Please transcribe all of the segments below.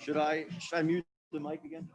Should I mute the mic again?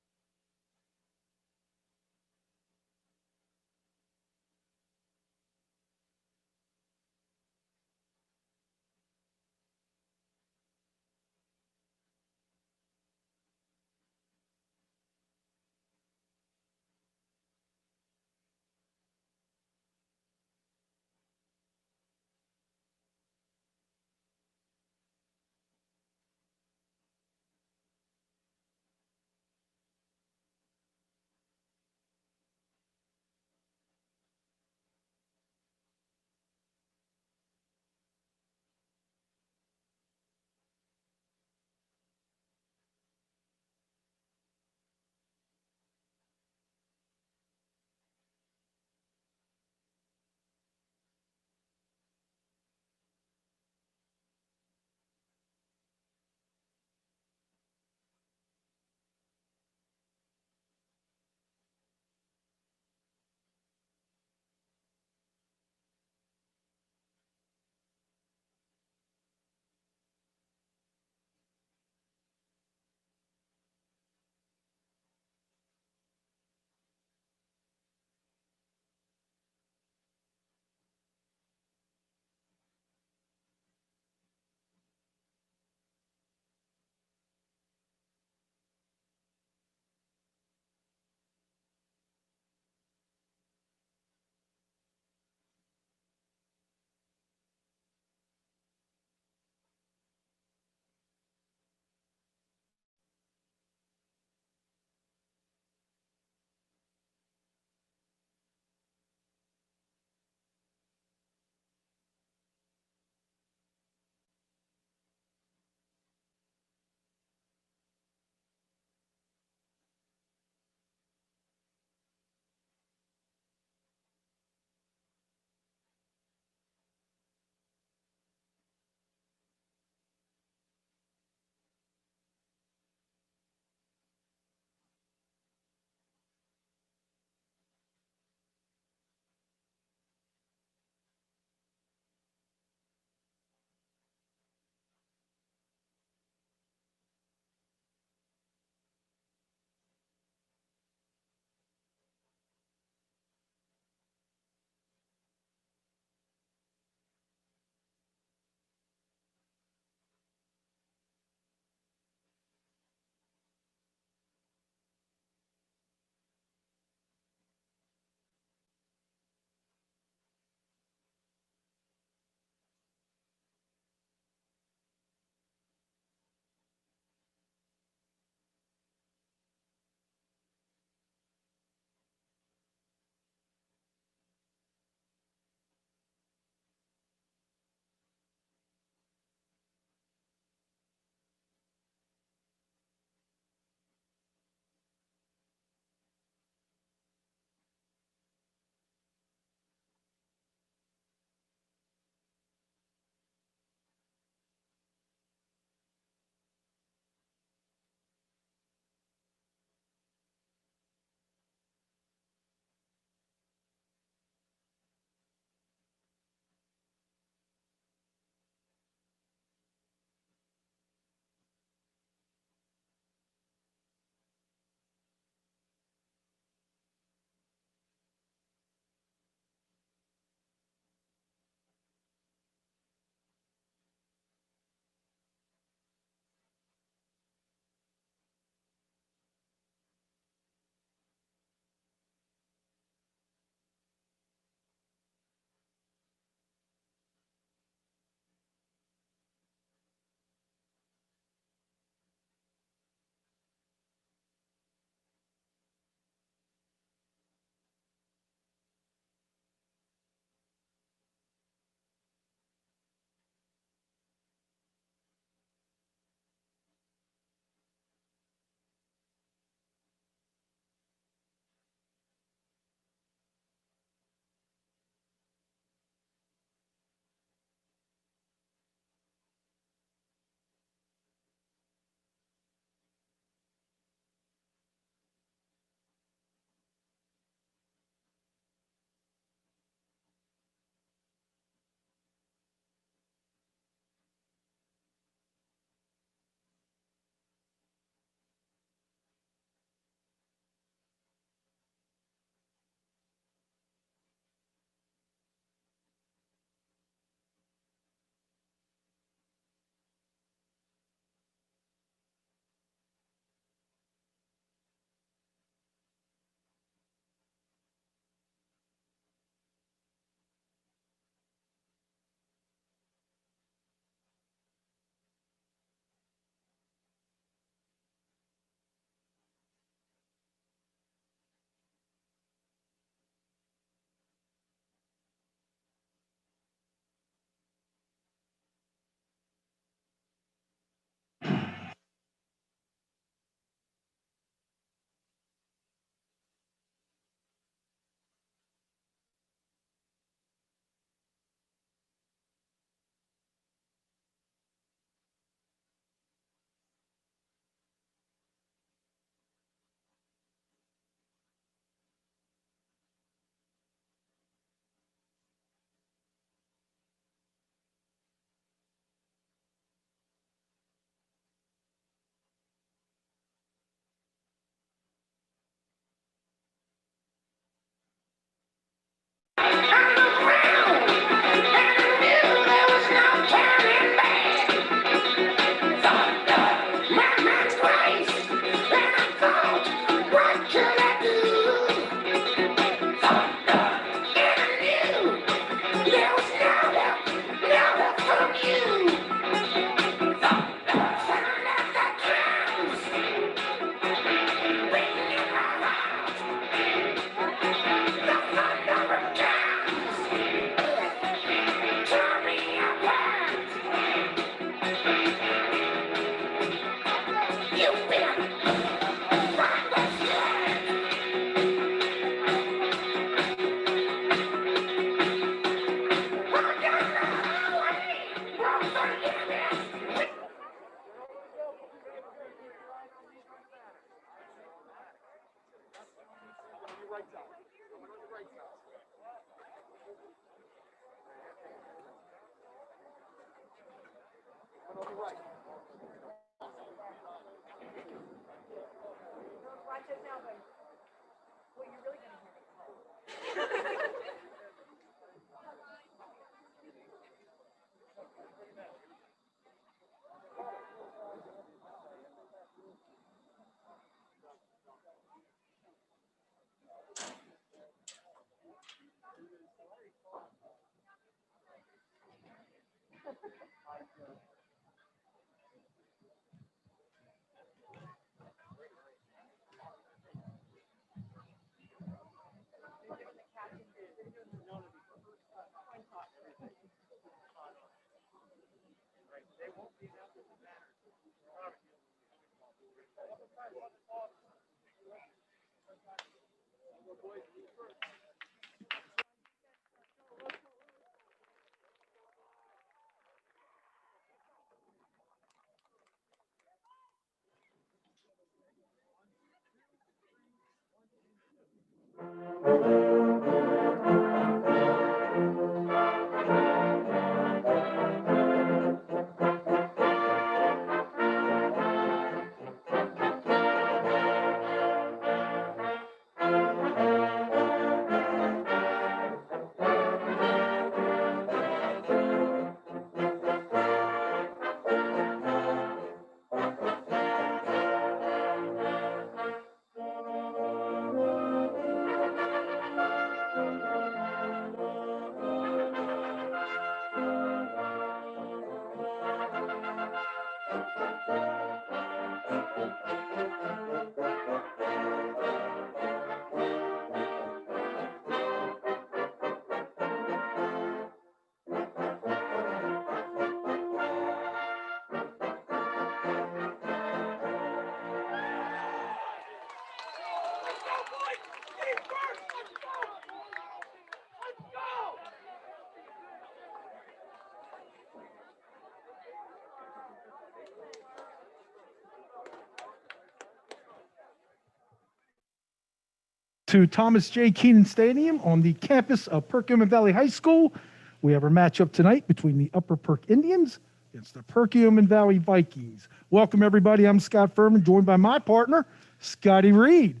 To Thomas J. Keenan Stadium on the campus of Perkiomen Valley High School. We have our matchup tonight between the Upper Perk Indians against the Perkiomen Valley Vikings. Welcome, everybody. I'm Scott Furman, joined by my partner, Scotty Reed.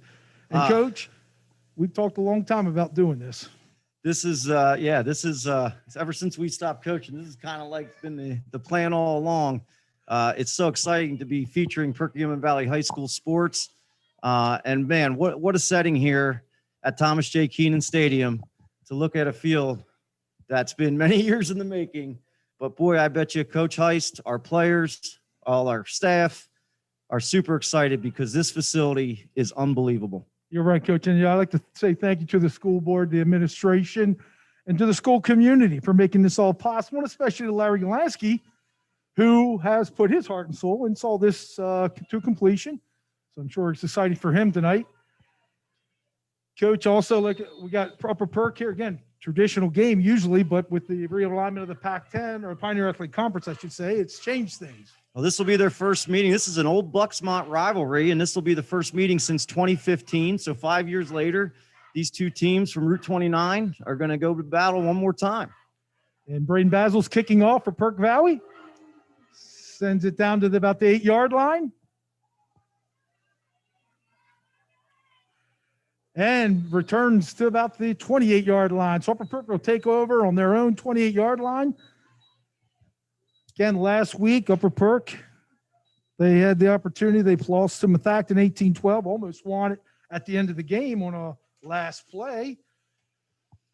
And Coach, we've talked a long time about doing this. This is ever since we stopped coaching, this is kind of like been the plan all along. It's so exciting to be featuring Perkiomen Valley High School sports. And man, what a setting here at Thomas J. Keenan Stadium to look at a field that's been many years in the making. But boy, I bet you Coach Heist, our players, all our staff are super excited because this facility is unbelievable. You're right, Coach. And I'd like to say thank you to the school board, the administration, and to the school community for making this all possible, and especially to Larry Golansky, who has put his heart and soul and saw this to completion. So I'm sure it's exciting for him tonight. Coach, also, like we got Upper Perk here again, traditional game usually, but with the realignment of the Pac-10 or Pioneer Athletic Conference, I should say, it's changed things. Well, this will be their first meeting. This is an old Bucksmont rivalry, and this will be the first meeting since 2015. So 5 years later, these two teams from Route 29 are going to go to battle one more time. And Braden Basil's kicking off for Perk Valley. Sends it down to about the 8-yard line. And returns to about the 28-yard line. So Upper Perk will take over on their own 28-yard line. Again, last week, Upper Perk, they had the opportunity. They lost to Methacton 18-12, almost won it at the end of the game on a last play.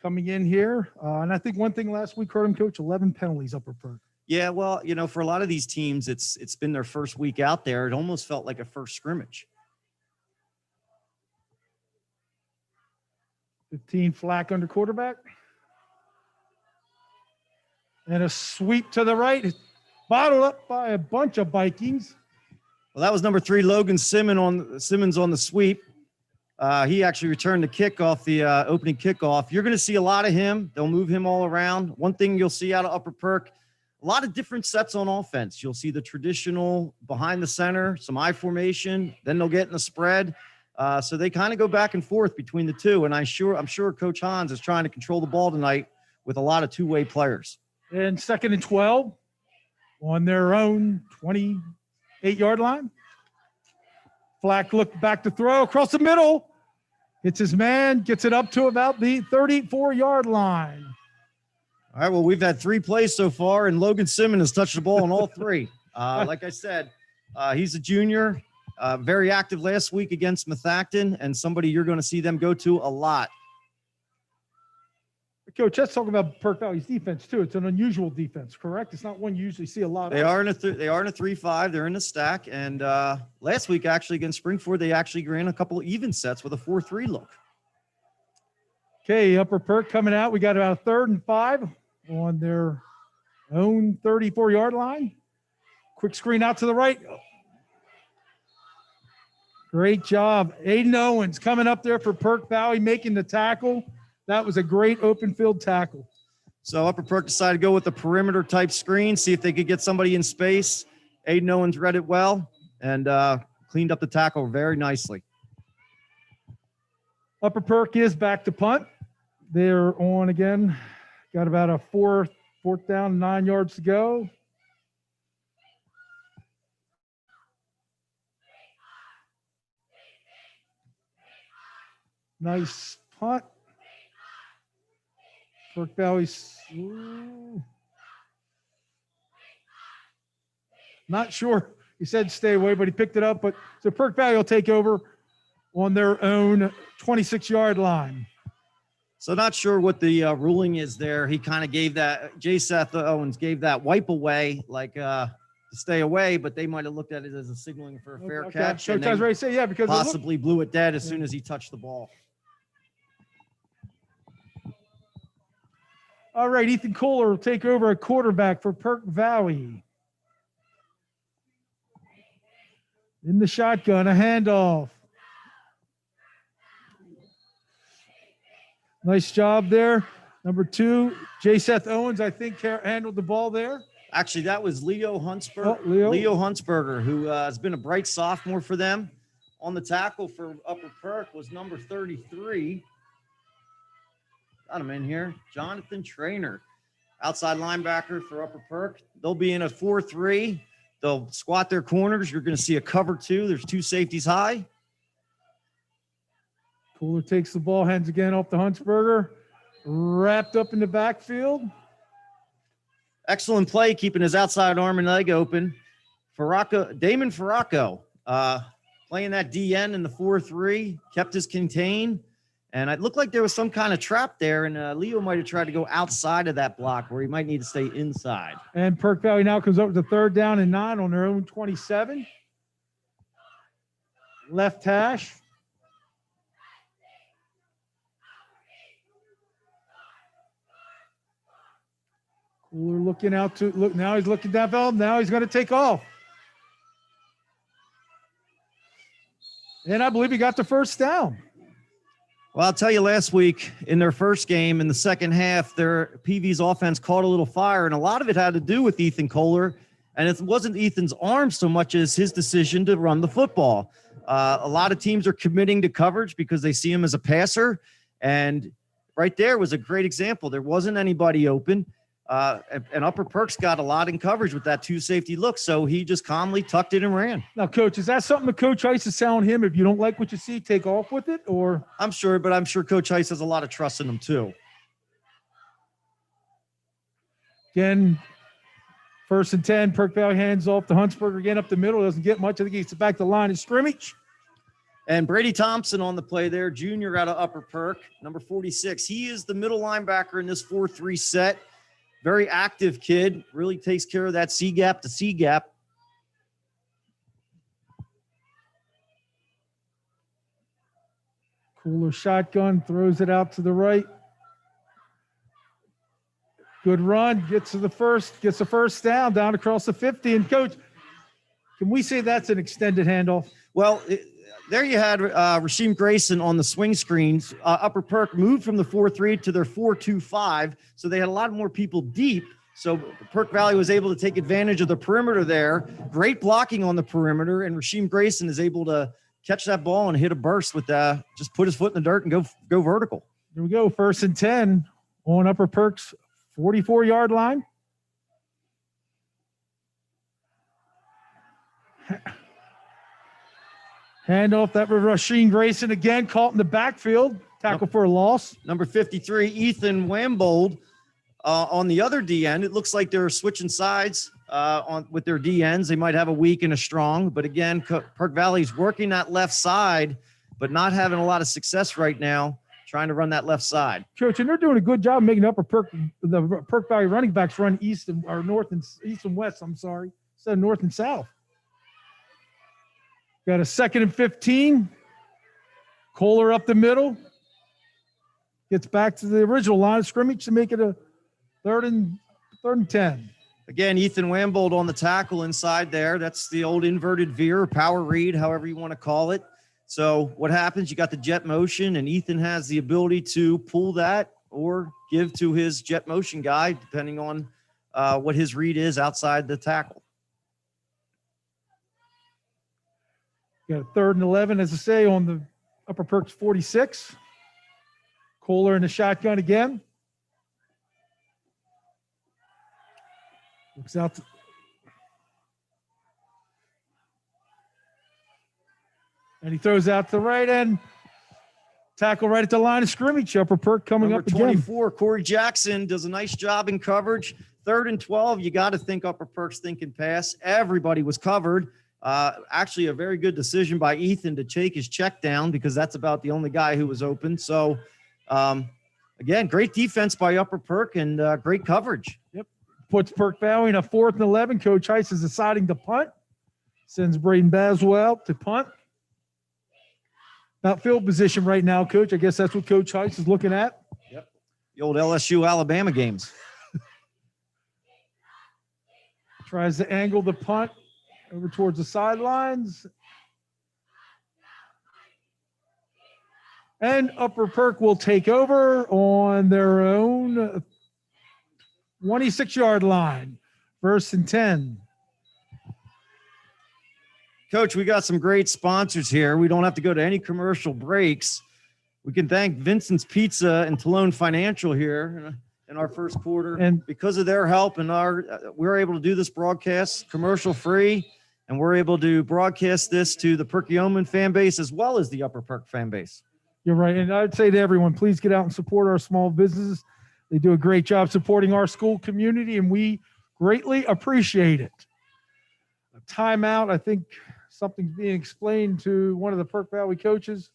Coming in here. And I think one thing last week, heard him, Coach, 11 penalties, Upper Perk. Yeah, well, you know, for a lot of these teams, it's been their first week out there. It almost felt like a first scrimmage. 15 Flack under quarterback. And a sweep to the right, bottled up by a bunch of Vikings. Well, that was number 3, Logan Simmons on the sweep. He actually returned the kickoff, the opening kickoff. You're going to see a lot of him. They'll move him all around. One thing you'll see out of Upper Perk, a lot of different sets on offense. You'll see the traditional behind the center, some I formation. Then they'll get in the spread. So they kind of go back and forth between the two. And I'm sure Coach Hans is trying to control the ball tonight with a lot of two-way players. And 2nd and 12. on their own 28-yard line. Flack look back to throw across the middle. Hits his man, gets it up to about the 34-yard line. All right, well, we've had 3 plays so far, and Logan Simmons has touched the ball on all 3. Like I said, he's a junior, very active last week against Methacton, and somebody you're going to see them go to a lot. Coach, let's talk about Perk Valley's defense too. It's an unusual defense, correct? It's not one you usually see a lot of. They are in a 3-5. They're in the stack, and last week actually against Springford, they actually ran a couple of even sets with a 4-3 look. Okay, Upper Perk coming out. We got about a 3rd and 5 on their own 34-yard line. Quick screen out to the right. Great job. Aiden Owens coming up there for Perk Valley, making the tackle. That was a great open field tackle. So Upper Perk decided to go with the perimeter type screen, see if they could get somebody in space. Aiden Owens read it well and cleaned up the tackle very nicely. Upper Perk is back to punt. They're on again. Got about a fourth down, 9 yards to go. Nice punt. Perk Valley's not sure. He said stay away, but he picked it up. But so Perk Valley will take over on their own 26-yard line. So not sure what the ruling is there. He kind of gave that, Seth Owens gave that wipe away, like to stay away, but they might have looked at it as a signaling for a fair catch. Coach, I was ready to say, yeah, because possibly blew it dead as soon as he touched the ball. All right, Ethan Kohler will take over at quarterback for Perk Valley. In the shotgun, a handoff. Nice job there. Number 2, Seth Owens, I think, handled the ball there. Actually, that was Leo Huntsberger. Oh, Leo Huntsberger, who has been a bright sophomore for them. On the tackle for Upper Perk was number 33. Got him in here. Jonathan Trainer, outside linebacker for Upper Perk. They'll be in a 4-3. They'll squat their corners. You're going to see a cover 2. There's 2 safeties high. Kohler takes the ball, hands again off to Huntsberger. Wrapped up in the backfield. Excellent play, keeping his outside arm and leg open. Damon Farraco, playing that DN in the 4-3, kept his contain. And it looked like there was some kind of trap there, and Leo might have tried to go outside of that block where he might need to stay inside. And Perk Valley now comes up to 3rd down and 9 on their own 27. Left hash. Kohler looking out to look. Now he's looking downfield. Now he's going to take off. And I believe he got the 1st down. Well, I'll tell you, last week in their first game in the second half, their PV's offense caught a little fire, and a lot of it had to do with Ethan Kohler. And it wasn't Ethan's arm so much as his decision to run the football. A lot of teams are committing to coverage because they see him as a passer. And right there was a great example. There wasn't anybody open. And Upper Perk's got a lot in coverage with that 2 safety look. So he just calmly tucked it and ran. Now, Coach, is that something the Coach Heiss is telling him? If you don't like what you see, take off with it? Or I'm sure Coach Heiss has a lot of trust in him too. Again, 1st and 10, Perk Valley hands off to Huntsberger again up the middle. Doesn't get much. I think he's back to the line of scrimmage. And Brady Thompson on the play there, junior out of Upper Perk, number 46. He is the middle linebacker in this 4-3 set. Very active kid, really takes care of that C gap to C gap. Kohler shotgun, throws it out to the right. Good run, gets the 1st down across the 50. And Coach, can we say that's an extended handoff? Well, there you had Rasheem Grayson on the swing screens. Upper Perk moved from the 4-3 to their 4-2-5, so they had a lot more people deep. So Perk Valley was able to take advantage of the perimeter there. Great blocking on the perimeter, and Rasheem Grayson is able to catch that ball and hit a burst with just put his foot in the dirt and go vertical. Here we go, 1st and 10 on Upper Perk's 44-yard line. Hand off that with Rasheen Grayson again, caught in the backfield. Tackle for a loss. Number 53, Ethan Wambold on the other D end. It looks like they're switching sides with their D ends. They might have a weak and a strong, but again, Perk Valley's working that left side, but not having a lot of success right now trying to run that left side. Coach, and they're doing a good job making the Perk Valley running backs run east and or north and east and west. I'm sorry, instead of north and south. Got a 2nd and 15. Kohler up the middle. Gets back to the original line of scrimmage to make it a third and 10. Again, Ethan Wambold on the tackle inside there. That's the old inverted veer, power read, however you want to call it. So what happens? You got the jet motion, and Ethan has the ability to pull that or give to his jet motion guy, depending on what his read is outside the tackle. Got a 3rd and 11, as I say, on the Upper Perks 46. Kohler in the shotgun again. Looks out. And he throws out to the right end. Tackle right at the line of scrimmage. Upper Perk coming Number up again. 24, Corey Jackson does a nice job in coverage. 3rd and 12, you got to think Upper Perk's thinking pass. Everybody was covered. Actually, a very good decision by Ethan to take his check down because that's about the only guy who was open. So, again, great defense by Upper Perk and great coverage. Yep. Puts Perk Valley in a 4th and 11. Coach Heiss is deciding to punt. Sends Braden Baswell out to punt. About field position right now, Coach. I guess that's what Coach Heiss is looking at. Yep. The old LSU Alabama games. Tries to angle the punt over towards the sidelines. And Upper Perk will take over on their own 26-yard line. 1st and 10. Coach, we got some great sponsors here. We don't have to go to any commercial breaks. We can thank Vincent's Pizza and Talone Financial here in our first quarter. And because of their help and we're able to do this broadcast commercial free, and we're able to broadcast this to the Perkiomen fan base as well as the Upper Perk fan base. you're right. And I'd say to everyone, please get out and support our small businesses. They do a great job supporting our school community, and we greatly appreciate it. A timeout. I think something's being explained to one of the Perk Valley coaches.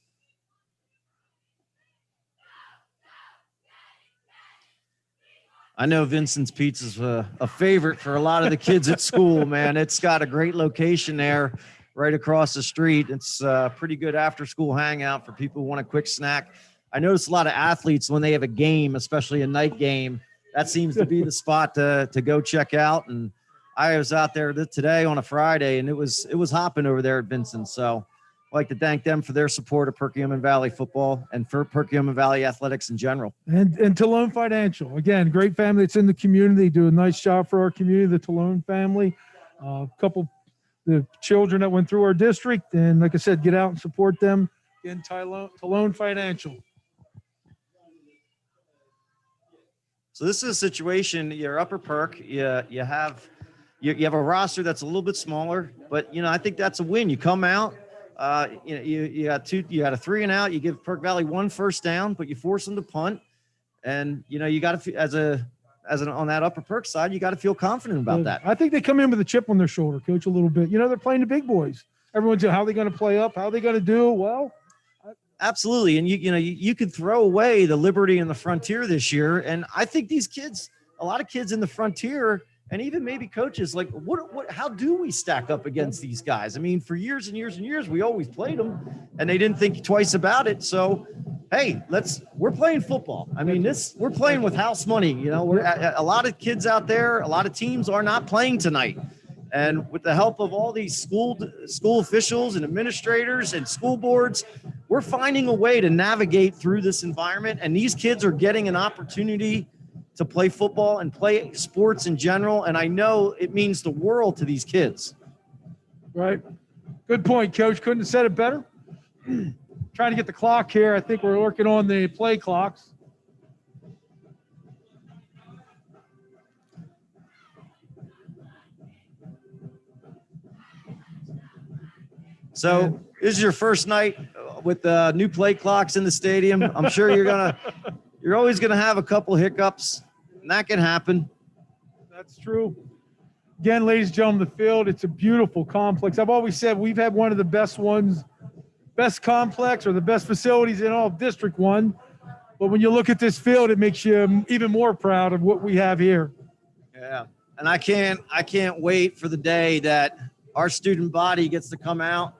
I know Vincent's Pizza's a favorite for a lot of the kids at school, man. It's got a great location there right across the street. It's a pretty good after-school hangout for people who want a quick snack. I notice a lot of athletes when they have a game, especially a night game, that seems to be the spot to go check out. And I was out there today on a Friday, and it was hopping over there at Vincent's. So I'd like to thank them for their support of Perkiomen Valley football and for Perkiomen Valley athletics in general. And Talone Financial, again, great family that's in the community. They do a nice job for our community, the Talone family. A couple the children that went through our district. And like I said, get out and support them. Again, Talone Financial. So this is a situation, your Upper Perk, you have a roster that's a little bit smaller, but, I think that's a win. You come out, you got a 3 and out, you give Perk Valley 1 first down, but you force them to punt. And, you got to, on that Upper Perk side, you got to feel confident about that. I think they come in with a chip on their shoulder, Coach, a little bit. They're playing the big boys. Everyone's how are they going to play up? How are they going to do? Well, absolutely. And you could throw away the Liberty and the Frontier this year. And I think these kids, a lot of kids in the Frontier, and even maybe coaches, like, how do we stack up against these guys? I mean, for years and years and years, we always played them, and they didn't think twice about it. So, hey, we're playing football. I mean, we're playing with house money. We're a lot of kids out there, a lot of teams are not playing tonight. And with the help of all these school officials and administrators and school boards, we're finding a way to navigate through this environment. And these kids are getting an opportunity to play football and play sports in general. And I know it means the world to these kids. Right. Good point, Coach. Couldn't have said it better. Trying to get the clock here. I think we're working on the play clocks. So this is your first night with new play clocks in the stadium. I'm sure you're always gonna have a couple hiccups, and that can happen. That's true. Again, ladies and gentlemen, the field, it's a beautiful complex. I've always said we've had one of the best complex or the best facilities in all of District 1. But when you look at this field, it makes you even more proud of what we have here. Yeah. And I can't wait for the day that our student body gets to come out,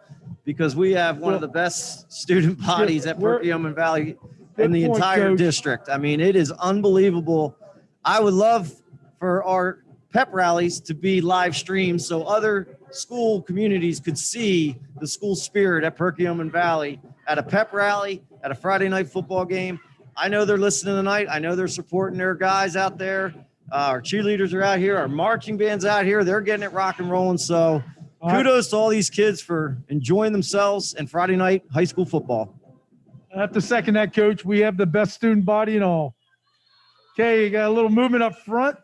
because we have one of the best student bodies at Perkiomen Valley in the entire district. I mean, it is unbelievable. I would love for our pep rallies to be live streamed so other school communities could see the school spirit at Perkiomen Valley at a pep rally, at a Friday night football game. I know they're listening tonight. I know they're supporting their guys out there. Our cheerleaders are out here. Our marching band's out here. They're getting it rock and rolling. So kudos to all these kids for enjoying themselves and Friday night high school football. I have to second that, Coach. We have the best student body and all. Okay, you got a little movement up front.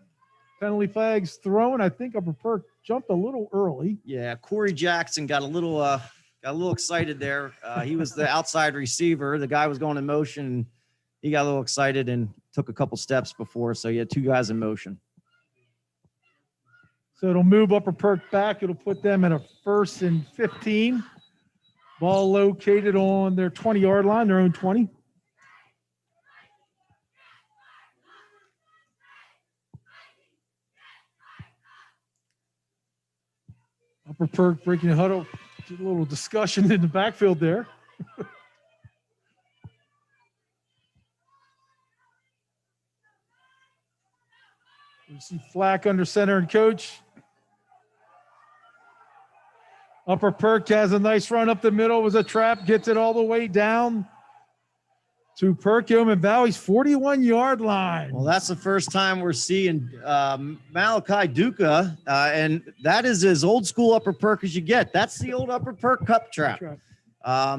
Penalty flags thrown. I think Upper Perk jumped a little early. Yeah, Corey Jackson got a little excited there. He was the outside receiver. The guy was going in motion. He got a little excited and took a couple steps before. So he had two guys in motion. So it'll move Upper Perk back. It'll put them at a 1st and 15. Ball located on their 20-yard line, their own 20. Upper Perk breaking the huddle. A little discussion in the backfield there. You see Flack under center and coach. Upper Perk has a nice run up the middle. It was a trap. Gets it all the way down to Perkiomen Valley's 41-yard line. Well, that's the first time we're seeing Malachi Duca, and that is as old school Upper Perk as you get. That's the old Upper Perk cup trap.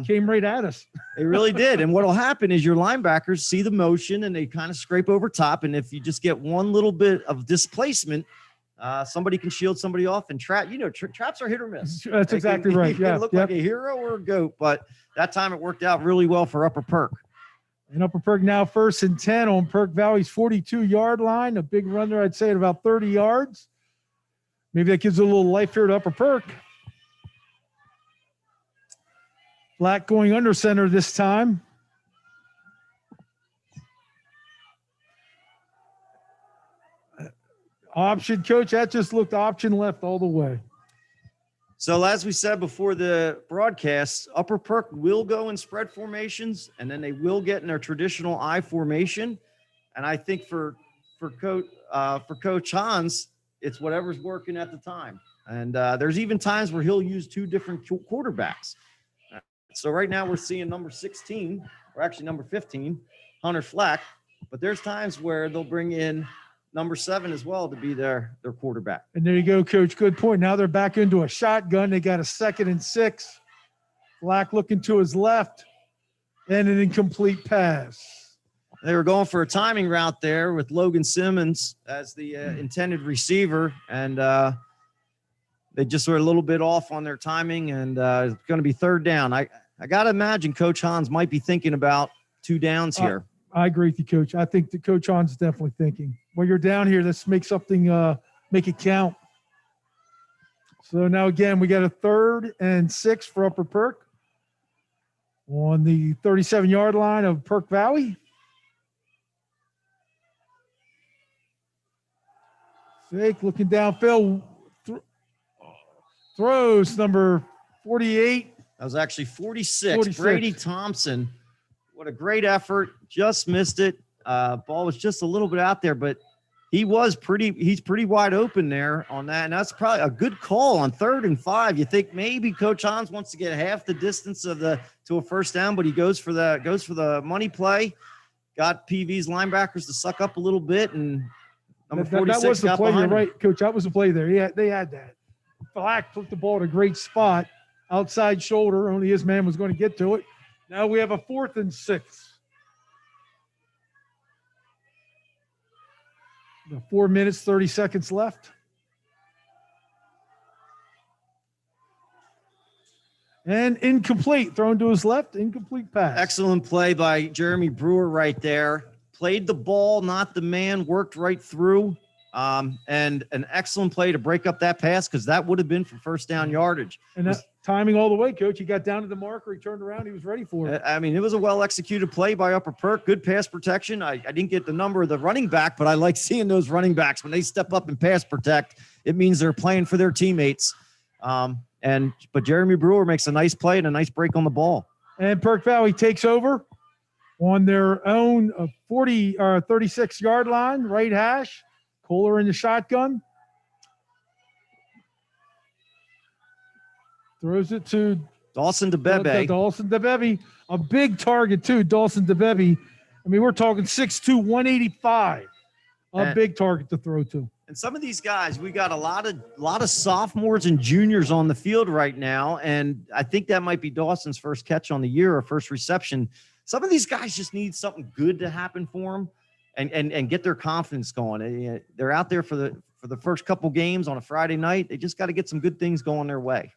Came right at us. They really did. And what'll happen is your linebackers see the motion and they kind of scrape over top. And if you just get one little bit of displacement, somebody can shield somebody off and trap. You know, traps are hit or miss. That's exactly right. Yeah, look like a hero or a goat, but that time it worked out really well for Upper Perk. And Upper Perk now 1st and 10 on Perk Valley's 42-yard line. A big run there, I'd say, at about 30 yards. Maybe that gives a little life here to Upper Perk. Black going under center this time. Option, coach, that just looked option left all the way. So as we said before the broadcast, Upper Perk will go in spread formations, and then they will get in their traditional I formation. And I think for Coach Hans, it's whatever's working at the time. And there's even times where he'll use two different quarterbacks. So right now we're seeing number 16, or actually number 15, Hunter Flack. But there's times where they'll bring in number 7 as well to be their quarterback. And there you go, Coach. Good point. Now they're back into a shotgun. They got a 2nd and 6. Black looking to his left and an incomplete pass. They were going for a timing route there with Logan Simmons as the intended receiver, and they just were a little bit off on their timing, and it's going to be 3rd down. I got to imagine Coach Hans might be thinking about 2 downs here. I agree with you, Coach. I think that Coach Hans is definitely thinking, when you're down here, let's make something, make it count. So now again, we got a 3rd and 6 for Upper Perk on the 37-yard line of Perk Valley. Fake looking downfield, throws number 48. That was actually 46. Brady Thompson. What a great effort. Just missed it. Ball was just a little bit out there, but he's pretty wide open there on that. And that's probably a good call on 3rd and 5. You think maybe Coach Hans wants to get half the distance to a 1st down, but he goes for the money play. Got PV's linebackers to suck up a little bit, and number 46 that was the got play. behind You're him. right, Coach. That was the play there. Yeah, they had that. Black put the ball at a great spot, outside shoulder. Only his man was going to get to it. Now we have a 4th and 6. 4 minutes, 30 seconds left. And incomplete, thrown to his left, incomplete pass. Excellent play by Jeremy Brewer right there. Played the ball, not the man, worked right through. And an excellent play to break up that pass because that would have been for first down yardage. And that timing all the way, Coach. He got down to the marker, he turned around, he was ready for it. I mean, it was a well-executed play by Upper Perk. Good pass protection. I didn't get the number of the running back, but I like seeing those running backs. When they step up and pass protect, it means they're playing for their teammates. But Jeremy Brewer makes a nice play and a nice break on the ball. And Perk Valley takes over on their own 36-yard line, right hash. Kohler in the shotgun. Throws it to Dawson DeBebe. Dawson DeBebe. A big target, too, Dawson DeBebe. I mean, we're talking 6'2", 185. Big target to throw to. And some of these guys, we got a lot of sophomores and juniors on the field right now, and I think that might be Dawson's first catch on the year or first reception. Some of these guys just need something good to happen for them and get their confidence going. They're out there for the first couple games on a Friday night. They just got to get some good things going their way.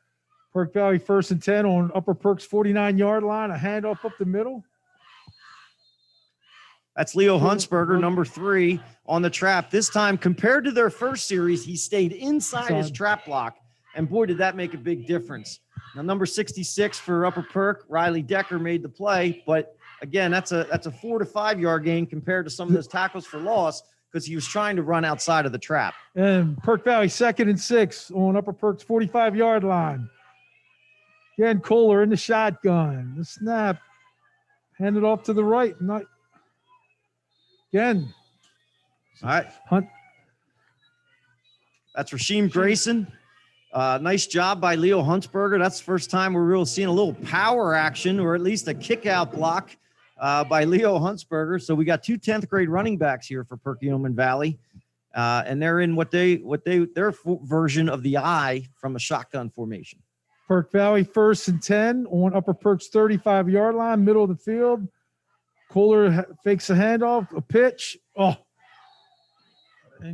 Perk Valley 1st and 10 on Upper Perk's 49-yard line, a handoff up the middle. That's Leo Huntsberger, number 3, on the trap. This time, compared to their first series, he stayed inside his trap block, and boy, did that make a big difference. Now, number 66 for Upper Perk, Riley Decker made the play, but again, that's a 4 to 5 yard gain compared to some of those tackles for loss because he was trying to run outside of the trap. And Perk Valley 2nd and 6 on Upper Perk's 45-yard line. Again, Kohler in the shotgun. The snap, handed off to the right. Again. All right. Hunt. That's Rasheem Grayson. Nice job by Leo Huntsberger. That's the first time we're really seeing a little power action, or at least a kick-out block by Leo Huntsberger. So we got 2 10th grade running backs here for Perkiomen Valley. And they're in their version of the I from a shotgun formation. Perk Valley 1st and 10 on Upper Perk's 35-yard line, middle of the field. Kohler fakes a handoff, a pitch. And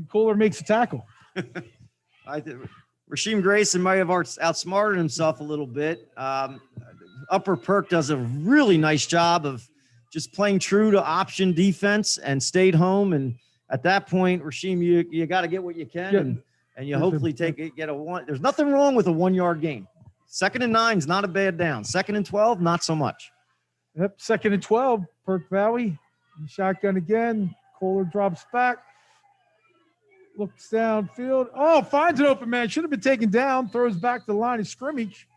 Kohler makes a tackle. Rasheem Grayson might have outsmarted himself a little bit. Upper Perk does a really nice job of just playing true to option defense and stayed home. And at that point, Rasheem, you got to get what you can, and you hopefully get a one. There's nothing wrong with a 1 yard gain. 2nd and 9 is not a bad down. 2nd and 12, not so much. Yep, 2nd and 12, Perk Valley. Shotgun again. Kohler drops back. Looks downfield. Finds an open man. Should have been taken down. Throws back to the line of scrimmage.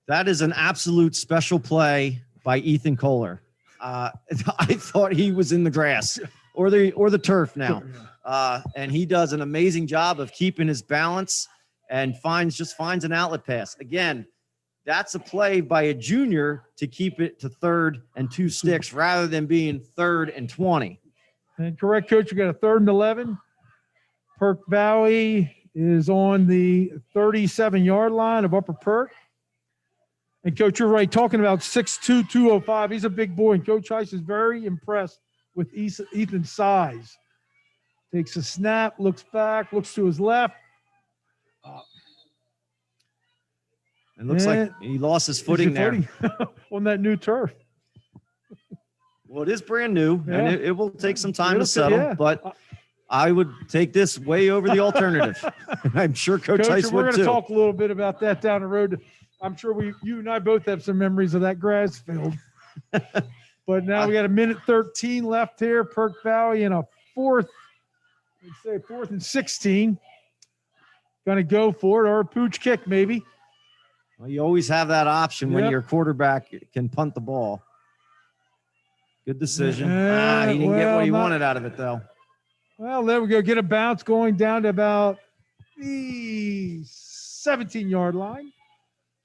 That is an absolute special play by Ethan Kohler. I thought he was in the grass or the turf now. And he does an amazing job of keeping his balance and finds an outlet pass. Again, that's a play by a junior to keep it to 3rd and 2 sticks rather than being 3rd and 20. And correct, Coach, you got a 3rd and 11. Perk Valley is on the 37-yard line of Upper Perk. And, Coach, you're right, talking about 6'2", 205. He's a big boy, and Coach Heiss is very impressed with Ethan's size. Takes a snap, looks back, looks to his left. It looks like he lost his footing there. On that new turf. Well, it is brand new, and it will take some time to settle, but I would take this way over the alternative. I'm sure Coach Heiss would too. We're going to talk a little bit about that down the road. I'm sure you and I both have some memories of that grass field. But now we got a minute 13 left here. Perk Valley in a 4th and 16. Going to go for it, or a pooch kick maybe. Well, you always have that option when your quarterback can punt the ball. Good decision. He didn't get what he wanted out of it, though. Well, there we go. Get a bounce going down to about the 17-yard line.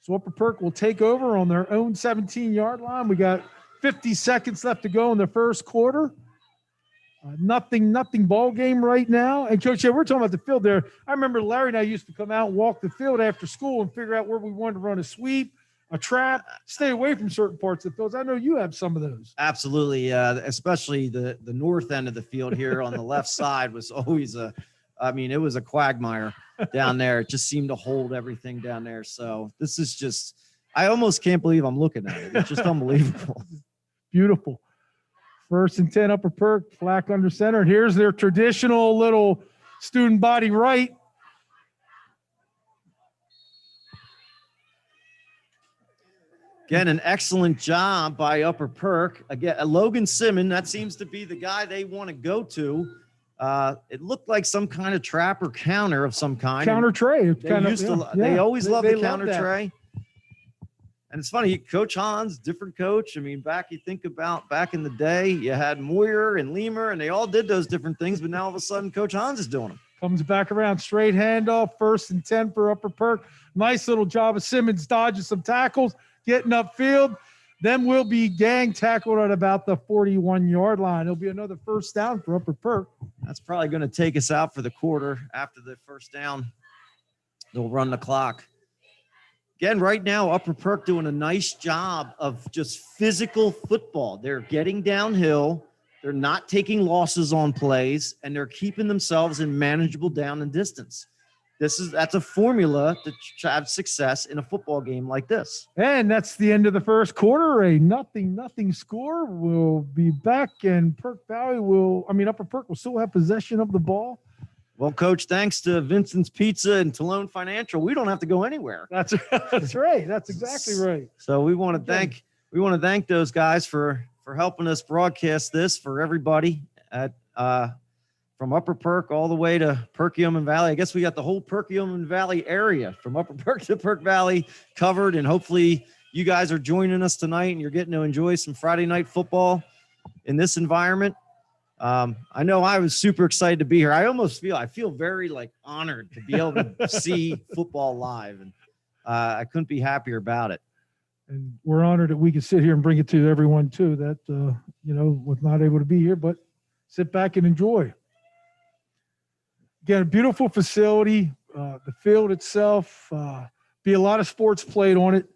So Upper Perk will take over on their own 17-yard line. We got 50 seconds left to go in the first quarter. Nothing ball game right now. And Coach, we're talking about the field there. I remember Larry and I used to come out and walk the field after school and figure out where we wanted to run a sweep, a trap, stay away from certain parts of the fields. I know you have some of those. Absolutely. Especially the north end of the field here on the left side was always it was a quagmire down there. It just seemed to hold everything down there. So this is just I almost can't believe I'm looking at it. It's just unbelievable. Beautiful. 1st and 10, Upper Perk, Flack under center. And here's their traditional little student body right. Again, an excellent job by Upper Perk. Again, Logan Simmons, that seems to be the guy they want to go to. It looked like some kind of trap or counter of some kind. Counter tray. They always love the counter love tray. And it's funny, Coach Hans, different coach. I mean, you think about back in the day, you had Moyer and Lemur, and they all did those different things, but now all of a sudden Coach Hans is doing them. Comes back around, straight handoff, 1st and 10 for Upper Perk. Nice little job of Simmons dodging some tackles, getting upfield. Then we'll be gang tackled at about the 41-yard line. It'll be another 1st down for Upper Perk. That's probably going to take us out for the quarter. After the 1st down, they'll run the clock. Again, right now, Upper Perk doing a nice job of just physical football. They're getting downhill. They're not taking losses on plays, and they're keeping themselves in manageable down and distance. That's a formula to have success in a football game like this. And that's the end of the 1st quarter. A 0-0 score. We'll be back, and Upper Perk will still have possession of the ball. Well, Coach, thanks to Vincent's Pizza and Talone Financial, we don't have to go anywhere. That's right. That's exactly right. So we want to thank those guys for helping us broadcast this for everybody at from Upper Perk all the way to Perkiomen Valley. I guess we got the whole Perkiomen Valley area from Upper Perk to Perk Valley covered, and hopefully you guys are joining us tonight and you're getting to enjoy some Friday night football in this environment. I know I was super excited to be here. I feel very honored to be able to see football live, and I couldn't be happier about it. And we're honored that we could sit here and bring it to everyone too that, was not able to be here, but sit back and enjoy. Again, a beautiful facility, the field itself, be a lot of sports played on it.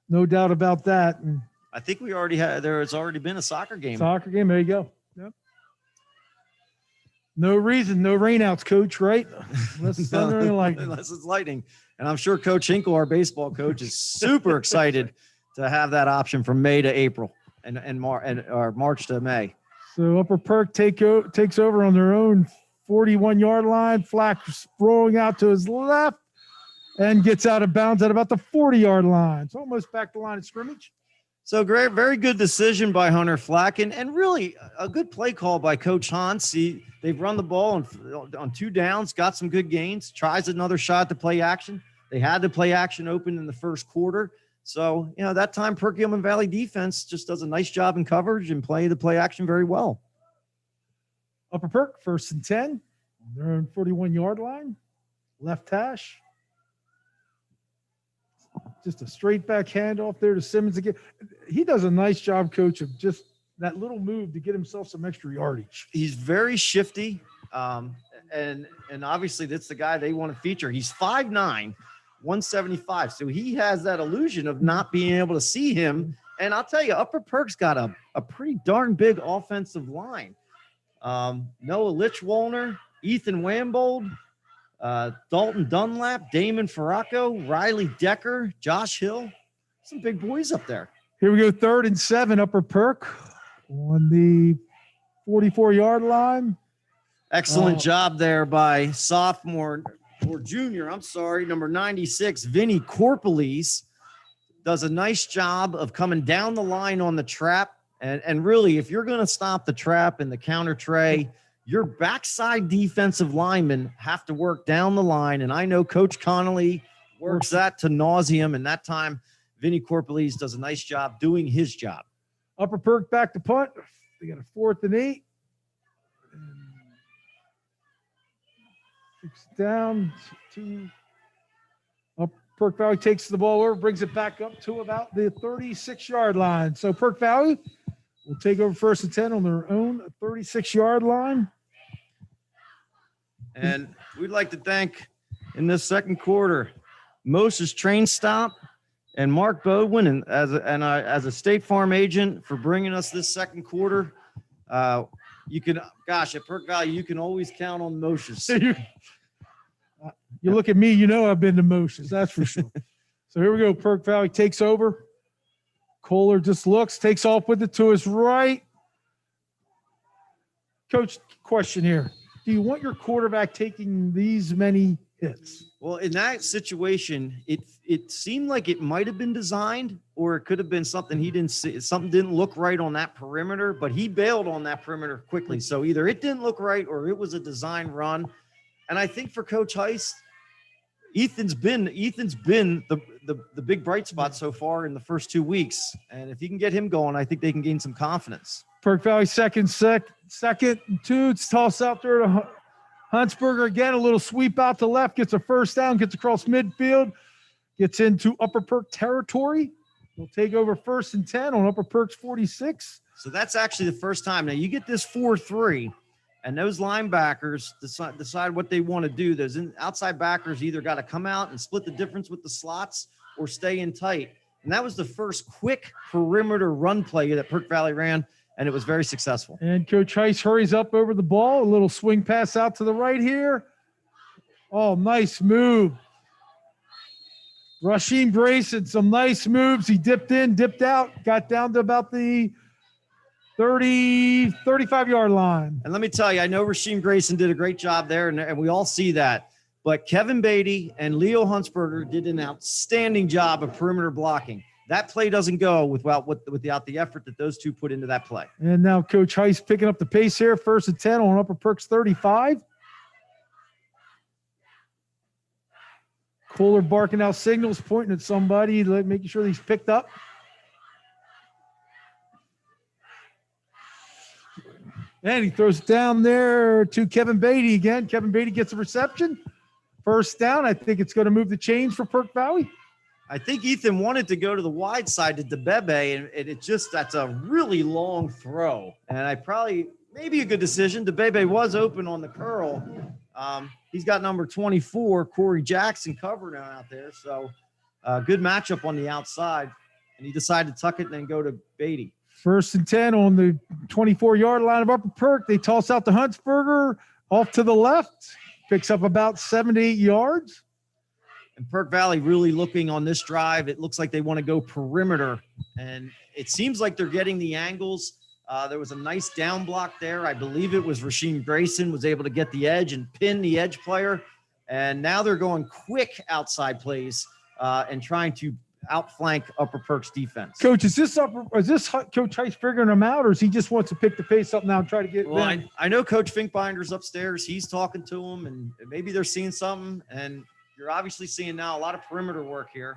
No doubt about that. And I think there has already been a soccer game. There you go. Yep. No rainouts, Coach, right? Unless it's thunder and lightning. Unless it's lightning. And I'm sure Coach Hinkle, our baseball coach, is super excited to have that option from May to April and March to May. So Upper Perk takes over on their own 41-yard line. Flack rolling out to his left and gets out of bounds at about the 40-yard line. It's almost back to line of scrimmage. So great, very good decision by Hunter Flack, and really a good play call by Coach Hans. They've run the ball on 2 downs, got some good gains, tries another shot to play action. They had the play action open in the 1st quarter. So, that time Perkiomen Valley defense just does a nice job in coverage and play the play action very well. Upper Perk, 1st and 10 on their own 41-yard line. Left hash. Just a straight back handoff there to Simmons again. He does a nice job, Coach, of just that little move to get himself some extra yardage. He's very shifty, and obviously that's the guy they want to feature. He's 5'9", 175, so he has that illusion of not being able to see him. And I'll tell you, Upper Perk's got a pretty darn big offensive line. Noah Litchwolner, Ethan Wambold, Dalton Dunlap, Damon Farraco, Riley Decker, Josh Hill. Some big boys up there. Here we go, 3rd and 7, Upper Perk on the 44-yard line. Excellent job there by junior, number 96, Vinny Corpeles. Does a nice job of coming down the line on the trap. And really, if you're going to stop the trap and the counter tray, your backside defensive linemen have to work down the line. And I know Coach Connolly works that to nauseam. And that time, Vinny Corpeles does a nice job doing his job. Upper Perk back to punt. They got a 4th and 8. Kicks down to Upper Perk Valley, takes the ball over, brings it back up to about the 36-yard line. So Perk Valley will take over 1st and 10 on their own 36-yard line. And we'd like to thank, in this 2nd quarter, Moses Train Stop and Mark Bodwin and as a State Farm agent for bringing us this 2nd quarter. At Perk Valley, you can always count on Moses. You look at me, I've been to Moses, that's for sure. So here we go. Perk Valley takes over. Kohler just looks, takes off with it to his right. Coach, question here. Do you want your quarterback taking these many hits? Well, in that situation, it seemed like it might have been designed, or it could have been something he didn't see. Something didn't look right on that perimeter, but he bailed on that perimeter quickly. So either it didn't look right or it was a design run. And I think for Coach Heist, Ethan's been the big bright spot so far in the first 2 weeks. And if he can get him going, I think they can gain some confidence. Perk Valley second and 2. It's tossed out there to Huntsberger again. A little sweep out to left, gets a first down, gets across midfield, gets into Upper Perk territory. We'll take over 1st and 10 on Upper Perk's 46. So that's actually the first time. Now you get this 4-3, and those linebackers decide what they want to do. Those outside backers either got to come out and split the difference with the slots or stay in tight. And that was the first quick perimeter run play that Perk Valley ran, and it was very successful. And Coach Heiss hurries up over the ball. A little swing pass out to the right here. Oh, nice move. Rasheem Grayson, some nice moves. He dipped in, dipped out, got down to about the 35-yard line. And let me tell you, I know Rasheem Grayson did a great job there, and we all see that. But Kevin Beatty and Leo Huntsberger did an outstanding job of perimeter blocking. That play doesn't go without the effort that those two put into that play. And now Coach Heiss picking up the pace here. 1st and 10 on Upper Perk's 35. Kohler barking out signals, pointing at somebody, making sure he's picked up. And he throws it down there to Kevin Beatty again. Kevin Beatty gets a reception. 1st down. I think it's going to move the chains for Perk Valley. I think Ethan wanted to go to the wide side to DeBebe, and that's a really long throw. And maybe a good decision. DeBebe was open on the curl. He's got number 24, Corey Jackson, covering him out there. So good matchup on the outside. And he decided to tuck it and then go to Beatty. 1st and 10 on the 24-yard line of Upper Perk. They toss out to Huntsberger off to the left. Picks up about 7 to 8 yards. And Perk Valley really looking on this drive. It looks like they want to go perimeter. And it seems like they're getting the angles. There was a nice down block there. I believe it was Rasheem Grayson was able to get the edge and pin the edge player. And now they're going quick outside plays and trying to outflank Upper Perk's defense. Coach, is this Coach Heiss figuring them out, or does he just wants to pick the pace up now and try to get them? I know Coach Finkbinder's upstairs. He's talking to him, and maybe they're seeing something. And you're obviously seeing now a lot of perimeter work here.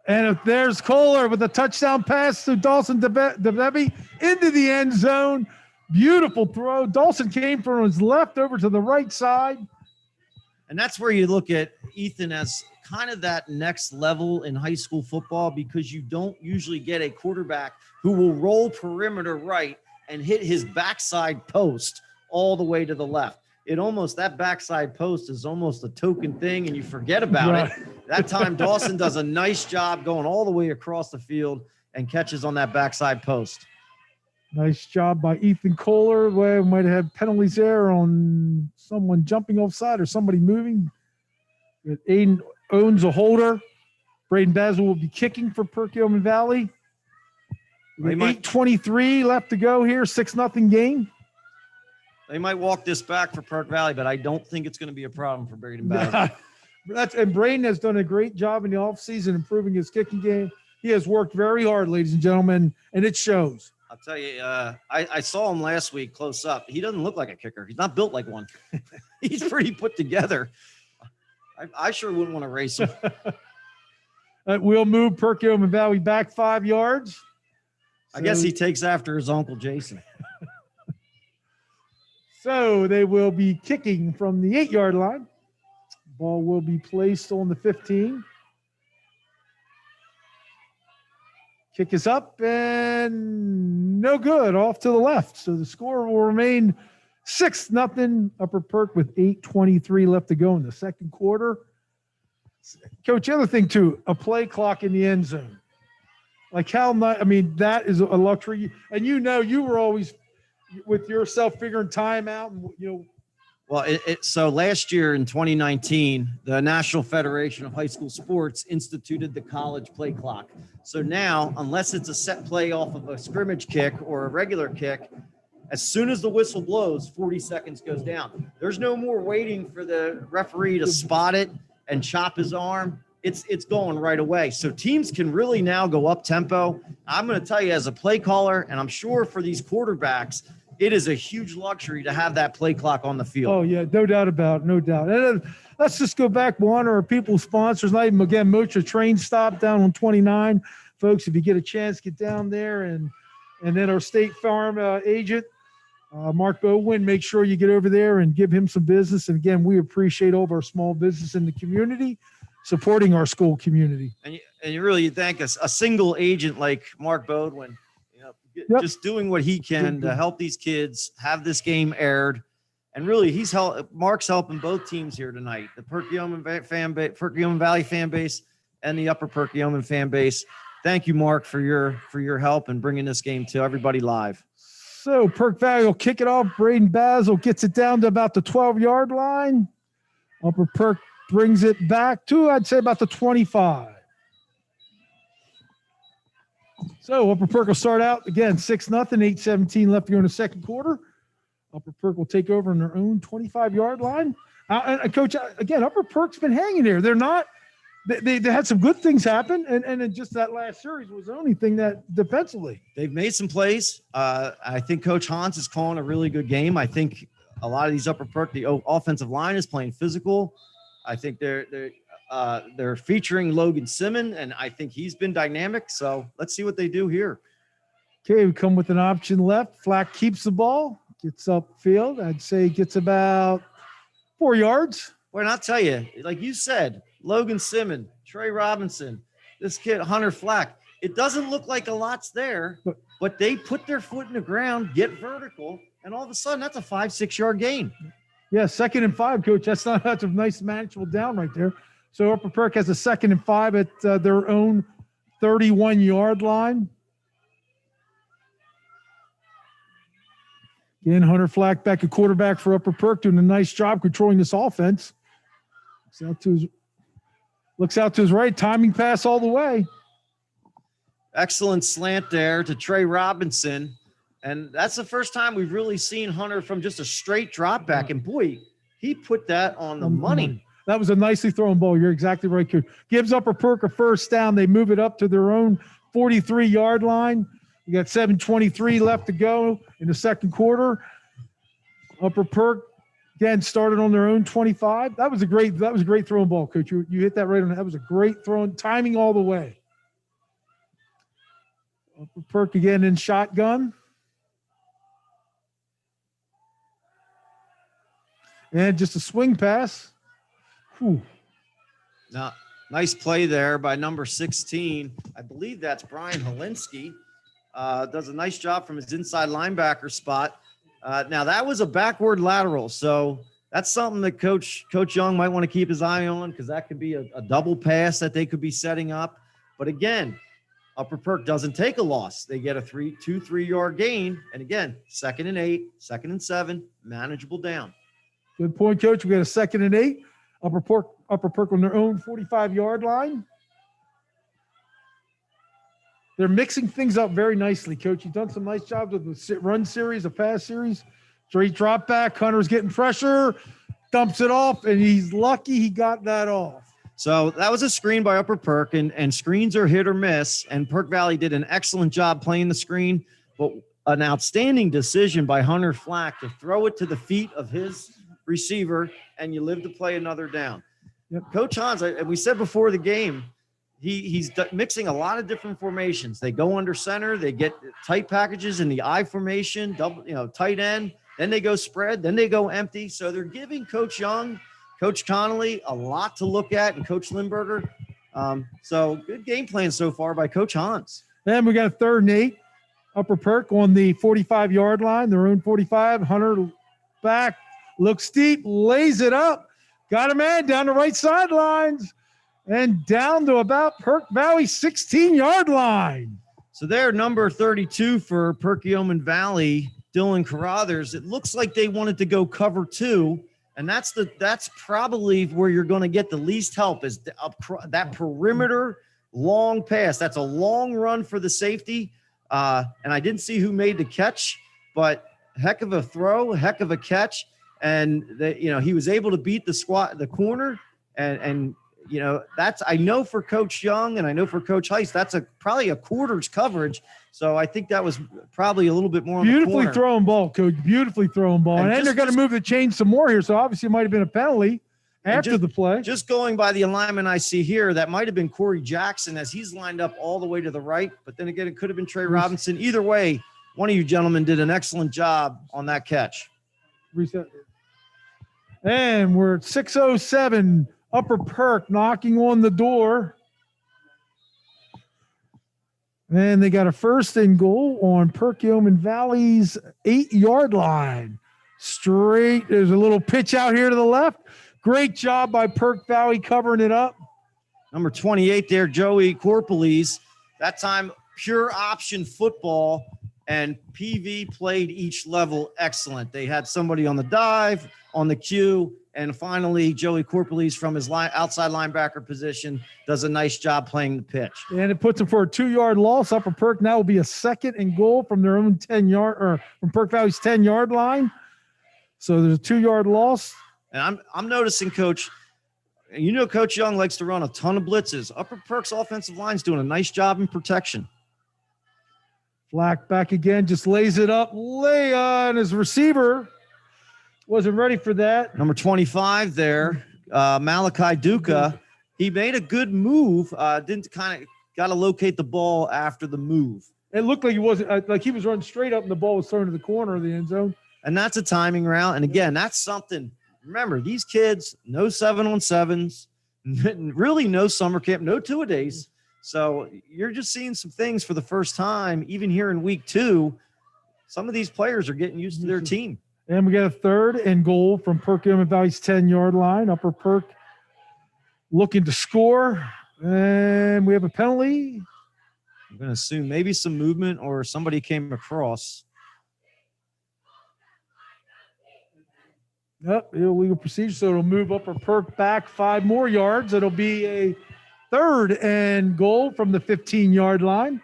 And if there's Kohler with a touchdown pass to Dawson DeBebe into the end zone. Beautiful throw. Dawson came from his left over to the right side. And that's where you look at Ethan as kind of that next level in high school football, because you don't usually get a quarterback who will roll perimeter right and hit his backside post all the way to the left. That backside post is almost a token thing, and you forget about it. That time, Dawson does a nice job going all the way across the field and catches on that backside post. Nice job by Ethan Kohler. We might have penalties there on someone jumping offside or somebody moving. Aiden owns a holder. Braden Basil will be kicking for Perkiomen Valley. 8:23 left to go here. 6-0 game. They might walk this back for Perk Valley, but I don't think it's going to be a problem for Braden Basil. And Braden has done a great job in the offseason improving his kicking game. He has worked very hard, ladies and gentlemen, and it shows. I'll tell you, I saw him last week close up. He doesn't look like a kicker. He's not built like one. He's pretty put together. I sure wouldn't want to race him. We'll move Perkiomen Valley back 5 yards. I guess he takes after his uncle Jason. So they will be kicking from the 8-yard line. Ball will be placed on the 15. Kick is up and no good, off to the left. So the score will remain 6-0 Upper Perk with 8:23 left to go in the second quarter. Coach, the other thing too, a play clock in the end zone. Like that is a luxury. And you were always with yourself figuring time out and Well, so last year in 2019, the National Federation of High School Sports instituted the college play clock. So now, unless it's a set play off of a scrimmage kick or a regular kick, as soon as the whistle blows, 40 seconds goes down. There's no more waiting for the referee to spot it and chop his arm. It's going right away. So teams can really now go up tempo. I'm going to tell you, as a play caller, and I'm sure for these quarterbacks, it is a huge luxury to have that play clock on the field. Oh, yeah, no doubt about it, no doubt. And let's just go back. One of our people sponsors, not even, again, Mocha Train Stop down on 29. Folks, if you get a chance, get down there. And then our State Farm agent, Mark Bowen, make sure you get over there and give him some business. And again, we appreciate all of our small business in the community supporting our school community. And you really thank us, a single agent like Mark Bodwin, just doing what he can to help these kids have this game aired. And really, Mark's helping both teams here tonight, the Perkiomen fan base, Perkiomen Valley fan base, and the Upper Perkiomen fan base. Thank you, Mark, for your help and bringing this game to everybody live. So Perk Valley will kick it off. Braden Basil gets it down to about the 12-yard line. Upper Perk brings it back to, I'd say, about the 25. So Upper Perk will start out, again, 6-0, 8:17 left here in the second quarter. Upper Perk will take over on their own 25-yard line. And Coach, again, Upper Perk's been hanging there. They're not – they had some good things happen, and just that last series was the only thing that defensively. They've made some plays. I think Coach Hans is calling a really good game. I think a lot of these Upper Perk, the offensive line is playing physical. I think they're featuring Logan Simmons, and I think he's been dynamic. So let's see what they do here. Okay, we come with an option left. Flack keeps the ball, gets upfield. I'd say gets about 4 yards. Well, and I'll tell you, like you said, Logan Simmons, Trey Robinson, this kid, Hunter Flack, it doesn't look like a lot's there, but they put their foot in the ground, get vertical, and all of a sudden that's a 5-6 yard gain. Yeah, 2nd and 5, Coach. That's a nice manageable down right there. So Upper Perk has a 2nd and 5 at their own 31-yard line. Again, Hunter Flack back at quarterback for Upper Perk, doing a nice job controlling this offense. Looks out to his right, timing pass all the way. Excellent slant there to Trey Robinson. And that's the first time we've really seen Hunter from just a straight drop back. And boy, he put that on the money. That was a nicely thrown ball. You're exactly right, Coach. Gives Upper Perk a first down. They move it up to their own 43-yard line. We got 7:23 left to go in the second quarter. Upper Perk again started on their own 25. That was a great throwing ball, Coach. You hit that right on. That was a great throwing, timing all the way. Upper Perk again in shotgun. And just a swing pass. Whew. Now, nice play there by number 16. I believe that's Brian Helinski. Does a nice job from his inside linebacker spot. Now, that was a backward lateral, so that's something that Coach Young might want to keep his eye on, because that could be a double pass that they could be setting up. But again, Upper Perk doesn't take a loss. They get a 2-3 yard gain. And again, 2nd and 8, 2nd and 7, manageable down. Good point, Coach. We got a 2nd and 8. Upper Perk on their own 45-yard line. They're mixing things up very nicely, Coach. You've done some nice jobs with the run series, a pass series. Straight drop back. Hunter's getting pressure, dumps it off, and he's lucky he got that off. So that was a screen by Upper Perk, and screens are hit or miss, and Perk Valley did an excellent job playing the screen, but an outstanding decision by Hunter Flack to throw it to the feet of his receiver, and you live to play another down. Yep. Coach Hans, and we said before the game, he's mixing a lot of different formations. They go under center, they get tight packages in the I formation, double, tight end, then they go spread, then they go empty. So they're giving Coach Young, Coach Connolly a lot to look at, and Coach Lindberger. So good game plan so far by Coach Hans. Then we got a 3rd and 8. Upper Perk on the 45-yard line, their own 45. Hunter back, looks deep, lays it up, got a man down the right sidelines, and down to about Perk Valley 16-yard line. So they're number 32 for Perkiomen Valley, Dylan Carruthers. It looks like they wanted to go cover 2, And that's probably where you're going to get the least help is that perimeter long pass. That's a long run for the safety. And I didn't see who made the catch, but heck of a throw, heck of a catch. And he was able to beat the corner. And that's, I know for Coach Young and I know for Coach Heiss, that's probably a quarter's coverage. So I think that was probably a little bit more beautifully thrown ball, Coach. Beautifully thrown ball. And they're going to move the chains some more here. So obviously it might have been a penalty after the play. Just going by the alignment I see here, that might have been Corey Jackson as he's lined up all the way to the right. But then again, it could have been Trey Robinson. Either way, one of you gentlemen did an excellent job on that catch. Reset. And we're at 6:07. Upper Perk knocking on the door. And they got a 1st and goal on Perkiomen Valley's 8-yard line. Straight. There's a little pitch out here to the left. Great job by Perk Valley covering it up. Number 28 there, Joey Corpeles. That time, pure option football, and PV played each level excellent. They had somebody on the dive, on the cue, and finally, Joey Corpeles from his outside linebacker position does a nice job playing the pitch. And it puts him for a 2-yard loss. Upper Perk now will be a 2nd and goal from their own 10-yard or from Perk Valley's 10-yard line. So there's a 2-yard loss. And I'm noticing, Coach, Coach Young likes to run a ton of blitzes. Upper Perk's offensive line's doing a nice job in protection. Flack back again, just lays it up. And his receiver wasn't ready for that. Number 25 there, Malachi Duca. He made a good move. Didn't got to locate the ball after the move. It looked like he wasn't like he was running straight up and the ball was thrown to the corner of the end zone. And that's a timing route. And again, that's something. Remember, these kids, no 7-on-7s, really no summer camp, no 2-a-days. So you're just seeing some things for the first time, even here in week 2. Some of these players are getting used to their team. And we got a 3rd and goal from Perkiomen Valley's 10-yard line. Upper Perk looking to score. And we have a penalty. I'm going to assume maybe some movement or somebody came across. Yep, illegal procedure. So it'll move Upper Perk back 5 more yards. It'll be a 3rd and goal from the 15-yard line.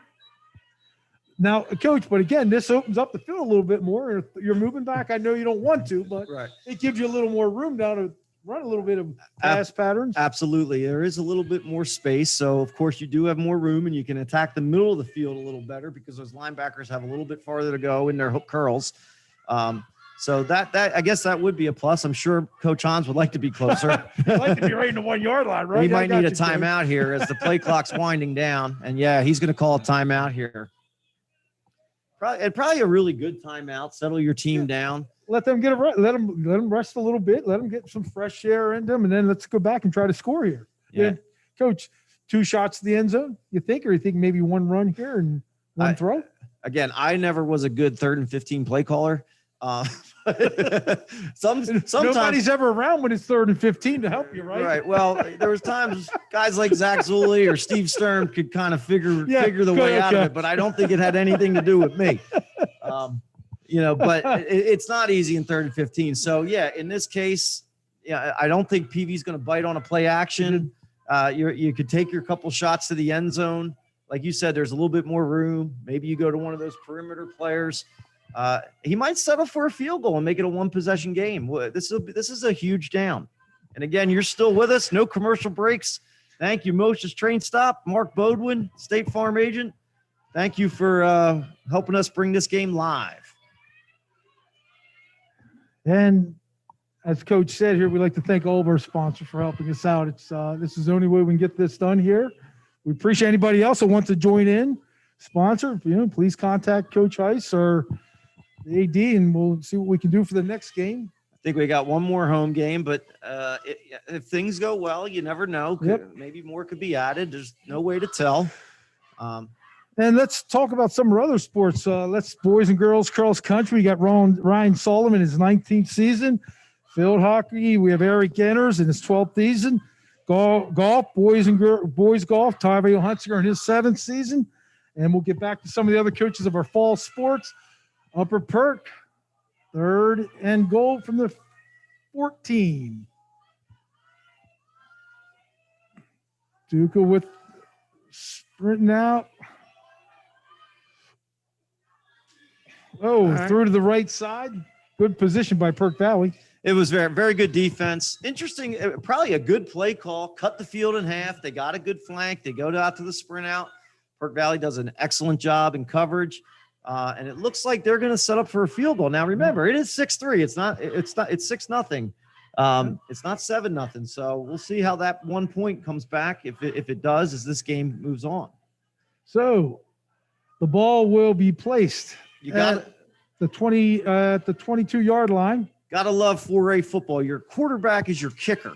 Now, Coach, but again, this opens up the field a little bit more. You're moving back. I know you don't want to, but It gives you a little more room now to run a little bit of pass patterns. Absolutely. There is a little bit more space. So, of course, you do have more room, and you can attack the middle of the field a little better because those linebackers have a little bit farther to go in their hook curls. So that I guess that would be a plus. I'm sure Coach Hans would like to be closer. I'd like to be right in the 1-yard line, right? He might need a timeout here as the play clock's winding down. And, he's going to call a timeout here. Probably a really good timeout. Settle your team down. Let them get let them rest a little bit. Let them get some fresh air in them, and then let's go back and try to score here. Yeah, Coach, 2 shots to the end zone. You think, or you think maybe 1 run here and 1 throw? Again, I never was a good 3rd and 15 play caller. Sometimes nobody's ever around when it's 3rd and 15 to help you, right? Right. Well, there was times guys like Zach Zulli or Steve Stern could kind of figure the way out of it, but I don't think it had anything to do with me. But it's not easy in 3rd and 15. So in this case, I don't think PV's going to bite on a play action. You could take your couple shots to the end zone. Like you said, there's a little bit more room. Maybe you go to one of those perimeter players. He might settle for a field goal and make it a 1-possession game. This is a huge down. And again, you're still with us. No commercial breaks. Thank you, Moshe's Train Stop, Mark Bodwin, State Farm agent. Thank you for helping us bring this game live. And as Coach said here, we'd like to thank all of our sponsors for helping us out. This is the only way we can get this done here. We appreciate anybody else who wants to join in, sponsor. Please contact Coach Heiss or the AD, and we'll see what we can do for the next game. I think we got one more home game, but if things go well, you never know. Maybe more could be added. There's no way to tell. And let's talk about some of our other sports. Let's boys and girls cross country. We got Ryan Solomon, his 19th season. Field hockey, we have Eric Enners in his 12th season. Golf, boys golf, Tyrell Huntsinger in his 7th season. And we'll get back to some of the other coaches of our fall sports. Upper Perk, 3rd and goal from the 14. Duca with sprinting out. Oh, right. through to the right side. Good position by Perk Valley. It was very, very good defense. Interesting, probably a good play call. Cut the field in half. They got a good flank. They go out to the sprint out. Perk Valley does an excellent job in coverage, and it looks like they're going to set up for a field goal. Now, remember, it is 6-3. It's 6-0. It's not 7-0. So we'll see how that 1 point comes back if it does as this game moves on. So the ball will be placed You got at the 22-yard line. Gotta love 4A football. Your quarterback is your kicker.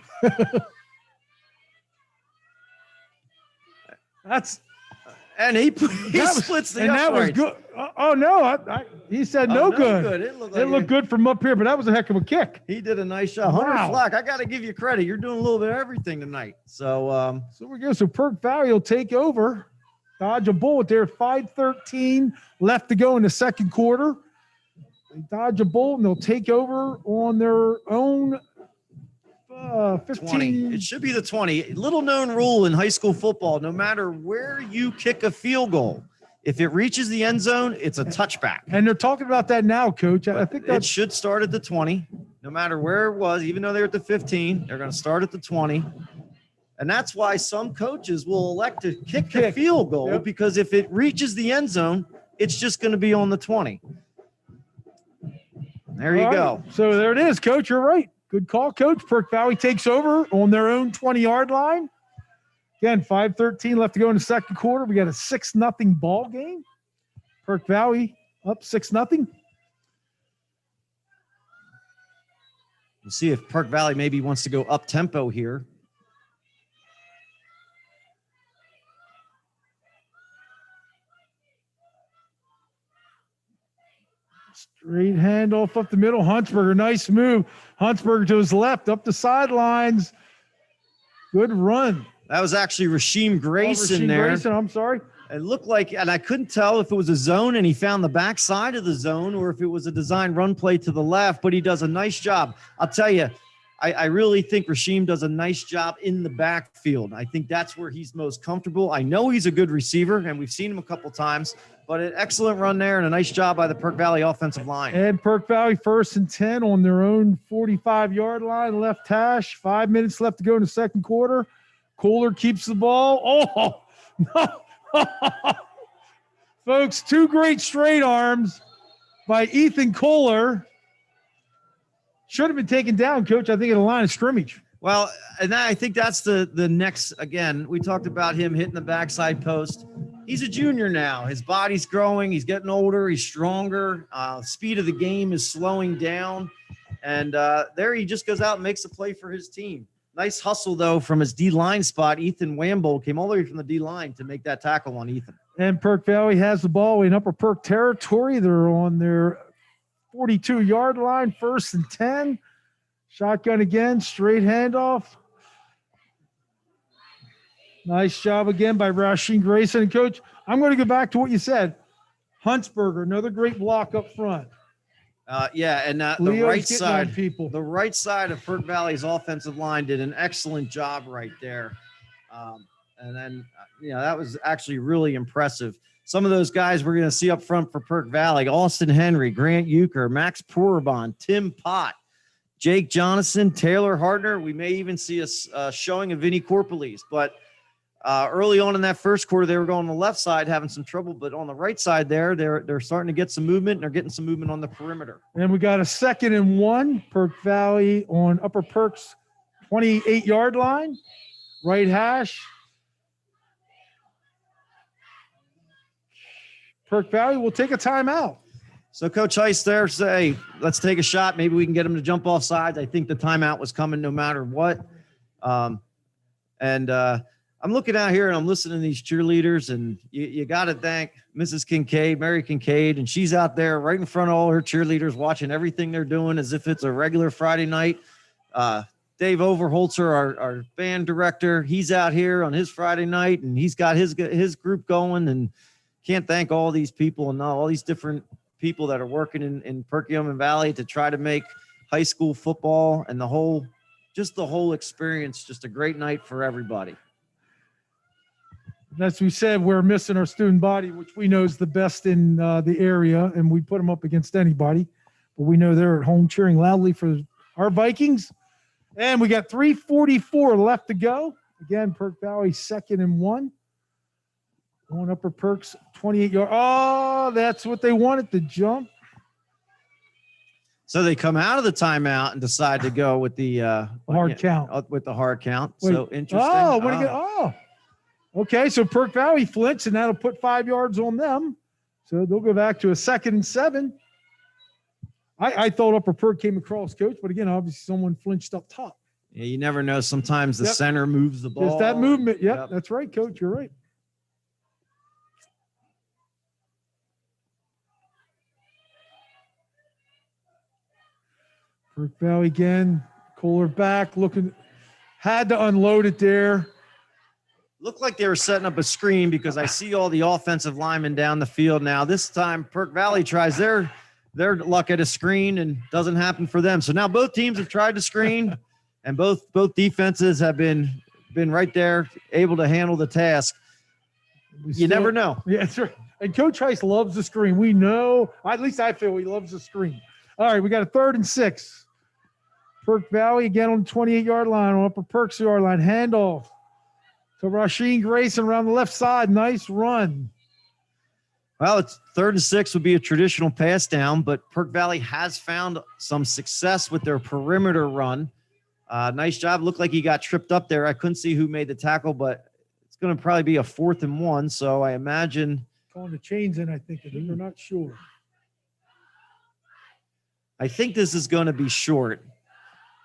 And he splits the and that was uprights. good. Oh no, he said no good. It looked It looked good from up here, but that was a heck of a kick. He did a nice job. Wow. Hunter Flack, I got to give you credit. You're doing a little bit of everything tonight. So, So we go. So Perk Valley will take over. Dodge a bullet there. 5:13 left to go in the second quarter. They dodge a bullet and they'll take over on their own 15. 20. It should be the 20. Little known rule in high school football: no matter where you kick a field goal, if it reaches the end zone, it's a touchback. And they're talking about that now, Coach. I think it should start at the 20, no matter where it was. Even though they're at the 15, they're going to start at the 20. And that's why some coaches will elect to kick a field goal, because if it reaches the end zone, it's just going to be on the 20. There you go. So there it is, Coach. You're right. Good call, Coach. Perk Valley takes over on their own 20-yard line. Again, 5:13 left to go in the second quarter. We got a 6-0 ball game. Perk Valley up 6-0. We'll see if Perk Valley maybe wants to go up tempo here. Straight handoff up the middle. Huntsberger, nice move. Huntsberger to his left, up the sidelines. Good run. That was actually Rasheem Grayson there. Grayson, I'm sorry. It looked like, and I couldn't tell if it was a zone and he found the backside of the zone or if it was a design run play to the left, but he does a nice job. I'll tell you, I really think Rasheem does a nice job in the backfield. I think that's where he's most comfortable. I know he's a good receiver, and we've seen him a couple times, but an excellent run there and a nice job by the Perk Valley offensive line. And Perk Valley 1st and 10 on their own 45-yard line, left hash. 5 minutes left to go in the second quarter. Kohler keeps the ball. Oh, no. Folks, 2 great straight arms by Ethan Kohler. Should have been taken down, Coach, I think, in a line of scrimmage. Well, and I think that's the next, again, we talked about him hitting the backside post. He's a junior now. His body's growing. He's getting older. He's stronger. Speed of the game is slowing down. And there he just goes out and makes a play for his team. Nice hustle, though, from his D-line spot. Ethan Wamble came all the way from the D-line to make that tackle on Ethan. And Perk Valley has the ball in Upper Perk territory. They're on their 42-yard line, 1st and 10. Shotgun again, straight handoff. Nice job again by Rasheem Grayson. And Coach, I'm going to go back to what you said. Huntsberger, another great block up front. And the right side of Perk Valley's offensive line did an excellent job right there. And then, that was actually really impressive. Some of those guys we're going to see up front for Perk Valley: Austin Henry, Grant Euchre, Max Pourabon, Tim Pott, Jake Johnson, Taylor Hardner. We may even see a showing of Vinny Corpelis. But early on in that first quarter, they were going on the left side, having some trouble. But on the right side there, they're starting to get some movement, and they're getting some movement on the perimeter. And we got a 2nd and 1. Perk Valley on Upper Perk's 28-yard line. Right hash. Perk Valley will take a timeout. So Coach Heist there say, let's take a shot. Maybe we can get him to jump off sides. I think the timeout was coming no matter what. I'm looking out here and I'm listening to these cheerleaders, and you got to thank Mrs. Kincaid, Mary Kincaid, and she's out there right in front of all her cheerleaders watching everything they're doing as if it's a regular Friday night. Dave Overholzer, our band director, he's out here on his Friday night, and he's got his group going, and can't thank all these people and all these different people that are working in Perkiomen Valley to try to make high school football and the whole experience. Just a great night for everybody. As we said, we're missing our student body, which we know is the best in the area, and we put them up against anybody. But we know they're at home cheering loudly for our Vikings. And we got 3:44 left to go. Again, Perk Valley 2nd and 1. Going Upper Perk's 28-yard. Oh, that's what they wanted to jump. So they come out of the timeout and decide to go with the hard count. With the hard count. Wait. So interesting. Okay. So Perk Valley flints, and that'll put 5 yards on them. So they'll go back to a 2nd and 7. I thought Upper Perk came across, Coach, but again, obviously someone flinched up top. Yeah, you never know. Sometimes the center moves the ball. Just that movement. Yep, that's right, Coach. You're right. Perk Valley again. Kohler back, looking. Had to unload it there. Looked like they were setting up a screen because I see all the offensive linemen down the field now. This time, Perk Valley tries their luck at a screen and doesn't happen for them. So now both teams have tried to screen, and both defenses have been right there, able to handle the task. You never know. Yeah, that's right. And Coach Heiss loves the screen. We know, at least I feel he loves the screen. All right, we got a 3rd and 6. Perk Valley again on the 28-yard line, on Upper Perk's yard line. Handoff to Rasheen Grayson around the left side. Nice run. Well, it's 3rd and 6 would be a traditional pass down, but Perk Valley has found some success with their perimeter run. Nice job. Looked like he got tripped up there. I couldn't see who made the tackle, but it's going to probably be a 4th and 1. So I imagine calling the chains in, I think. We're not sure. I think this is going to be short.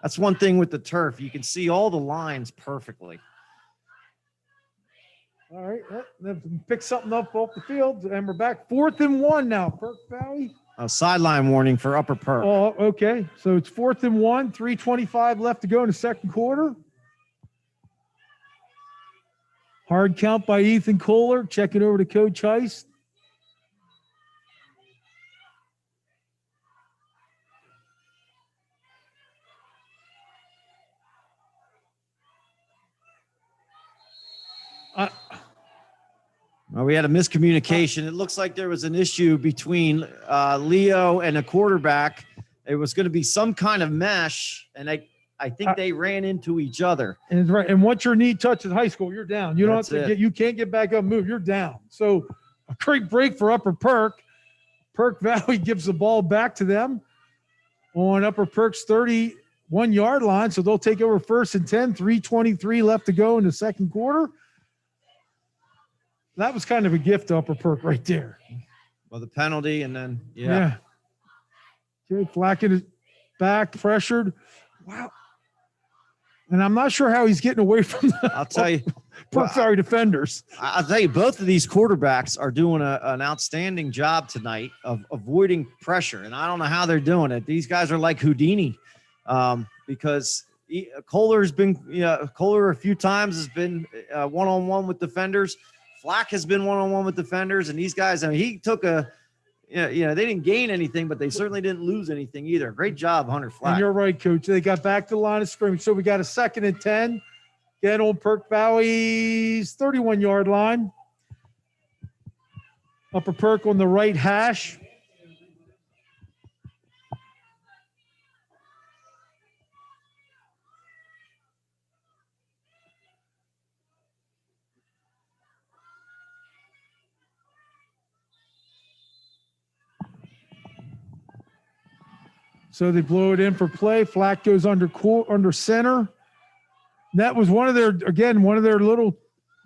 That's one thing with the turf. You can see all the lines perfectly. All right, pick something up off the field, and we're back 4th and 1 now. Perk Valley. A sideline warning for Upper Perk. Oh, okay. So it's 4th and 1, 3:25 left to go in the second quarter. Hard count by Ethan Kohler. Check it over to Coach Heiss. Well, we had a miscommunication. It looks like there was an issue between Leo and a quarterback. It was going to be some kind of mesh, and I think they ran into each other. And right. And once your knee touches high school, you're down. You don't That's have to you can't get back up and move. You're down. So a great break for Upper Perk. Perk Valley gives the ball back to them on Upper Perk's 31-yard line. So they'll take over 1st and 10, 3:23 left to go in the second quarter. That was kind of a gift to Upper Perk right there. Well, the penalty, and then, Okay, Flacken is back, pressured. Wow. And I'm not sure how he's getting away from the I'll tell you. Perk Valley defenders. I'll tell you, both of these quarterbacks are doing an outstanding job tonight of avoiding pressure, and I don't know how they're doing it. These guys are like Houdini, because Kohler's been, Kohler a few times has been one-on-one with defenders. Flack has been one-on-one with defenders, and these guys, I mean, he took they didn't gain anything, but they certainly didn't lose anything either. Great job, Hunter Flack. And you're right, Coach. They got back to the line of scrimmage. So we got a 2nd and 10. Get on Perk Valley's 31-yard line. Upper Perk on the right hash. So they blow it in for play. Flack goes under center. That was one of their little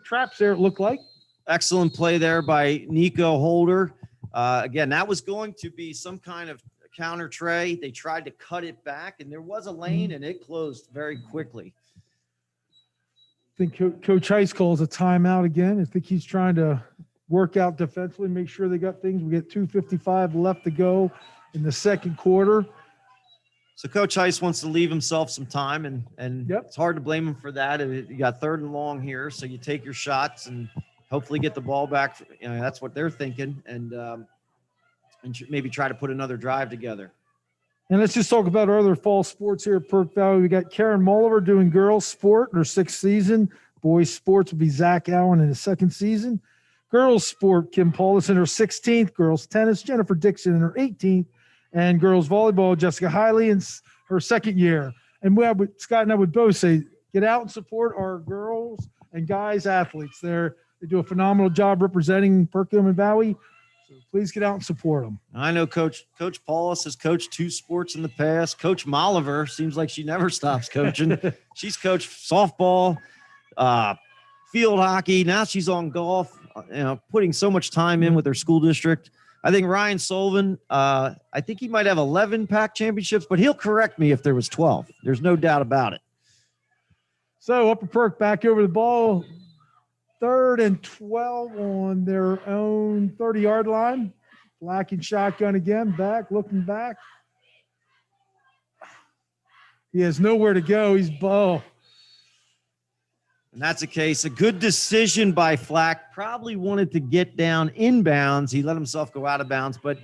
traps there, it looked like. Excellent play there by Nico Holder. Again, that was going to be some kind of counter tray. They tried to cut it back, and there was a lane, and it closed very quickly. I think Coach Heiss calls a timeout again. I think he's trying to work out defensively, make sure they got things. We get 2:55 left to go in the second quarter. So Coach Heiss wants to leave himself some time, and Yep. It's hard to blame him for that. You got 3rd and long here, so you take your shots and hopefully get the ball back. That's what they're thinking, and maybe try to put another drive together. And let's just talk about our other fall sports here at Perk Valley. We got Karen Mulliver doing girls sport in her 6th season. Boys sports will be Zach Allen in his 2nd season. Girls sport, Kim Paulus in her 16th. Girls tennis, Jennifer Dixon in her 18th. And girls volleyball, Jessica Hiley in her 2nd year. And Scott and I would both say, get out and support our girls and guys athletes. They do a phenomenal job representing Perkiomen Valley. So please get out and support them. I know Coach Paulus has coached 2 sports in the past. Coach Molliver seems like she never stops coaching. She's coached softball, field hockey. Now she's on golf, putting so much time in with her school district. I think Ryan Sullivan, I think he might have 11 PAC championships, but he'll correct me if there was 12. There's no doubt about it. So Upper Perk back over the ball. 3rd and 12 on their own 30-yard line. Black and shotgun again. Looking back. He has nowhere to go. He's And that's a case. A good decision by Flack. Probably wanted to get down inbounds. He let himself go out of bounds, but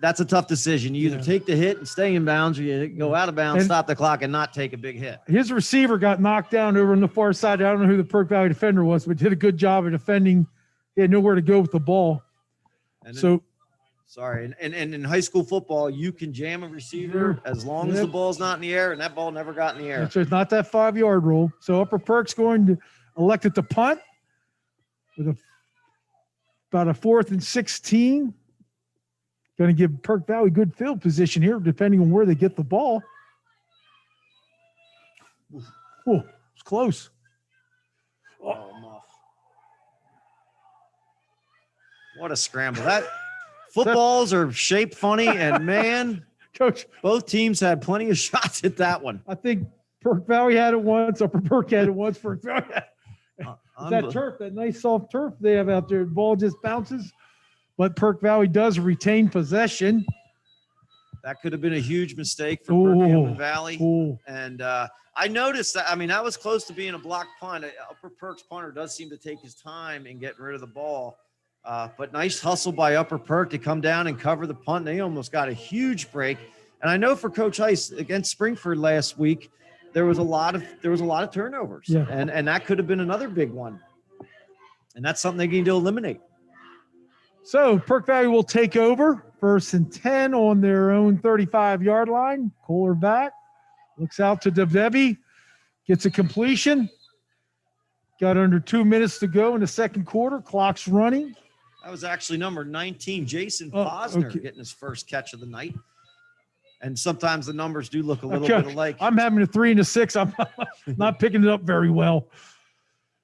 that's a tough decision. You either take the hit and stay in bounds, or you go out of bounds, stop the clock, and not take a big hit. His receiver got knocked down over on the far side. I don't know who the Perk Valley defender was, but did a good job of defending. He had nowhere to go with the ball. And in high school football, you can jam a receiver as long as the ball's not in the air, and that ball never got in the air. So it's not that 5-yard rule. So Upper Perk's going to elect it to punt with about a 4th and 16. Going to give Perk Valley good field position here, depending on where they get the ball. Oh, it's close. Oh, muff. What a scramble. That footballs are shaped funny, and man, Coach, both teams had plenty of shots at that one. I think Perk Valley had it once, Upper Perk had it once, Perk Valley had that turf, that nice soft turf they have out there. The ball just bounces. But Perk Valley does retain possession. That could have been a huge mistake for Perkiomen Valley. And I noticed that, that was close to being a block punt. Upper Perk's punter does seem to take his time in getting rid of the ball. But nice hustle by Upper Perk to come down and cover the punt. They almost got a huge break. And I know for Coach Heiss against Springford last week, there was a lot of turnovers. Yeah. And that could have been another big one. And that's something they need to eliminate. So Perk Valley will take over 1st and 10 on their own 35-yard line. Kohler back, looks out to Debbie, gets a completion. Got under 2 minutes to go in the 2nd quarter. Clock's running. That was actually number 19, Jason Posner, getting his first catch of the night. And sometimes the numbers do look a little bit alike. I'm having a 3 and a 6. I'm not picking it up very well.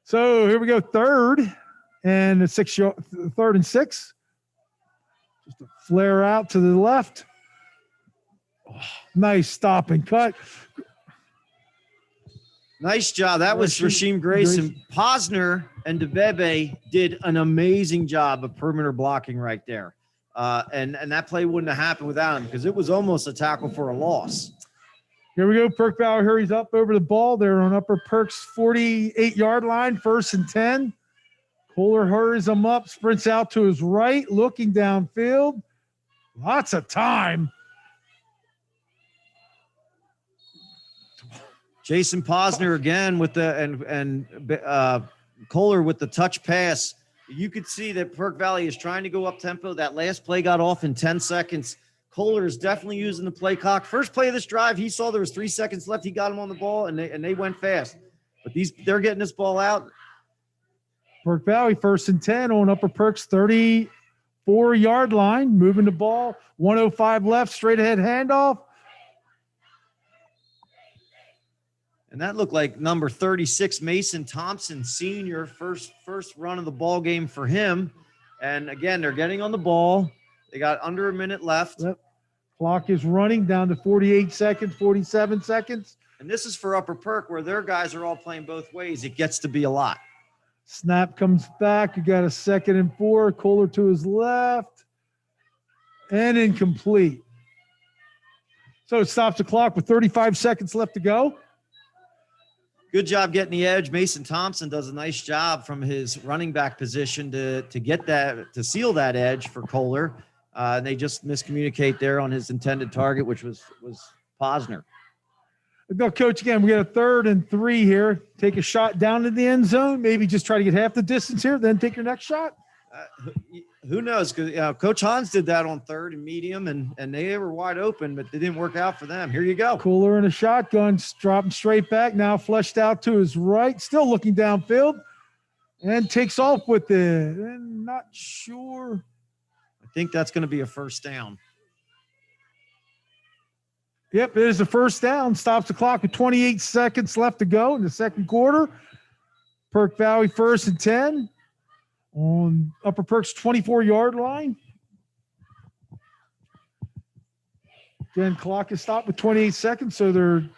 So here we go, 3rd. And 3rd and 6. Just a flare out to the left. Oh, nice stop and cut. Nice job. That was Rasheem Grayson. Posner and DeBebe did an amazing job of perimeter blocking right there. And that play wouldn't have happened without him, because it was almost a tackle for a loss. Here we go. Perk Valley hurries up over the ball. They're on Upper Perk's 48-yard line, 1st and 10. Kohler hurries him up, sprints out to his right, looking downfield. Lots of time. Jason Posner again with the Kohler with the touch pass. You could see that Perk Valley is trying to go up tempo. That last play got off in 10 seconds. Kohler is definitely using the play clock. First play of this drive, he saw there was 3 seconds left. He got him on the ball, and they went fast. But they're getting this ball out. Perk Valley 1st and 10 on Upper Perk's 34-yard line, moving the ball, 105 left, straight ahead handoff. And that looked like number 36, Mason Thompson, senior, first run of the ball game for him. And again, they're getting on the ball. They got under a minute left. Yep. Clock is running down to 48 seconds, 47 seconds. And this is for Upper Perk, where their guys are all playing both ways. It gets to be a lot. Snap comes back. You got a 2nd and 4. Kohler to his left. And incomplete. So it stops the clock with 35 seconds left to go. Good job getting the edge. Mason Thompson does a nice job from his running back position to get that, to seal that edge for Kohler. And they just miscommunicate there on his intended target, which was Posner. Go, Coach, again, we got a 3rd and 3 here. Take a shot down to the end zone. Maybe just try to get half the distance here, then take your next shot. Who knows? Because Coach Hans did that on 3rd and medium, and they were wide open, but they didn't work out for them. Here you go. Cooler in a shotgun, dropping straight back, now fleshed out to his right, still looking downfield, and takes off with it. And not sure. I think that's going to be a first down. Yep, it is a first down. Stops the clock with 28 seconds left to go in the second quarter. Perk Valley 1st and 10 on Upper Perk's 24-yard line. Again, clock is stopped with 28 seconds, so they're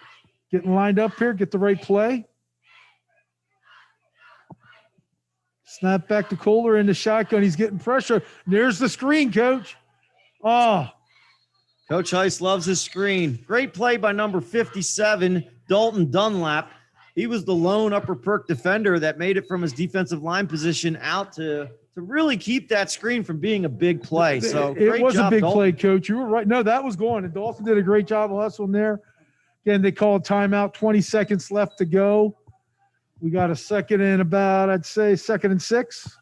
getting lined up here, get the right play. Snap back to Kohler in the shotgun. He's getting pressure. There's the screen, Coach. Oh, Coach Heist loves his screen. Great play by number 57, Dalton Dunlap. He was the lone Upper Perk defender that made it from his defensive line position out to really keep that screen from being a big play. So it was job, a big Dalton. play, Coach. You were right. No, that was going. And Dalton did a great job of hustling there. Again, they called timeout. 20 seconds left to go. We got a second and about, I'd say, 2nd and 6.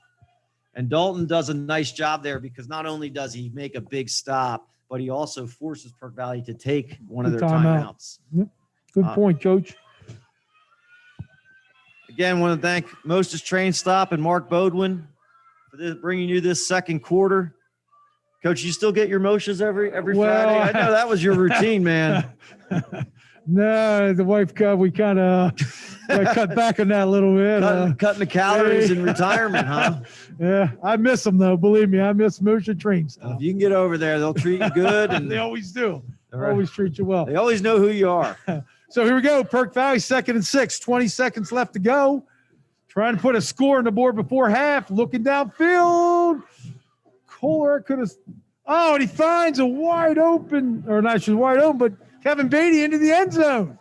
And Dalton does a nice job there because not only does he make a big stop, but he also forces Perk Valley to take one of their timeouts. Yep. Good point, Coach. Again, want to thank Moses Train Stop and Mark Bodwin for bringing you this second quarter. Coach, you still get your Moshes every Friday? I know that was your routine, man. No, the wife we kind of cut back on that a little bit. Cutting the calories in retirement, huh? Yeah, I miss them though. Believe me, I miss Motion Train Stop. If you can get over there, they'll treat you good, and they always do. Right. Always treat you well. They always know who you are. So here we go. Perk Valley 2nd and 6. 20 seconds left to go. Trying to put a score on the board before half. Looking downfield. Kohler could have. Oh, and he finds a wide open, or not just wide open, but Kevin Beatty into the end zone.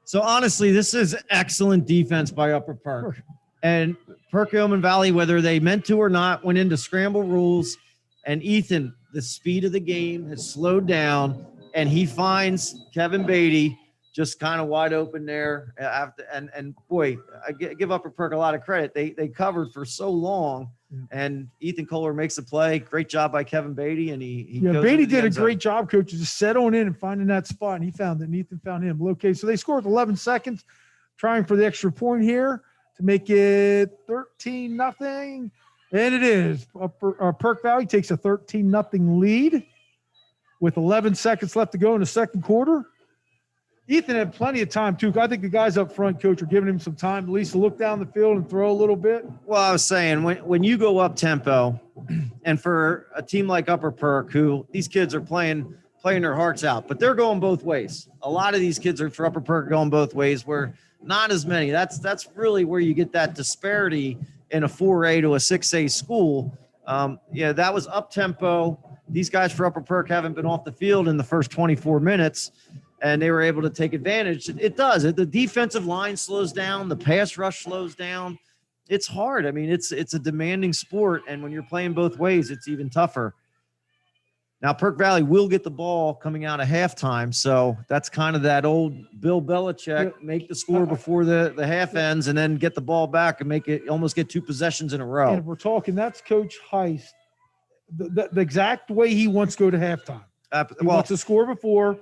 So honestly, this is excellent defense by Upper Perk. And Perkiomen Valley, whether they meant to or not, went into scramble rules. And Ethan, the speed of the game has slowed down, and he finds Kevin Beatty just kind of wide open there. And boy, I give Upper Perk a lot of credit. They covered for so long, and Ethan Kohler makes a play. Great job by Kevin Beatty, and he goes Beatty into the did a end zone. great job, Coach, just settling in and finding that spot, and he found it, and Ethan found him. Okay, so they scored 11 seconds, trying for the extra point here to make it 13-0, and it is. Perk Valley takes a 13-0 lead with 11 seconds left to go in the second quarter. Ethan had plenty of time, too. I think the guys up front, Coach, are giving him some time at least to look down the field and throw a little bit. Well, I was saying, when you go up tempo, and for a team like Upper Perk, who these kids are playing their hearts out, but they're going both ways. A lot of these kids are for Upper Perk going both ways, where not as many. That's really where you get that disparity in a 4A to a 6A school. That was up tempo. These guys for Upper Perk haven't been off the field in the first 24 minutes. And they were able to take advantage. It does. The defensive line slows down. The pass rush slows down. It's hard. I mean, it's a demanding sport. And when you're playing both ways, it's even tougher. Now, Perk Valley will get the ball coming out of halftime. So that's kind of that old Bill Belichick, make the score before the half ends and then get the ball back and make it almost get 2 possessions in a row. And if we're talking, that's Coach Heist, the exact way he wants to go to halftime. He wants to score before.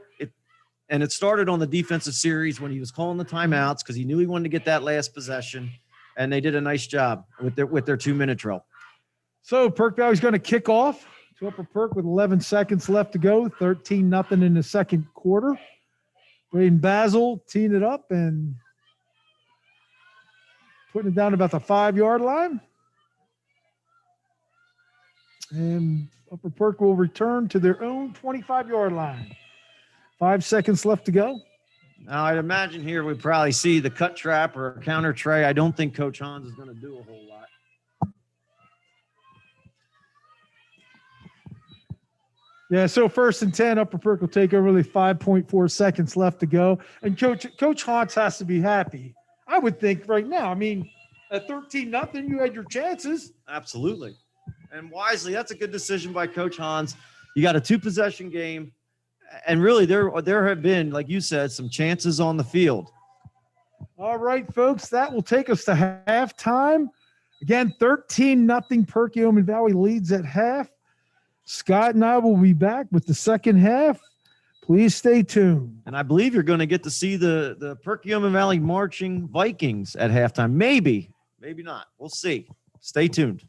And it started on the defensive series when he was calling the timeouts because he knew he wanted to get that last possession, and they did a nice job with their 2-minute drill. So Perk Valley's going to kick off to Upper Perk with 11 seconds left to go, 13-0 in the second quarter. Braden Basil teeing it up and putting it down about the 5-yard line. And Upper Perk will return to their own 25-yard line. 5 seconds left to go. Now, I'd imagine here we probably see the cut trap or a counter tray. I don't think Coach Hans is going to do a whole lot. Yeah, so 1st and 10, Upper Perk will take over with 5.4 seconds left to go. And Coach Hans has to be happy, I would think, right now. I mean, at 13-0, you had your chances. Absolutely. And wisely, that's a good decision by Coach Hans. You got a 2-possession game, and really there have been, like you said, some chances on the field. All right, folks, that will take us to halftime. Again, 13-0 Perkiomen Valley leads at half. Scott and I will be back with the second half. Please stay tuned. And I believe you're going to get to see the Perkiomen Valley marching Vikings at halftime. Maybe not. We'll see. Stay tuned.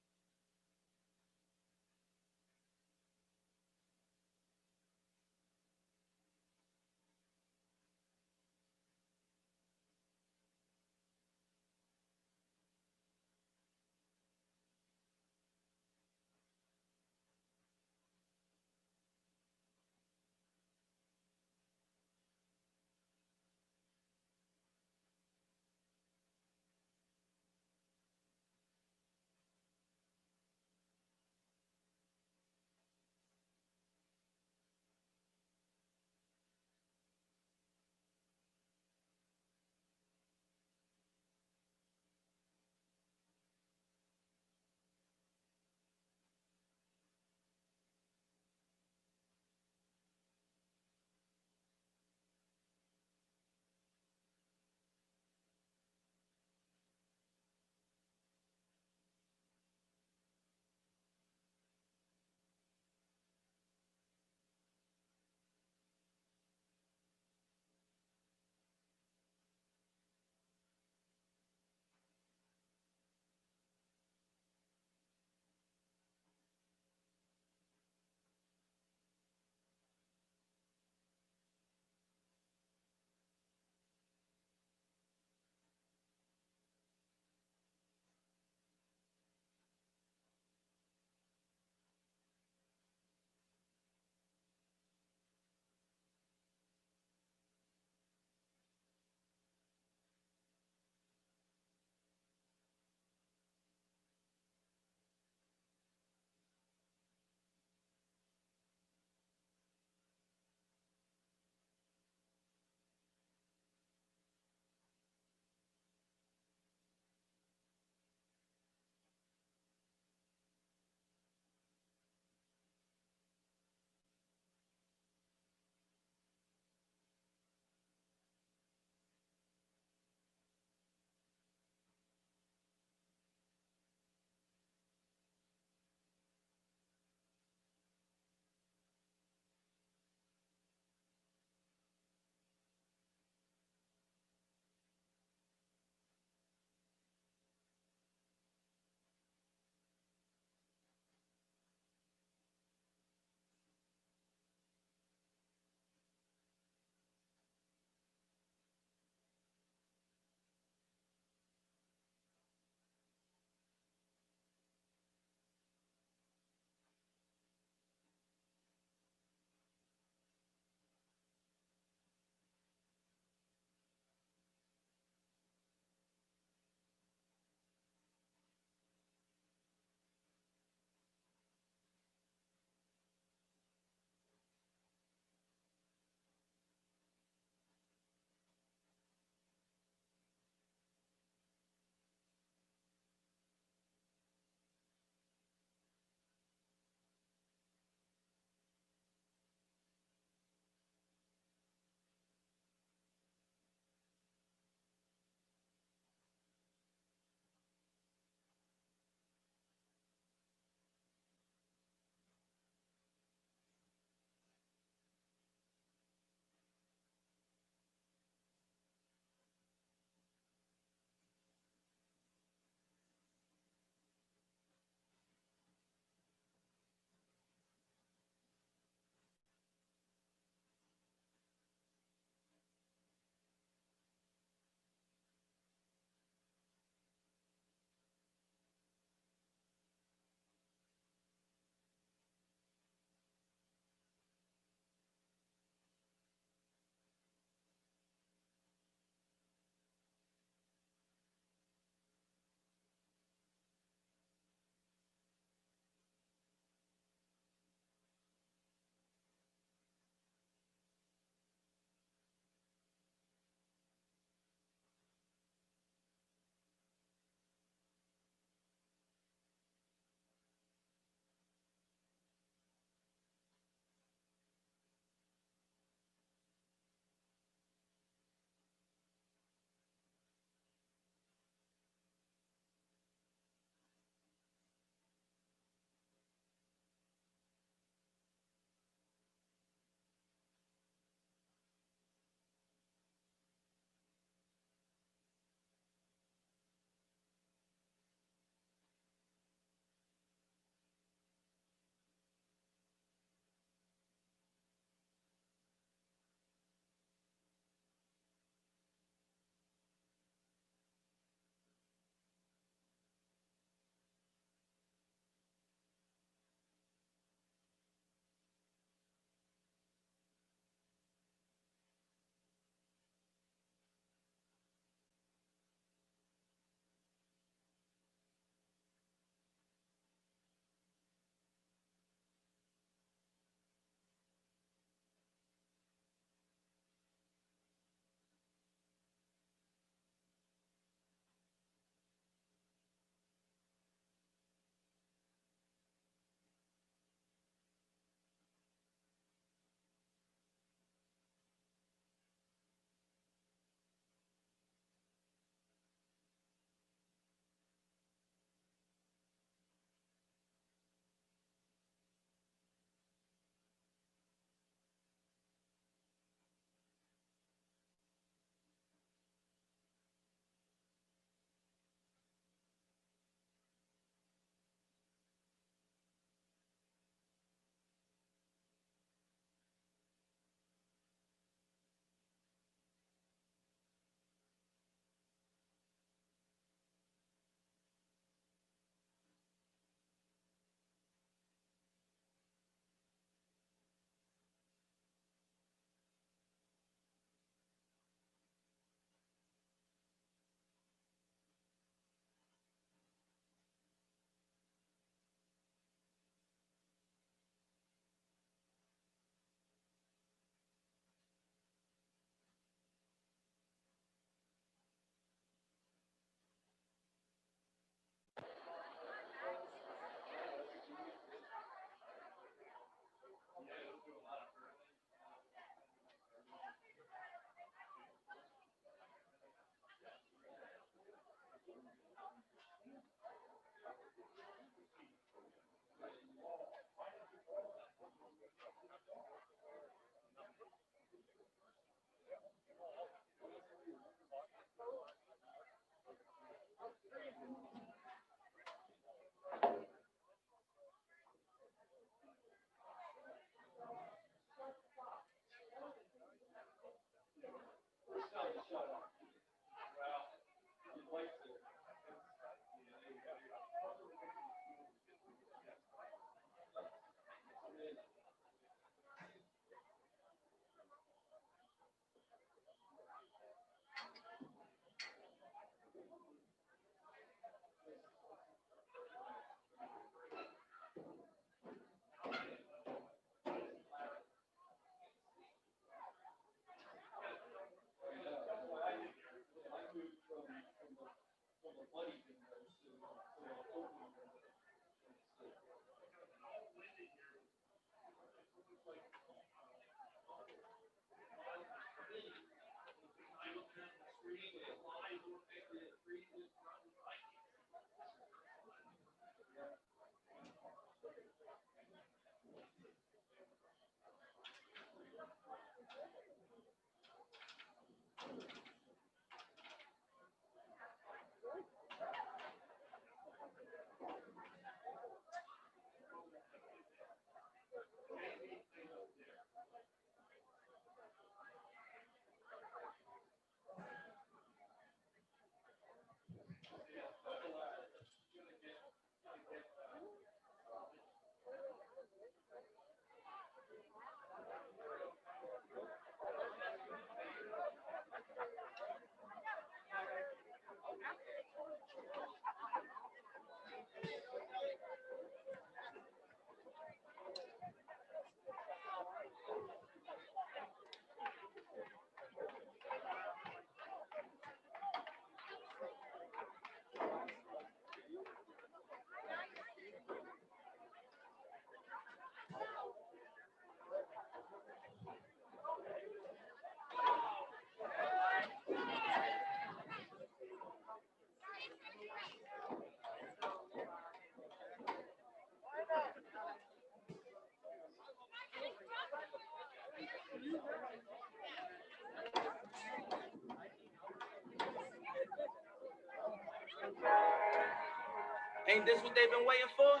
Ain't this what they've been waiting for?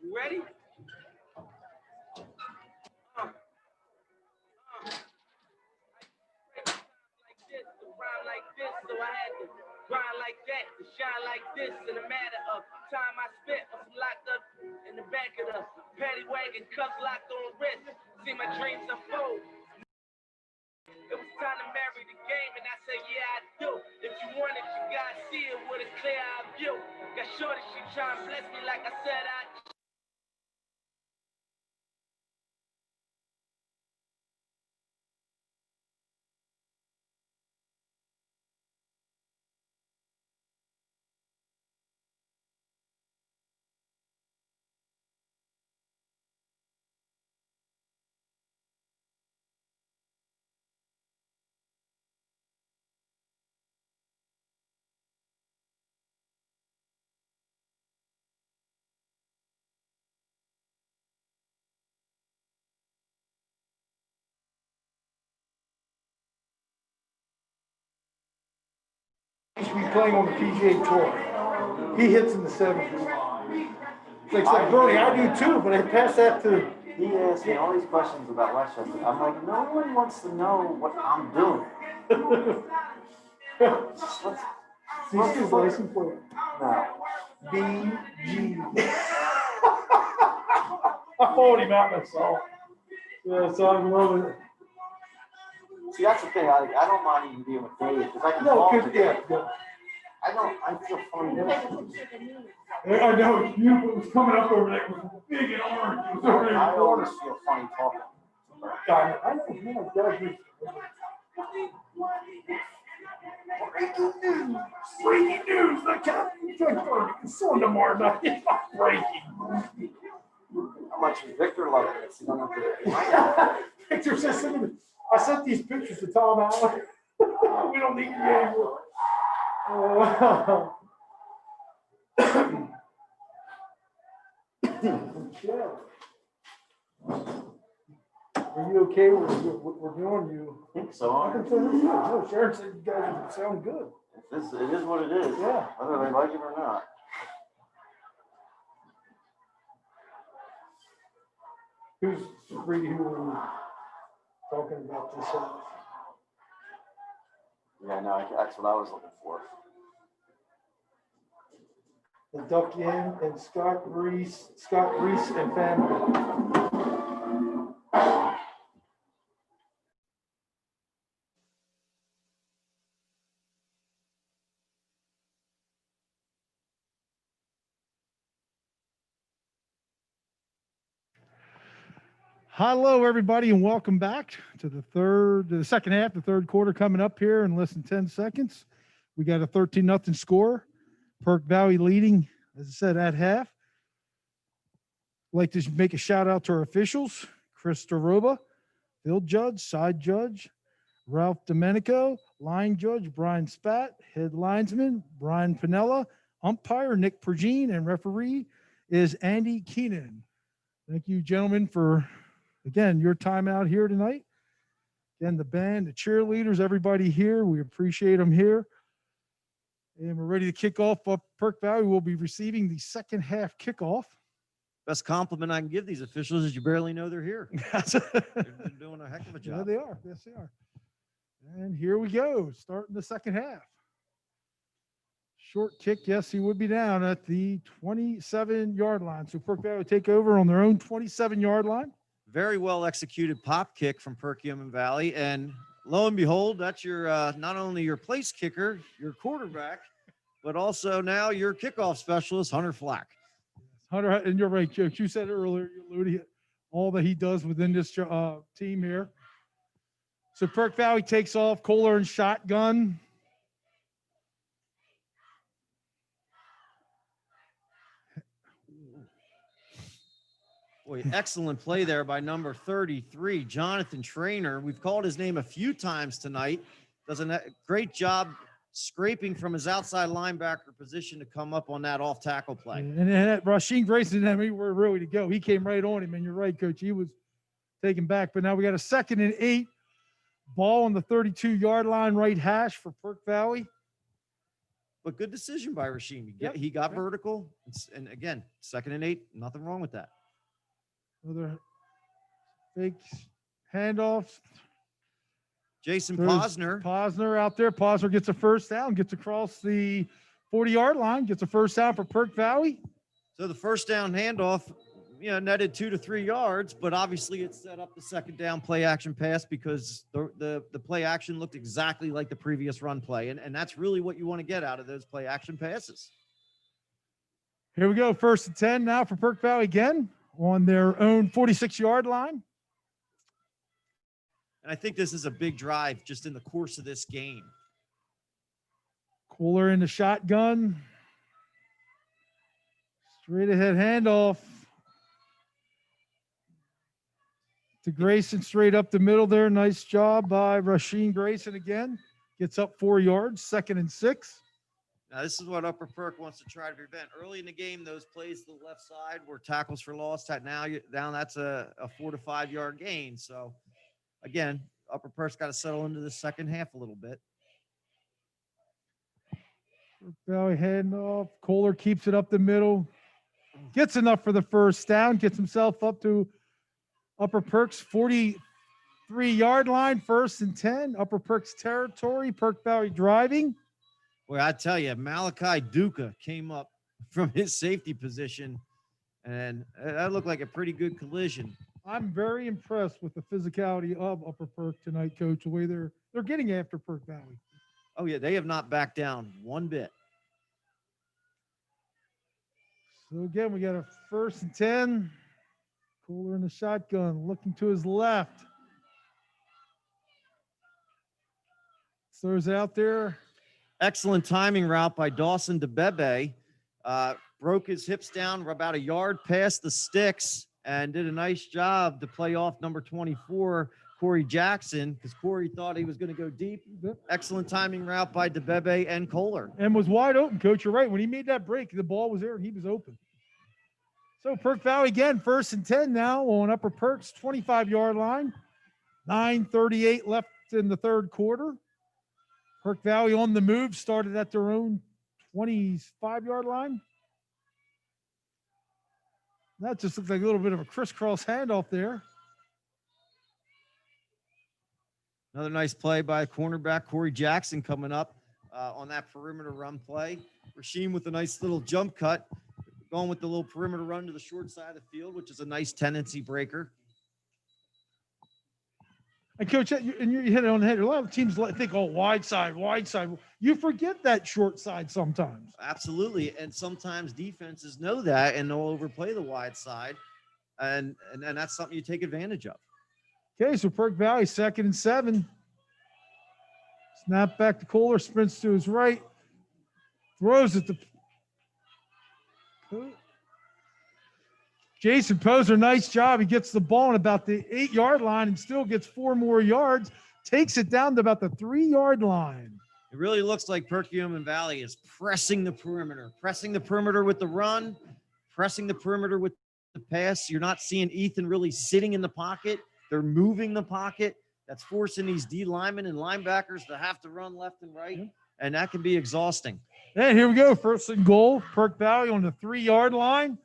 You ready? Like this, to rhyme like this, so I had to grind like that, to shine like this. In a matter of time I spent, was locked up in the back of the paddy wagon, cuffs locked on wrist. See my dreams unfold. It was time to marry the game, and I said, yeah, I do. If you want it, you gotta see it with a clear eye view. Got shorty, she trying to bless me like I said I. He should be playing on the PGA Tour. He hits in the 70s. Like I said, Bernie, I do too, but I pass that to. He asked me all these questions about Westchester. I'm like, no one wants to know what I'm doing. What's his license plate? No. BG. I followed him out myself. Yeah, so I'm loving it. See, that's the thing. I don't mind even being with Dave because I can No, talk good, to Dave. yeah. I feel funny. I know you was coming up over there with big and orange. It was over there in I the corner. always feel funny talking. God, I know, man, God, Breaking news! Breaking news! The Captain Perk is on tomorrow night. It's not breaking. How much is Victor loving this? You don't have to. Victor says, I sent these pictures to Tom Allen. We don't need you anymore. Okay. Are you okay with what we're doing? You? I think so. I can tell you good. No, Sharon said you guys sound good. It is what it is. Yeah. Whether they like it or not. Who's Brady? Who were talking about this? Yeah, no, that's what I was looking for. The Duck Inn and Scott Reese and family. Hello, everybody, and welcome back to the second half, the third quarter coming up here in less than 10 seconds. We got a 13-0 score. Perk Valley leading, as I said, at half. I'd like to make a shout out to our officials, Chris Doroba, field judge, side judge, Ralph Domenico, line judge, Brian Spat, head linesman, Brian Pinella, umpire, Nick Pergine, and referee is Andy Keenan. Thank you, gentlemen, for, again, your time out here tonight. Again, the band, the cheerleaders, everybody here, we appreciate them here. And we're ready to kick off. Perk Valley will be receiving the second half kickoff. Best compliment I can give these officials is you barely know they're here. They're doing a heck of a job. Yeah, they are. Yes, they are. And here we go, starting the second half. Short kick, yes, he would be down at the 27-yard line. So Perk Valley will take over on their own 27-yard line. Very well executed pop kick from Perkiomen Valley. And lo and behold, that's your not only your place kicker, your quarterback, but also now your kickoff specialist, Hunter Flack. Hunter, and you're right, Jokes. You said it earlier, you alluded all that he does within this team here. So Perk Valley takes off, Kohler and shotgun. Boy, excellent play there by number 33, Jonathan Trainer. We've called his name a few times tonight. Does a great job scraping from his outside linebacker position to come up on that off tackle play. And then Rasheen Grayson, I mean, we're really to go. He came right on him, and you're right, Coach. He was taken back. But now we got a 2nd and 8. Ball on the 32-yard line, right hash for Perk Valley. But good decision by Rashim. Yep, He got yep. vertical. And again, 2nd and 8, nothing wrong with that. Another fake handoff. Jason There's Posner. Posner out there. Posner gets a first down, gets across the 40-yard line, gets a first down for Perk Valley. So the first down handoff, netted 2 to 3 yards, but obviously it set up the 2nd down play action pass because the play action looked exactly like the previous run play. And that's really what you want to get out of those play action passes. Here we go. 1st and 10 now for Perk Valley again on their own 46-yard line. And I think this is a big drive just in the course of this game. Cooler in the shotgun. Straight ahead handoff to Grayson, straight up the middle there. Nice job by Rasheen Grayson again. Gets up 4 yards, 2nd and 6. Now, this is what Upper Perk wants to try to prevent. Early in the game, those plays to the left side were tackles for loss. Now that's a 4 to 5 yard gain. So, again, Upper Perk's got to settle into the second half a little bit. Valley handoff. Kohler keeps it up the middle. Gets enough for the first down. Gets himself up to Upper Perk's 43-yard line. 1st and 10. Upper Perk's territory. Perk Valley driving. Well, I tell you, Malachi Duca came up from his safety position, and that looked like a pretty good collision. I'm very impressed with the physicality of Upper Perk tonight, Coach. The way they're getting after Perk Valley. Oh, yeah, they have not backed down one bit. So, again, we got a 1st and 10. Cooler in the shotgun, looking to his left. Throws it out there. Excellent timing route by Dawson DeBebe. Broke his hips down about a yard past the sticks and did a nice job to play off number 24, Corey Jackson, because Corey thought he was going to go deep. Excellent timing route by DeBebe and Kohler. And was wide open, Coach. You're right. When he made that break, the ball was there and he was open. So Perk Valley again, 1st and 10 now on Upper Perk's 25-yard line. 9:38 left in the 3rd quarter. Perk Valley on the move, started at their own 25-yard line. That just looks like a little bit of a crisscross handoff there. Another nice play by cornerback Corey Jackson coming up on that perimeter run play. Rasheem with a nice little jump cut, going with the little perimeter run to the short side of the field, which is a nice tendency breaker. And Coach, and you hit it on the head. A lot of teams think, oh, wide side, wide side. You forget that short side sometimes. Absolutely. And sometimes defenses know that and they'll overplay the wide side. And that's something you take advantage of. Okay, so Perk Valley, 2nd and 7. Snap back to Kohler, sprints to his right. Throws it to Jason Poser, nice job. He gets the ball in about the 8-yard line and still gets 4 more yards. Takes it down to about the 3-yard line. It really looks like Perkiomen Valley is pressing the perimeter with the run, pressing the perimeter with the pass. You're not seeing Ethan really sitting in the pocket. They're moving the pocket. That's forcing these D linemen and linebackers to have to run left and right, and that can be exhausting. And here we go, 1st and goal. Perk Valley on the 3-yard line.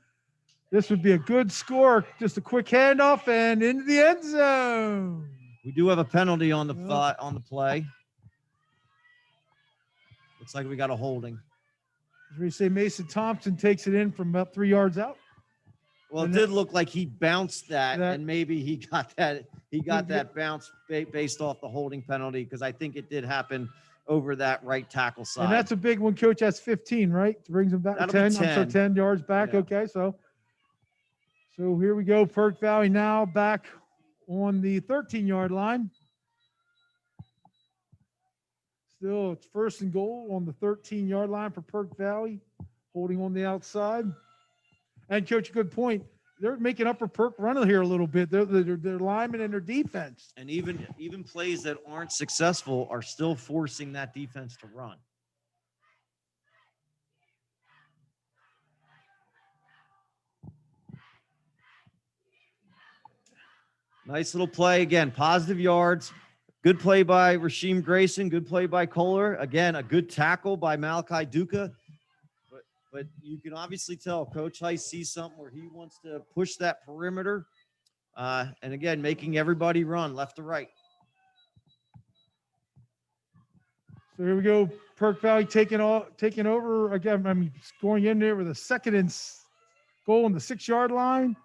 This would be a good score. Just a quick handoff and into the end zone. We do have a penalty on the play. Looks like we got a holding. As we say, Mason Thompson takes it in from about 3 yards out. Well, it did look like he bounced that, and maybe he got that. He got that bounce based off the holding penalty, because I think it did happen over that right tackle side. And that's a big one, Coach. That's 15, right? Brings him back to 10. So 10 yards back. Yeah. Okay, so here we go. Perk Valley now back on the 13-yard line. Still, it's 1st and goal on the 13-yard line for Perk Valley, holding on the outside. And Coach, good point. They're making Upper Perk run here a little bit. They're linemen and their defense. And even plays that aren't successful are still forcing that defense to run. Nice little play. Again, positive yards. Good play by Rasheem Grayson. Good play by Kohler. Again, a good tackle by Malachi Duca. But you can obviously tell Coach Heiss sees something where he wants to push that perimeter. And again, making everybody run left to right. So here we go. Perk Valley taking over again. I mean, going in there with a second and goal on the 6-yard line.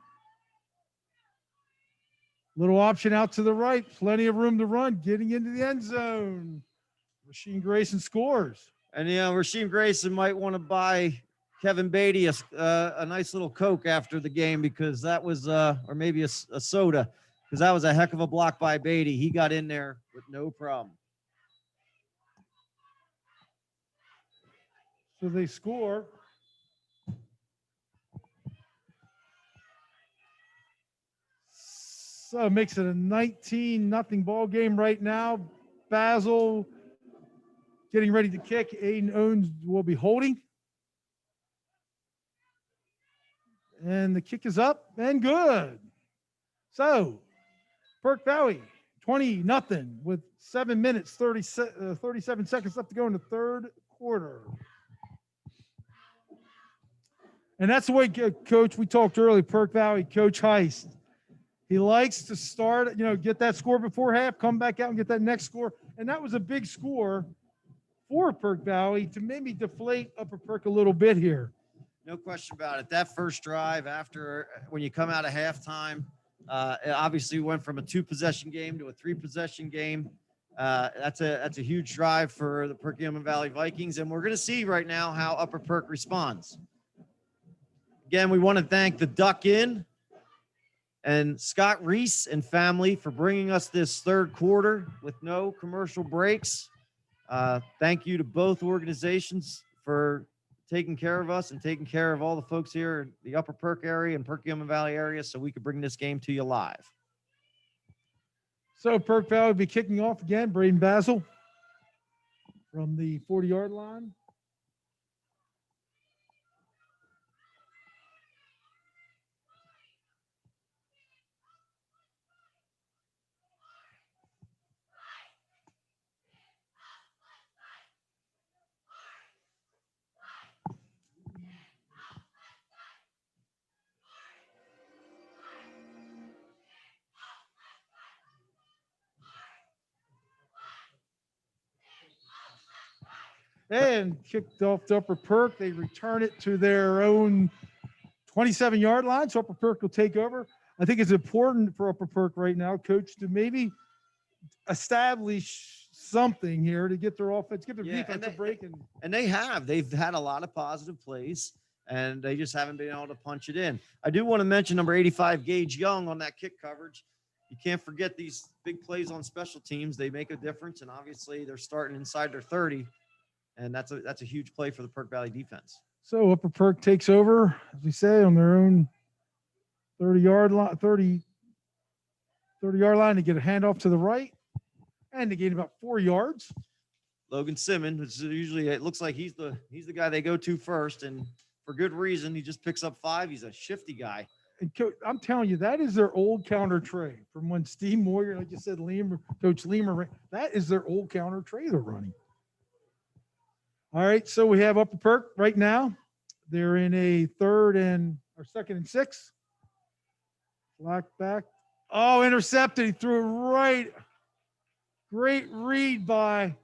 Little option out to the right. Plenty of room to run. Getting into the end zone. Rasheem Grayson scores. And, Rasheem Grayson might want to buy Kevin Beatty a nice little Coke after the game, because that was, or maybe a soda, because that was a heck of a block by Beatty. He got in there with no problem. So they score. So it makes it a 19-0 ball game right now. Basil getting ready to kick. Aiden Owens will be holding. And the kick is up and good. So Perk Valley 20-0 with 7 minutes, 37 seconds left to go in the third quarter. And that's the way, Coach, we talked earlier, Perk Valley, Coach Heiss. He likes to start, get that score before half, come back out and get that next score. And that was a big score for Perk Valley to maybe deflate Upper Perk a little bit here. No question about it. That first drive when you come out of halftime, it obviously went from a 2-possession game to a 3-possession game. That's a huge drive for the Perkiomen Valley Vikings. And we're going to see right now how Upper Perk responds. Again, we want to thank the Duck Inn and Scott Reese and family for bringing us this third quarter with no commercial breaks. Thank you to both organizations for taking care of us and taking care of all the folks here in the Upper Perk area and Perkiomen Valley area so we could bring this game to you live. So Perk Valley will be kicking off again. Braden Basil from the 40-yard line. And kicked off to Upper Perk. They return it to their own 27-yard line. So Upper Perk will take over. I think it's important for Upper Perk right now, Coach, to maybe establish something here to get their offense, give their defense a break. And they've had a lot of positive plays, and they just haven't been able to punch it in. I do want to mention number 85, Gage Young, on that kick coverage. You can't forget these big plays on special teams. They make a difference, and obviously they're starting inside their 30. And that's a huge play for the Perk Valley defense. So Upper Perk takes over, as we say, on their own 30-yard line, 30-yard line to get a handoff to the right, and to gain about 4 yards. Logan Simmons, usually it looks like he's the guy they go to first, and for good reason. He just picks up 5. He's a shifty guy. And I'm telling you, that is their old counter trade from when Steve Moyer, like you said, Coach Leamer, that is their old counter trade they're running. All right, so we have Upper Perk right now. They're in a second and 6. Lock back. Oh, intercepted. He threw it right. Great read by.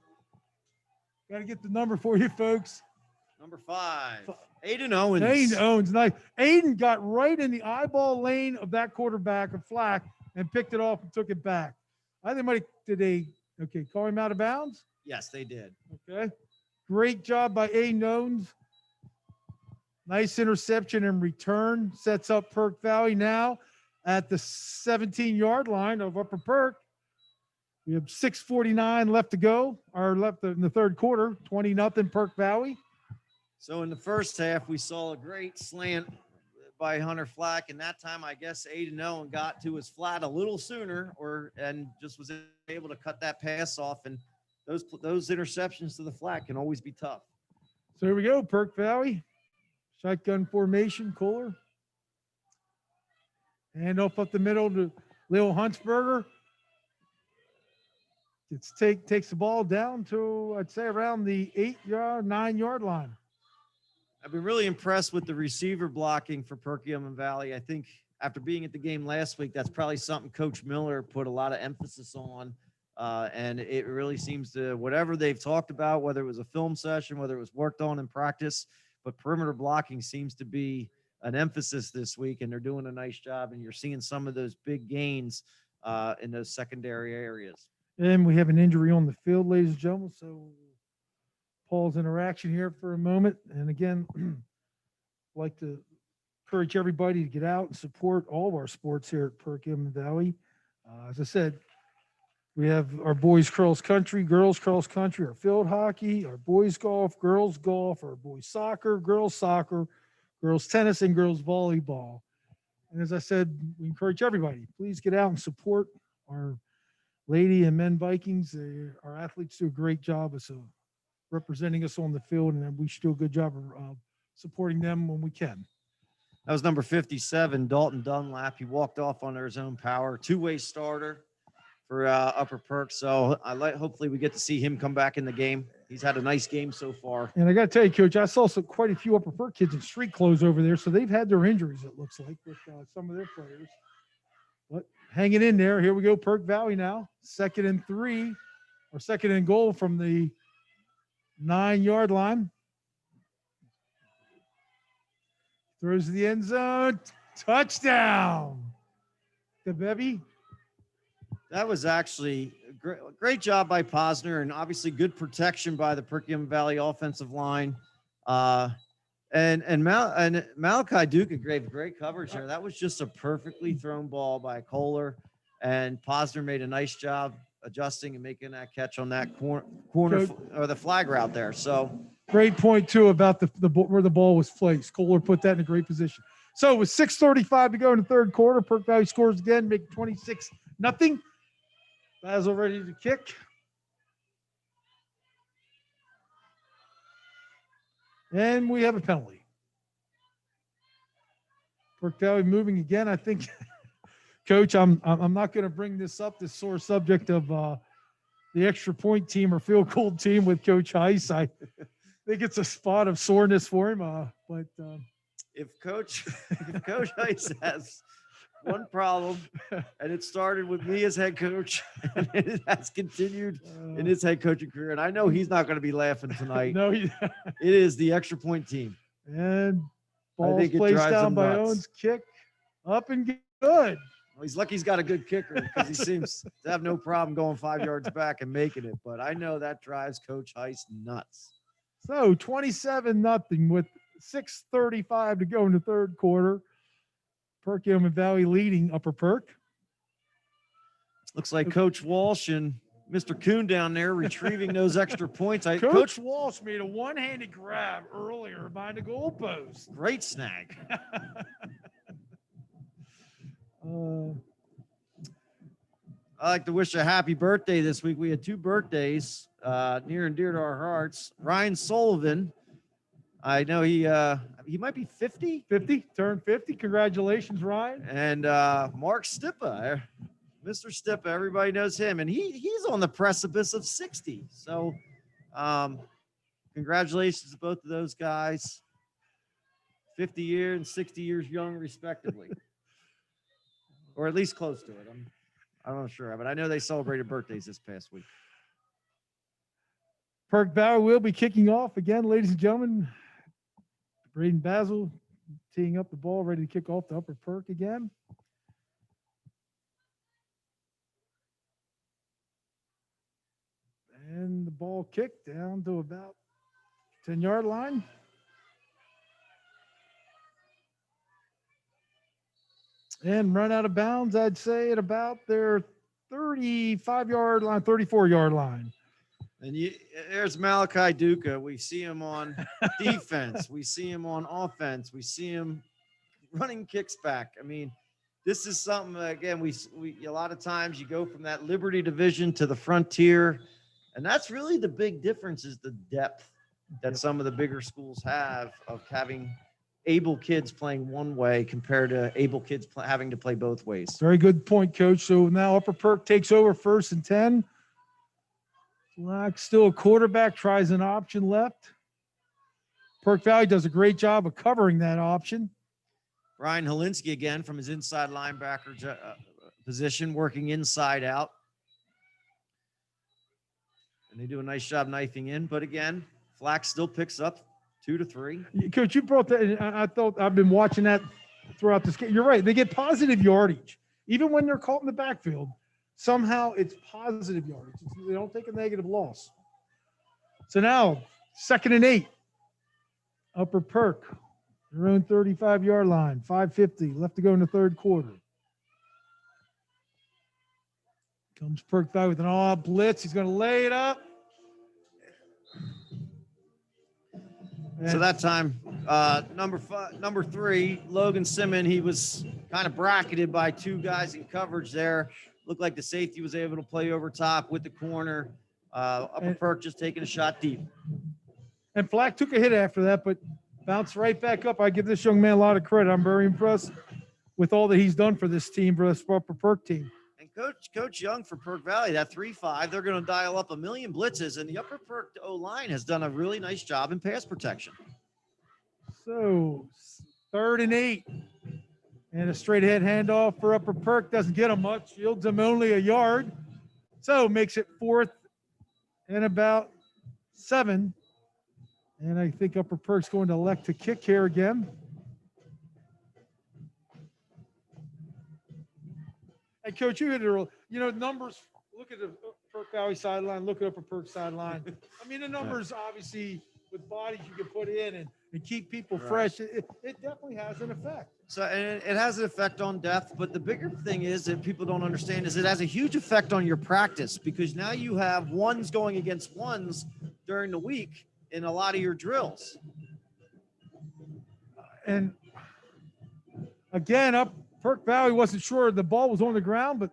Got to get the number for you, folks. Number 5, Aiden Owens. Aiden Owens, nice. Aiden got right in the eyeball lane of that quarterback of Flack and picked it off and took it back. I think call him out of bounds? Yes, they did. Okay. Great job by Aiden Owens. Nice interception and return. Sets up Perk Valley now at the 17-yard line of Upper Perk. We have 6:49 left to go, or left in the third quarter, 20-0 Perk Valley. So in the first half, we saw a great slant by Hunter Flack, and that time I guess Aiden Owen got to his flat a little sooner, and just was able to cut that pass off. And those interceptions to the flat can always be tough. So here we go, Perk Valley. Shotgun formation, Kohler. Hand off up the middle to Leo Huntsberger takes the ball down to, I'd say, around the 9-yard line. I've been really impressed with the receiver blocking for Perkiomen Valley. I think after being at the game last week, that's probably something Coach Miller put a lot of emphasis on. And it really seems to, whatever they've talked about, whether it was a film session, whether it was worked on in practice, but perimeter blocking seems to be an emphasis this week, and they're doing a nice job. And you're seeing some of those big gains in those secondary areas. And we have an injury on the field, ladies and gentlemen. So Paul's interaction here for a moment. And again, I'd like to encourage everybody to get out and support all of our sports here at Perkiomen Valley. As I said, we have our boys cross country, girls cross country, our field hockey, our boys golf, our boys soccer, girls tennis, and girls volleyball. And as I said, we encourage everybody, please get out and support our lady and men Vikings. Our athletes do a great job of representing us on the field, and we should do a good job of supporting them when we can. That was number 57, Dalton Dunlap. He walked off on his own power, two-way starter for Upper Perk. So hopefully we get to see him come back in the game. He's had a nice game so far. And I got to tell you, Coach, I saw quite a few Upper Perk kids in street clothes over there, so they've had their injuries, it looks like, with some of their players. But hanging in there. Here we go, Perk Valley now. 2nd and 3, or 2nd and goal from the 9-yard line. Throws to the end zone. Touchdown. The baby. That was actually a great job by Posner, and obviously good protection by the Perkiomen Valley offensive line. And Malachi Duca gave great coverage there. That was just a perfectly thrown ball by Kohler, and Posner made a nice job adjusting and making that catch on that corner or the flag route there. So great point too about where the ball was placed. Kohler put that in a great position. So with 6:35 to go in the third quarter, Perk Valley scores again, make 26-0. Basil ready to kick. And we have a penalty. Perk Valley moving again. I think, Coach, I'm not going to bring this sore subject of the extra point team or field goal team with Coach Heiss. I think it's a spot of soreness for him. But if Coach Heiss has one problem, and it started with me as head coach, and it has continued in his head coaching career. And I know he's not going to be laughing tonight. No, it is the extra point team. And ball's placed down by Owens. Kick up and good. Well, he's lucky he's got a good kicker, because he seems to have no problem going 5 yards back and making it. But I know that drives Coach Heiss nuts. So 27-0 with 6:35 to go in the third quarter. Perkiomen Valley leading Upper Perk. Looks like Coach Walsh and Mr. Kuhn down there retrieving those extra points. Coach Walsh made a one-handed grab earlier behind the goalpost. Great snag. I'd like to wish a happy birthday this week. We had 2 birthdays near and dear to our hearts. Ryan Sullivan, I know he might be 50. Turned 50. Congratulations, Ryan. And Mark Stippa, Mr. Stippa, everybody knows him, and he's on the precipice of 60. So congratulations to both of those guys. 50 years and 60 years young, respectively. Or at least close to it. I'm not sure, but I know they celebrated birthdays this past week. Perk Valley will be kicking off again, ladies and gentlemen. Braden Basil teeing up the ball, ready to kick off the Upper Perk again. And the ball kicked down to about 10-yard line. And run out of bounds, I'd say, at about their 35-yard line, 34-yard line. And there's Malachi Duca. We see him on defense. We see him on offense. We see him running kicks back. I mean, this is something, again, we a lot of times you go from that Liberty division to the Frontier, and that's really the big difference, is the depth that some of the bigger schools have of having able kids playing one way compared to able kids having to play both ways. Very good point, Coach. So now Upper Perk takes over 1st and 10. Black still a quarterback, tries an option left. Perk Valley does a great job of covering that option. Ryan Helinski again from his inside linebacker position, working inside out. And they do a nice job knifing in. But again, Flack still picks up 2 to 3. Coach, you brought that. I thought I've been watching that throughout this game. You're right. They get positive yardage. Even when they're caught in the backfield, somehow it's positive yardage. They don't take a negative loss. So now, 2nd and 8. Upper Perk, their own 35-yard line, 5:50 left to go in the 3rd quarter. Comes Perk Valley with an all blitz. He's going to lay it up. So that time, number 3, Logan Simmon, he was kind of bracketed by 2 guys in coverage there. Looked like the safety was able to play over top with the corner. Upper Perk just taking a shot deep. And Flack took a hit after that, but bounced right back up. I give this young man a lot of credit. I'm very impressed with all that he's done for this team, for this Upper Perk team. And Coach Young for Perk Valley, that 3-5, they're going to dial up a million blitzes, and the Upper Perk O-line has done a really nice job in pass protection. So 3rd and 8. And a straight ahead handoff for Upper Perk. Doesn't get him much. Yields him only a yard. So makes it 4th and about 7. And I think Upper Perk's going to elect to kick here again. And Coach, you hit it early. You know, numbers, look at the Perk Valley sideline, look at Upper Perk sideline. I mean, the numbers, obviously, with bodies you can put in and keep people fresh, it definitely has an effect. So and it has an effect on depth, but the bigger thing is that people don't understand is it has a huge effect on your practice, because now you have ones going against ones during the week in a lot of your drills. And again, Perk Valley wasn't sure the ball was on the ground, but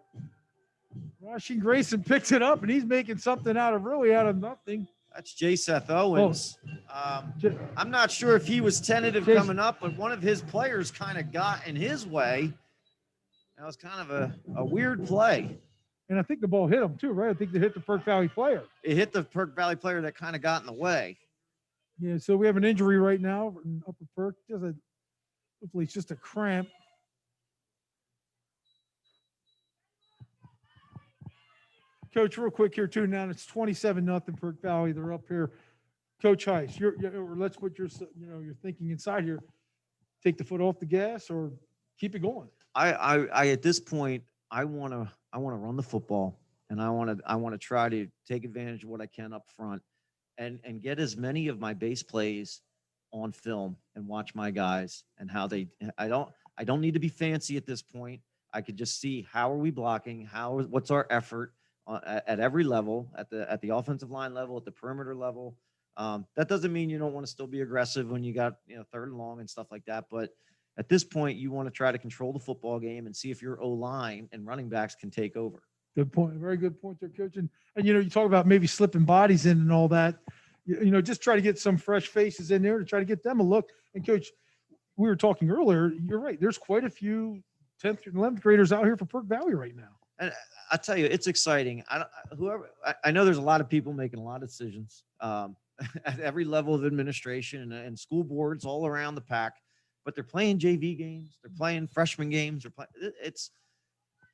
Washington Grayson picks it up, and he's making something out of nothing. That's J. Seth Owens. I'm not sure if he was tentative coming up, but one of his players kind of got in his way. That was kind of a weird play. And I think the ball hit him too, right? I think they hit the Perk Valley player. It hit the Perk Valley player that kind of got in the way. Yeah, so we have an injury right now in Upper Perk. Hopefully it's just a cramp. Coach, real quick here too. Now it's 27-0 Perk Valley. They're up here. Coach Heiss, let's put your thinking inside here. Take the foot off the gas or keep it going. I at this point, I want to run the football, and I want to try to take advantage of what I can up front, and get as many of my base plays on film and watch my guys and how they. I don't need to be fancy at this point. I could just see how are we blocking, what's our effort at every level, at the offensive line level, at the perimeter level. That doesn't mean you don't want to still be aggressive when you got 3rd and long and stuff like that, but at this point, you want to try to control the football game and see if your O-line and running backs can take over. Good point. Very good point there, Coach. And you talk about maybe slipping bodies in and all that. Just try to get some fresh faces in there to try to get them a look. And Coach, we were talking earlier. You're right. There's quite a few 10th and 11th graders out here for Perk Valley right now. And I tell you, it's exciting. I know there's a lot of people making a lot of decisions at every level of administration and school boards all around the pack. But they're playing JV games, they're playing freshman games, it's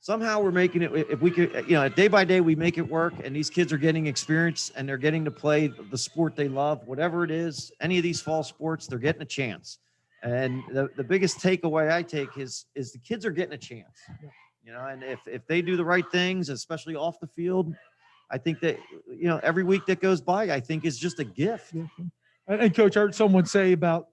somehow we're making it. If we could, day by day we make it work, and these kids are getting experience and they're getting to play the sport they love, whatever it is. Any of these fall sports, they're getting a chance. And the biggest takeaway I take is the kids are getting a chance. And if they do the right things, especially off the field, I think that every week that goes by, I think is just a gift. And Coach, I heard someone say about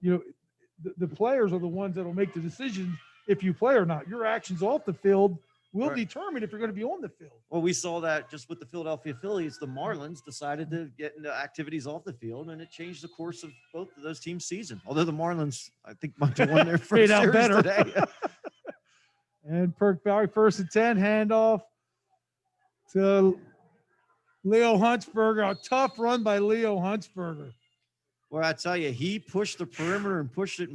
the players are the ones that will make the decisions if you play or not. Your actions off the field will determine if you're going to be on the field. Well, we saw that just with the Philadelphia Phillies. The Marlins decided to get into activities off the field, and it changed the course of both of those teams' season. Although the Marlins, I think, might have won their first series better today. And Perk Valley 1st and 10, handoff to Leo Huntsberger. A tough run by Leo Huntsberger. Boy, I tell you, he pushed the perimeter and pushed it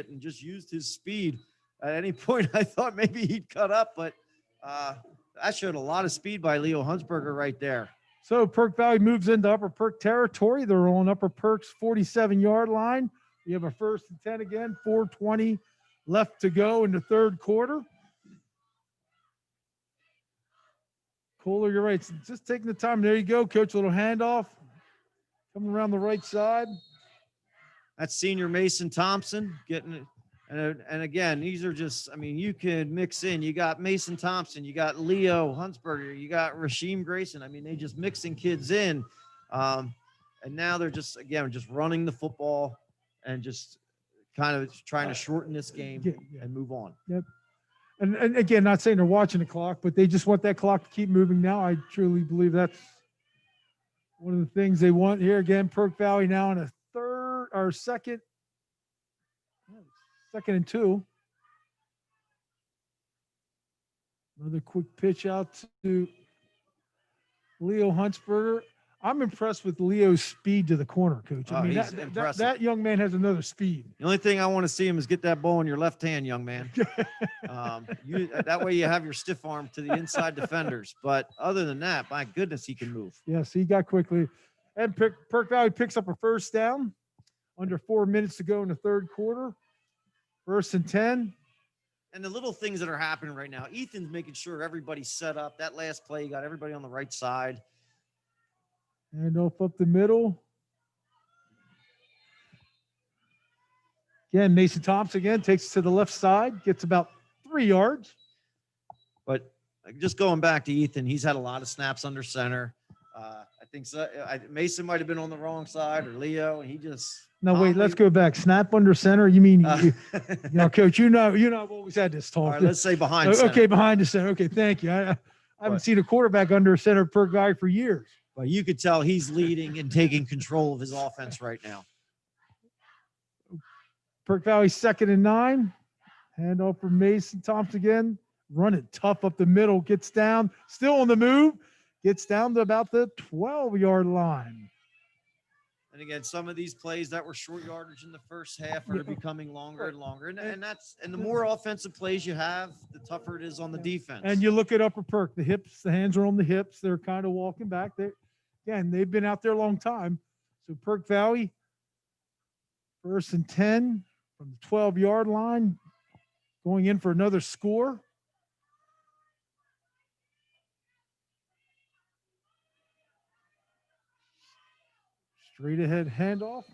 and just used his speed. At any point, I thought maybe he'd cut up, but that showed a lot of speed by Leo Huntsberger right there. So Perk Valley moves into Upper Perk territory. They're on Upper Perk's 47-yard line. You have a 1st and 10 again, 4:20 left to go in the third quarter. Kohler, you're right. Just taking the time. There you go, Coach. A little handoff. Coming around the right side. That's senior Mason Thompson getting it. And again, these are just, I mean, you could mix in. You got Mason Thompson, you got Leo Huntsberger, you got Rasheem Grayson. I mean, they just mixing kids in. And now they're just, again, just running the football and just kind of trying to shorten this game and move on. Yep. And again, not saying they're watching the clock, but they just want that clock to keep moving now. I truly believe that's one of the things they want here. Again, Perk Valley now in a second and 2. Another quick pitch out to Leo Huntsberger. I'm impressed with Leo's speed to the corner, Coach. I mean, that young man has another speed. The only thing I want to see him is get that ball in your left hand, young man. That way you have your stiff arm to the inside defenders. But other than that, my goodness, he can move. Yes, he got quickly. And Perk Valley picks up a 1st down. Under 4 minutes to go in the third quarter. 1st and 10. And the little things that are happening right now, Ethan's making sure everybody's set up. That last play, you got everybody on the right side. And off up the middle. Again, Mason Thompson again takes it to the left side, gets about 3 yards. But just going back to Ethan, he's had a lot of snaps under center. I think so. Mason might have been on the wrong side, or Leo, and he just. No, wait, let's go back. Snap under center. You mean, Coach, I've always had this talk. All right, let's say behind center. Okay, behind the center. Okay, thank you. I haven't seen a quarterback under center per guy for years. Well, you could tell he's leading and taking control of his offense right now. Perk Valley 2nd and 9. Handoff for Mason Thompson again. Running tough up the middle. Gets down. Still on the move. Gets down to about the 12-yard line. And again, some of these plays that were short yardage in the first half are becoming longer and longer. And the more offensive plays you have, the tougher it is on the defense. And you look at Upper Perk, the hips, the hands are on the hips. They're kind of walking back. They've been out there a long time. So Perk Valley, 1st and 10 from the 12-yard line, going in for another score. Straight ahead handoff.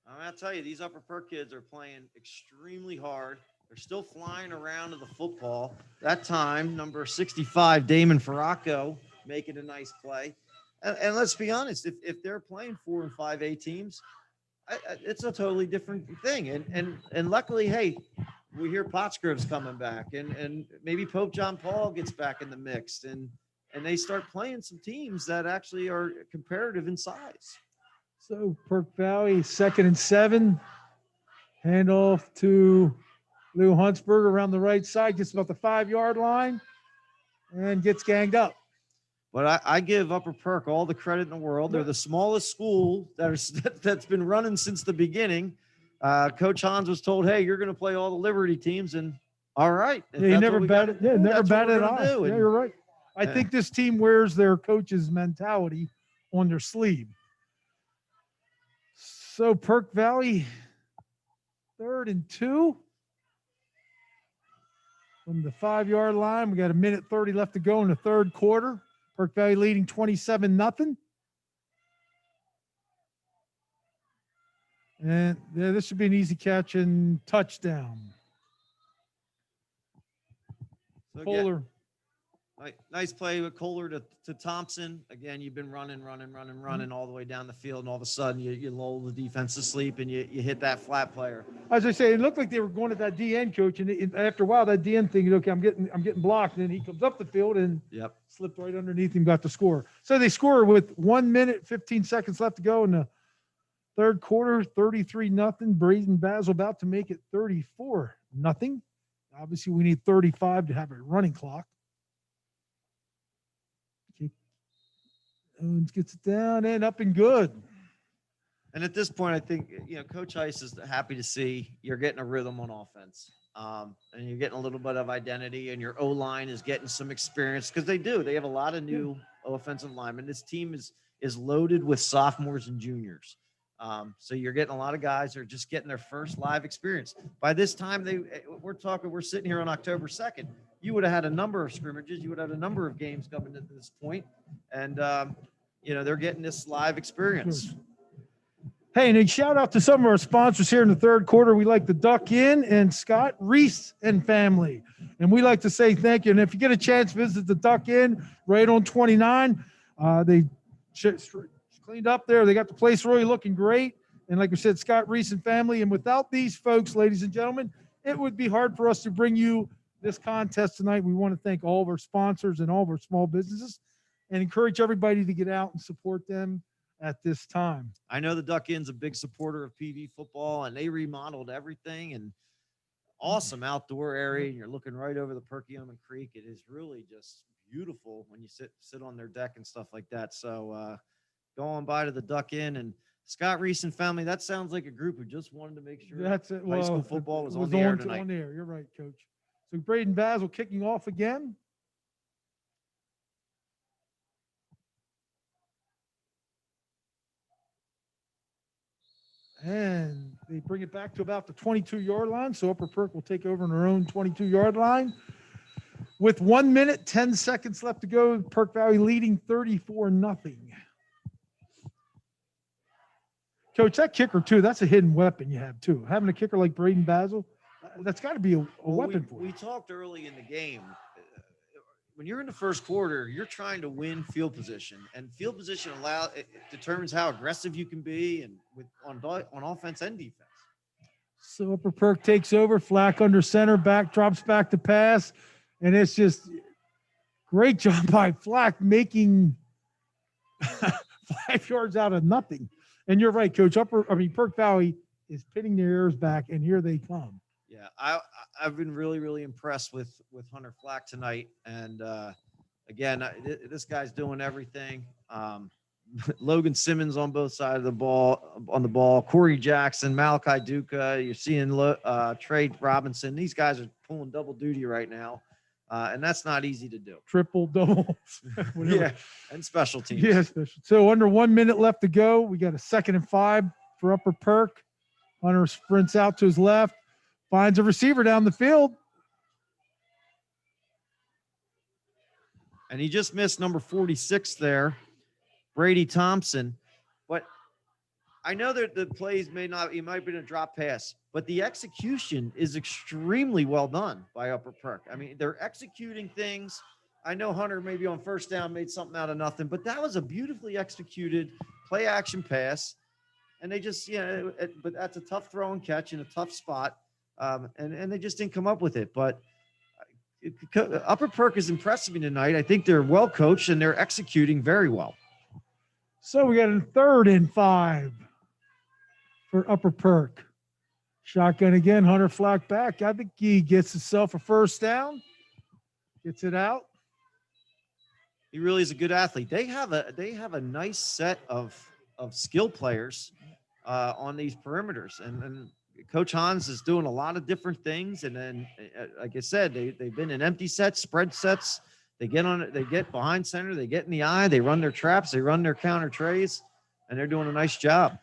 I'll tell you, these Upper Perk kids are playing extremely hard. They're still flying around to the football. That time, number 65, Damon Farraco, making a nice play. And let's be honest, if they're playing 4 and 5A teams, it's a totally different thing. And luckily, hey, we hear Pottsgrove's coming back, and maybe Pope John Paul gets back in the mix, and they start playing some teams that actually are comparative in size. So Perk Valley, 2nd and 7. Handoff to Leo Huntsberger around the right side, gets about the 5-yard line and gets ganged up. But I give Upper Perk all the credit in the world. They're the smallest school that's been running since the beginning. Coach Hans was told, hey, you're going to play all the Liberty teams. And all right. Yeah, he never batted. Yeah, never batted off. Yeah, and, you're right. I think this team wears their coach's mentality on their sleeve. So Perk Valley, 3rd and 2. From the 5-yard line, we got 1:30 left to go in the third quarter. Perk Valley leading 27-0. And yeah, this should be an easy catch and touchdown. So Kohler. Nice play with Kohler to Thompson. Again, you've been running all the way down the field, and all of a sudden you lull the defense to sleep and you hit that flat player. As I say, it looked like they were going at that DN, Coach, and after a while that DN thing, okay, I'm getting blocked, and then he comes up the field and slipped right underneath him, got the score. So they score with 1 minute, 15 seconds left to go in the third quarter, 33-0. Brazen Basil about to make it 34-0. Obviously, we need 35 to have a running clock. Owens gets it down and up and good. And at this point, I think, Coach Ice is happy to see you're getting a rhythm on offense. And you're getting a little bit of identity, and your O-line is getting some experience because they do. They have a lot of new offensive linemen. This team is loaded with sophomores and juniors. So you're getting a lot of guys who are just getting their first live experience. By this time, we're sitting here on October 2nd. You would have had a number of scrimmages. You would have had a number of games coming to this point. And, they're getting this live experience. Hey, and a shout out to some of our sponsors here in the third quarter. We like the Duck Inn and Scott Reese and family. And we like to say thank you. And if you get a chance, visit the Duck Inn right on 29. They cleaned up there. They got the place really looking great. And like we said, Scott Reese and family. And without these folks, ladies and gentlemen, it would be hard for us to bring you this contest tonight. We want to thank all of our sponsors and all of our small businesses and encourage everybody to get out and support them at this time. I know the Duck Inn's a big supporter of PV football, and they remodeled everything, and awesome outdoor area. And you're looking right over the Perkiomen Creek. It is really just beautiful when you sit on their deck and stuff like that. So go on by to the Duck Inn. And Scott Reese and family, that sounds like a group who just wanted to make sure That's it. high school football was on the air tonight. On the air. You're right, Coach. So Braden Basil kicking off again. And they bring it back to about the 22-yard line. So Upper Perk will take over on their own 22-yard line. With 1 minute, 10 seconds left to go, Perk Valley leading 34-0. Coach, that kicker, too, that's a hidden weapon you have, too. Having a kicker like Braden Basil, that's got to be a weapon for you. We talked early in the game. When you're in the first quarter, you're trying to win field position, and field position it determines how aggressive you can be, and on offense and defense. So Upper Perk takes over, Flack under center, drops back to pass, and it's just great job by Flack making 5 yards out of nothing. And you're right, Coach. Perk Valley is pitting their ears back, and here they come. Yeah, I've been really, really impressed with Hunter Flack tonight. And again, this guy's doing everything. Logan Simmons on both sides of the ball, Corey Jackson, Malachi Duca. You're seeing Trey Robinson. These guys are pulling double duty right now. And that's not easy to do. Triple, double. Yeah, and special teams. Yeah, special. So under 1 minute left to go. We got a 2nd and 5 for Upper Perk. Hunter sprints out to his left. Finds a receiver down the field. And he just missed number 46 there, Brady Thompson. But I know that the plays he might have been a drop pass, but the execution is extremely well done by Upper Perk. I mean, they're executing things. I know Hunter maybe on first down made something out of nothing, but that was a beautifully executed play action pass. And they just, but that's a tough throw and catch in a tough spot. And they just didn't come up with it. But Upper Perk is impressing me tonight. I think they're well coached and they're executing very well. So we got a 3rd and 5 for Upper Perk. Shotgun again, Hunter Flack back. I think he gets himself a first down. Gets it out. He really is a good athlete. They have a nice set of skill players on these perimeters. And Coach Hans is doing a lot of different things. And then, like I said, they've been in empty sets, spread sets. They get behind center, they get in the eye, they run their traps, they run their counter trays, and they're doing a nice job.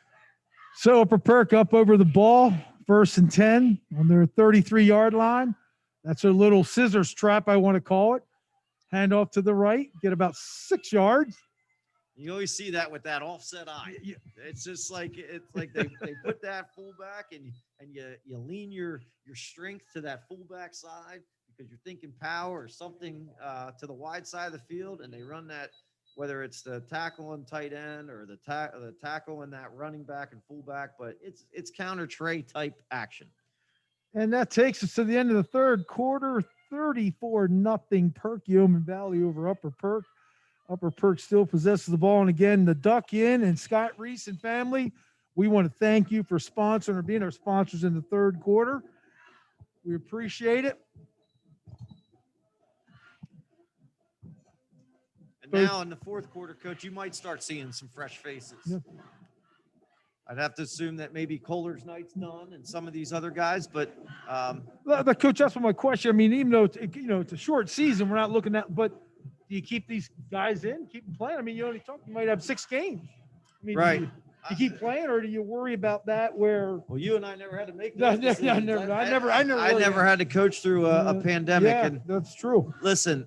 So Upper Perk up over the ball, 1st and 10 on their 33-yard line. That's a little scissors trap, I want to call it. Hand off to the right, get about 6 yards. You always see that with that offset eye. It's just like they put that fullback and you lean your strength to that fullback side because you're thinking power or something to the wide side of the field, and they run that, whether it's the tackle and tight end or the tackle and that running back and fullback, but it's counter tray type action. And that takes us to the end of the third quarter, 34-0 Perkiomen Valley over Upper Perk. Upper Perk still possesses the ball. And again, the Duck Inn and Scott Reese and family, we want to thank you for sponsoring or being our sponsors in the third quarter. We appreciate it. And now in the fourth quarter, Coach, you might start seeing some fresh faces. Yeah. I'd have to assume that maybe Kohler's night's done and some of these other guys, but The coach, that's my question. I mean, even though it's a short season, we're not looking at, but do you keep these guys in, keep them playing? I mean, you might have 6 games. I mean, right. do you keep playing, or do you worry about that? Where Well, you and I never had to make No, those decisions. I never had to coach through a pandemic. Yeah, And that's true. listen,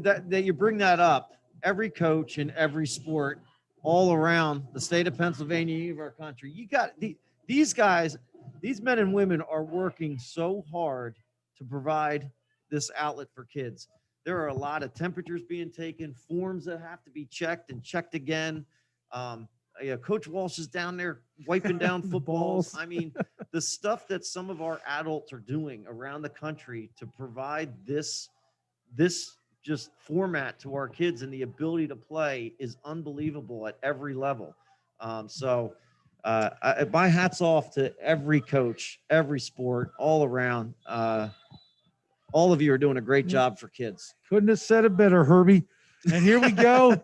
that you bring that up. Every coach in every sport, all around the state of Pennsylvania, of our country, you got these guys, these men and women are working so hard to provide this outlet for kids. There are a lot of temperatures being taken, forms that have to be checked and checked again. Coach Walsh is down there wiping down footballs. Balls. I mean, the stuff that some of our adults are doing around the country to provide this just format to our kids and the ability to play is unbelievable at every level. My hat's off to every coach, every sport, all around. All of you are doing a great job for kids. Couldn't have said it better, Herbie. And here we go.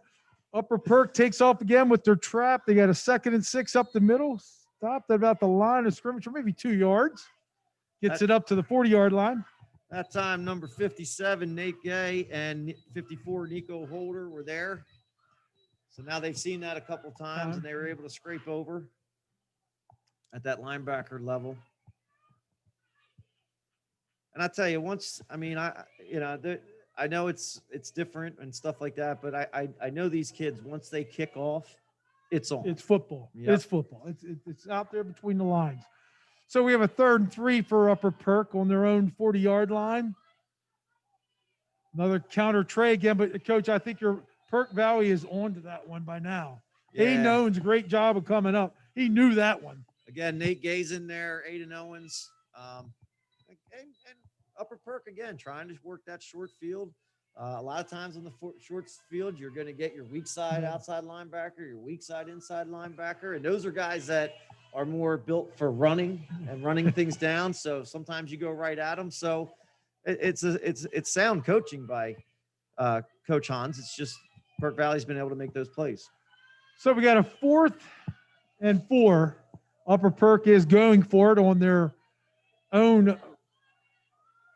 Upper Perk takes off again with their trap. They got a 2nd and 6 up the middle. Stopped at about the line of scrimmage for maybe 2 yards. Gets it up to the 40-yard line. That time, number 57, Nate Gay, and 54, Nico Holder were there. So now they've seen that a couple times, and they were able to scrape over at that linebacker level. And I tell you, I know it's different and stuff like that, but I know these kids, once they kick off, it's on. It's football. Yep. It's football. It's out there between the lines. So we have a 3rd and 3 for Upper Perk on their own 40-yard line. Another counter tray again, but Coach, I think your Perk Valley is on to that one by now. Yeah. Aiden Owens, great job of coming up. He knew that one. Again, Nate Gay's in there, Aiden Owens, and Upper Perk again, trying to work that short field. A lot of times on the short field, you're going to get your weak side outside linebacker, your weak side inside linebacker, and those are guys that are more built for running and running things down. So sometimes you go right at them. So it's sound coaching by Coach Hans. It's just Perk Valley's been able to make those plays. So we got a 4th and 4. Upper Perk is going for it on their own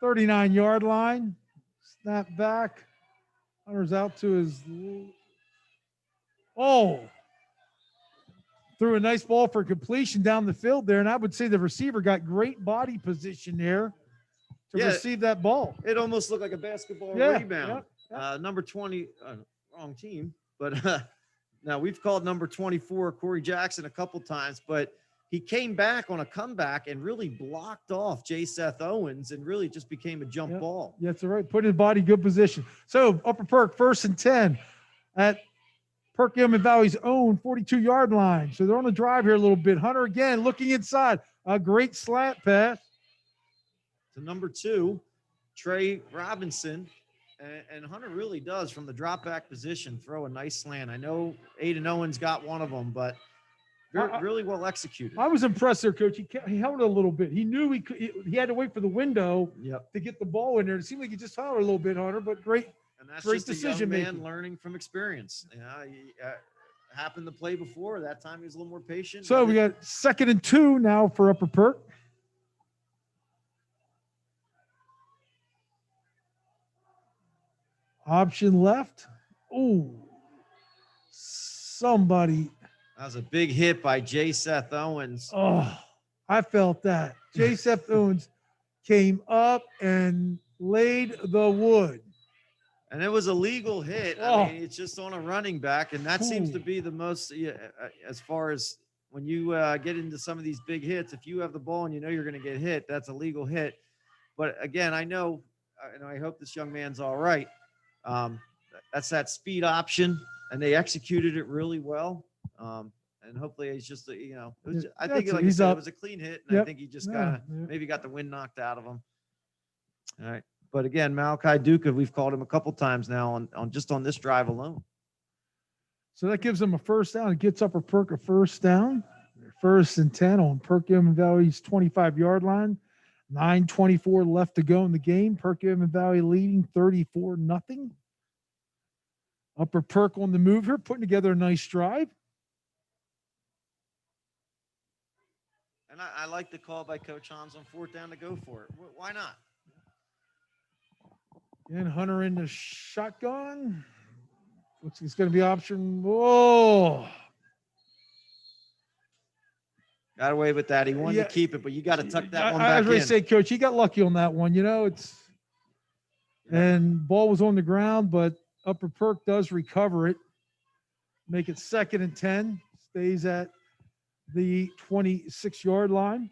39-yard line. Snap back. Hunter's out to his. Threw a nice ball for completion down the field there. And I would say the receiver got great body position there to receive that ball. It almost looked like a basketball rebound. Yeah. Number 20, wrong team, but now we've called number 24, Corey Jackson, a couple times, but he came back on a comeback and really blocked off J. Seth Owens and really just became a jump ball. Yeah, that's right. Put his body good position. So Upper Perk 1st and 10 at Perkiomen Valley's own 42-yard line. So they're on the drive here a little bit. Hunter again looking inside. A great slant pass to number 2, Trey Robinson. And Hunter really does, from the drop back position, throw a nice slant. I know Aiden Owens got one of them, but really well executed. I was impressed there, Coach. He held it a little bit. He knew he had to wait for the window to get the ball in there. It seemed like he just hollered a little bit, Hunter, but great. And that's great just decision a young man making. learning from experience. He happened to play before. That time he was a little more patient. So we got 2nd and 2 now for Upper Perk. Option left. Oh, somebody. That was a big hit by J. Seth Owens. Oh, I felt that. J. Seth Owens came up and laid the wood. And it was a legal hit. I mean, it's just on a running back. And that seems to be the most, as far as when you get into some of these big hits, if you have the ball and you know you're going to get hit, that's a legal hit. But again, I know, and I hope this young man's all right. That's that speed option, and they executed it really well. And hopefully he's just, I think, like you said, it was a clean hit, and I think he just maybe got the wind knocked out of him. All right. But again, Malachi Duca, we've called him a couple times now on just on this drive alone. So that gives them a first down. It gets Upper Perk a first down. 1st and 10 on Perkiomen Valley's 25-yard line. 9:24 left to go in the game. Perkiomen Valley leading 34-0. Upper Perk on the move here, putting together a nice drive. And I like the call by Coach Hans on 4th down to go for it. Why not? And Hunter in the shotgun. Looks like it's going to be option. Whoa. Got away with that. He wanted Yeah. to keep it, but you got to tuck that one I back was going to in. say, Coach, he got lucky on that one. You know, and ball was on the ground, but Upper Perk does recover it. Make it 2nd and 10. Stays at the 26-yard line.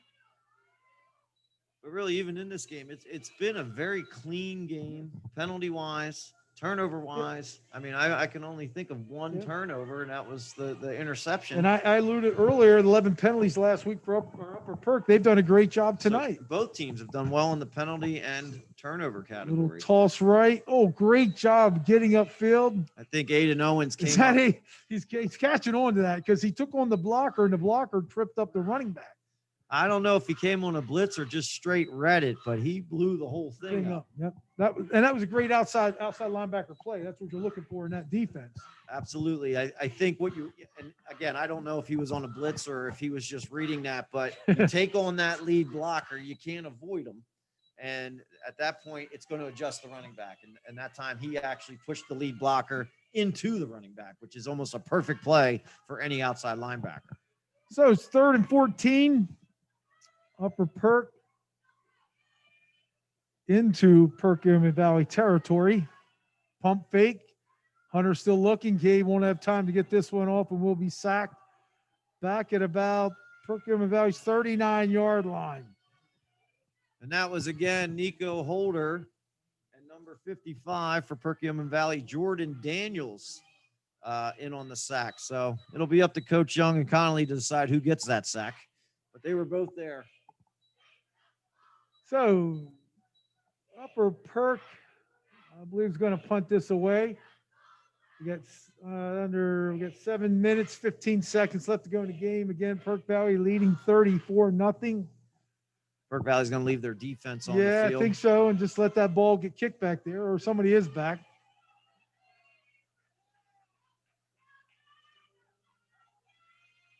But really, even in this game, it's been a very clean game, penalty-wise, turnover-wise. I mean, I can only think of one turnover, and that was the interception. And I alluded earlier, 11 penalties last week for Upper Perk. They've done a great job tonight. So both teams have done well in the penalty and turnover category. Little toss right. Oh, great job getting upfield. I think Aiden Owens came Is that up. he's catching on to that because he took on the blocker and the blocker tripped up the running back. I don't know if he came on a blitz or just straight read it, but he blew the whole thing up. Yep. That was a great outside linebacker play. That's what you're looking for in that defense. Absolutely. I think and again, I don't know if he was on a blitz or if he was just reading that, but you take on that lead blocker, you can't avoid him. And at that point, it's going to adjust the running back. And that time he actually pushed the lead blocker into the running back, which is almost a perfect play for any outside linebacker. So it's 3rd and 14. Upper Perk into Perkiomen Valley territory. Pump fake. Hunter still looking. Gabe won't have time to get this one off and will be sacked back at about Perkiomen Valley's 39-yard line. And that was, again, Nico Holder and number 55 for Perkiomen Valley, Jordan Daniels, in on the sack. So it'll be up to Coach Young and Connolly to decide who gets that sack. But they were both there. So Upper Perk, I believe, is going to punt this away. We got 7 minutes, 15 seconds left to go in the game. Again, Perk Valley leading 34-0. Perk Valley's going to leave their defense on the Yeah, field. I think so, and just let that ball get kicked back there, or somebody is back.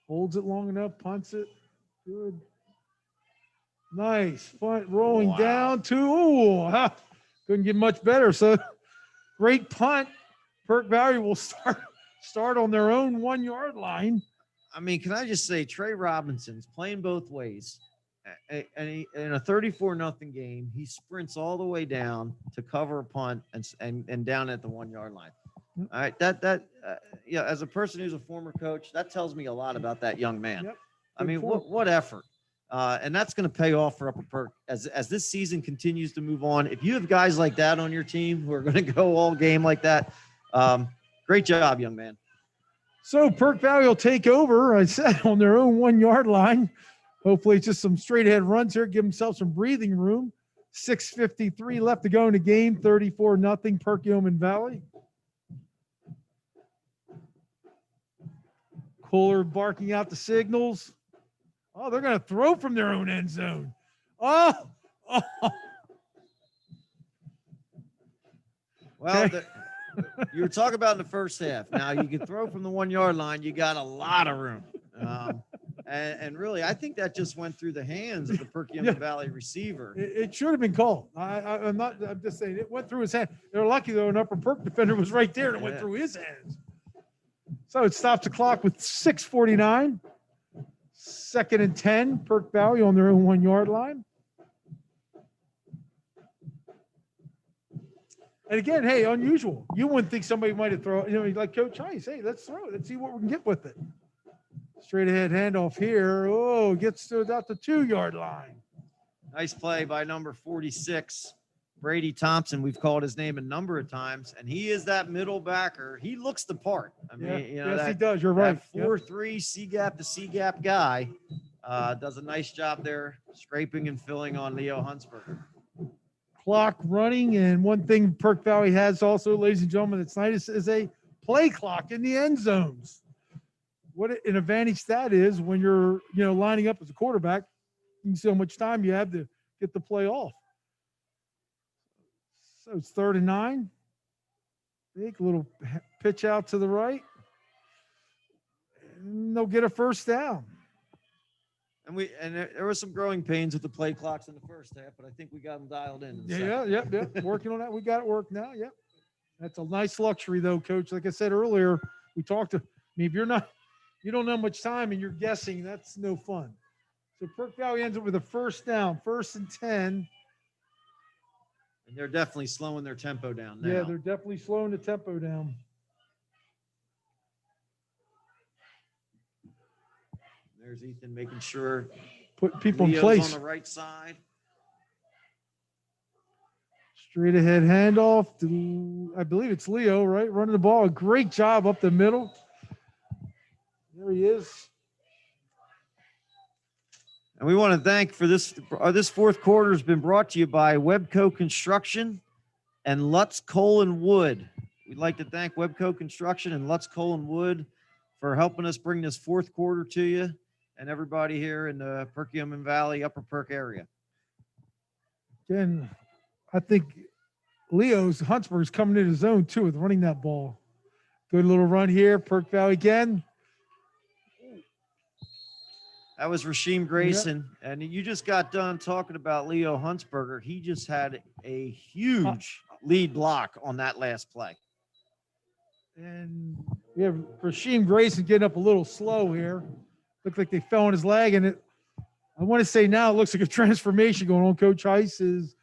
Holds it long enough, punts it. Good. Nice. Punt rolling down to, couldn't get much better. So great punt. Perk Valley will start on their own 1-yard line. I mean, can I just say Trey Robinson's playing both ways. In a 34-0 game, he sprints all the way down to cover a punt and down at the 1-yard line. All right, as a person who's a former coach, that tells me a lot about that young man. Yep. I mean, what effort. And that's going to pay off for Upper Perk as this season continues to move on. If you have guys like that on your team who are going to go all game like that, great job, young man. So Perk Valley will take over, I said, on their own 1-yard line. Hopefully it's just some straight ahead runs here, give themselves some breathing room. 6:53 left to go in the game, 34-0 Perkiomen Valley. Kohler barking out the signals. Oh, they're going to throw from their own end zone. Oh. Well, Okay. You were talking about in the first half. Now you can throw from the 1-yard line. You got a lot of room. And really, I think that just went through the hands of the Perkiomen Valley receiver. It should have been called. I'm just saying it went through his hand. They're lucky though, an Upper Perk defender was right there and it went through his hands. So it stops the clock with 6:49. 2nd and 10, Perk Valley on their own 1-yard line. And again, hey, unusual. You wouldn't think somebody might have thrown, like Coach Heiss, hey, let's throw it. Let's see what we can get with it. Straight ahead handoff here. Oh, gets to about the 2-yard line. Nice play by number 46, Brady Thompson. We've called his name a number of times, and he is that middle backer. He looks the part. I mean, yes, he does. You're right. That 4-3 C-gap to C-gap guy does a nice job there, scraping and filling on Leo Hunsberger. Clock running, and one thing Perk Valley has also, ladies and gentlemen, that's nice is a play clock in the end zones. What an advantage that is when you're, lining up as a quarterback. You can see how much time you have to get the play off. So it's 3rd and 9. Big little pitch out to the right. And they'll get a first down. And there was some growing pains with the play clocks in the first half, but I think we got them dialed in. Yep. Working on that. We got it worked now. Yep. That's a nice luxury though, coach. Like I said earlier, we talked to me. If you don't know much time and you're guessing, that's no fun. So Perk Valley ends up with a first down, 1st and 10. And they're definitely slowing their tempo down now. Yeah, they're definitely slowing the tempo down. There's Ethan making sure Put people Leo's in place. on the right side. Straight ahead handoff to, I believe it's Leo, right? Running the ball. A great job up the middle. There he is. And we want to thank for this. This fourth quarter has been brought to you by Webco Construction and Lutz Coal and Wood. We'd like to thank Webco Construction and Lutz Coal and Wood for helping us bring this fourth quarter to you and everybody here in the Perkiomen Valley, Upper Perk area. Again, I think Huntsburg's coming into his zone too with running that ball. Good little run here. Perk Valley again. That was Rasheem Grayson. Yep. And you just got done talking about Leo Huntsberger. He just had a huge lead block on that last play. And we have Rasheem Grayson getting up a little slow here. Looked like they fell on his leg. And I want to say now it looks like a transformation going on. Coach Heiss is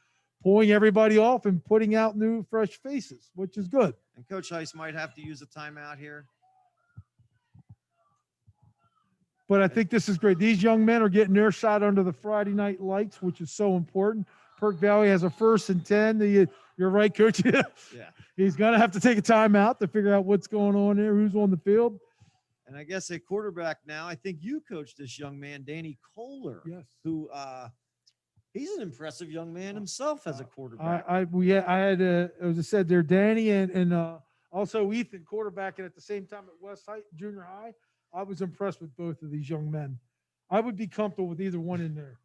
pulling everybody off and putting out new, fresh faces, which is good. And Coach Heiss might have to use a timeout here. But I think this is great. These young men are getting their shot under the Friday night lights, which is so important. Perk Valley has a 1st and 10. You're right, Coach. Yeah. He's going to have to take a timeout to figure out what's going on there, who's on the field. And I guess a quarterback now, I think you coached this young man, Danny Kohler, yes, who he's an impressive young man himself as a quarterback. I had, as I said, there, Danny and also Ethan quarterbacking at the same time at West Height Junior High. I was impressed with both of these young men. I would be comfortable with either one in there.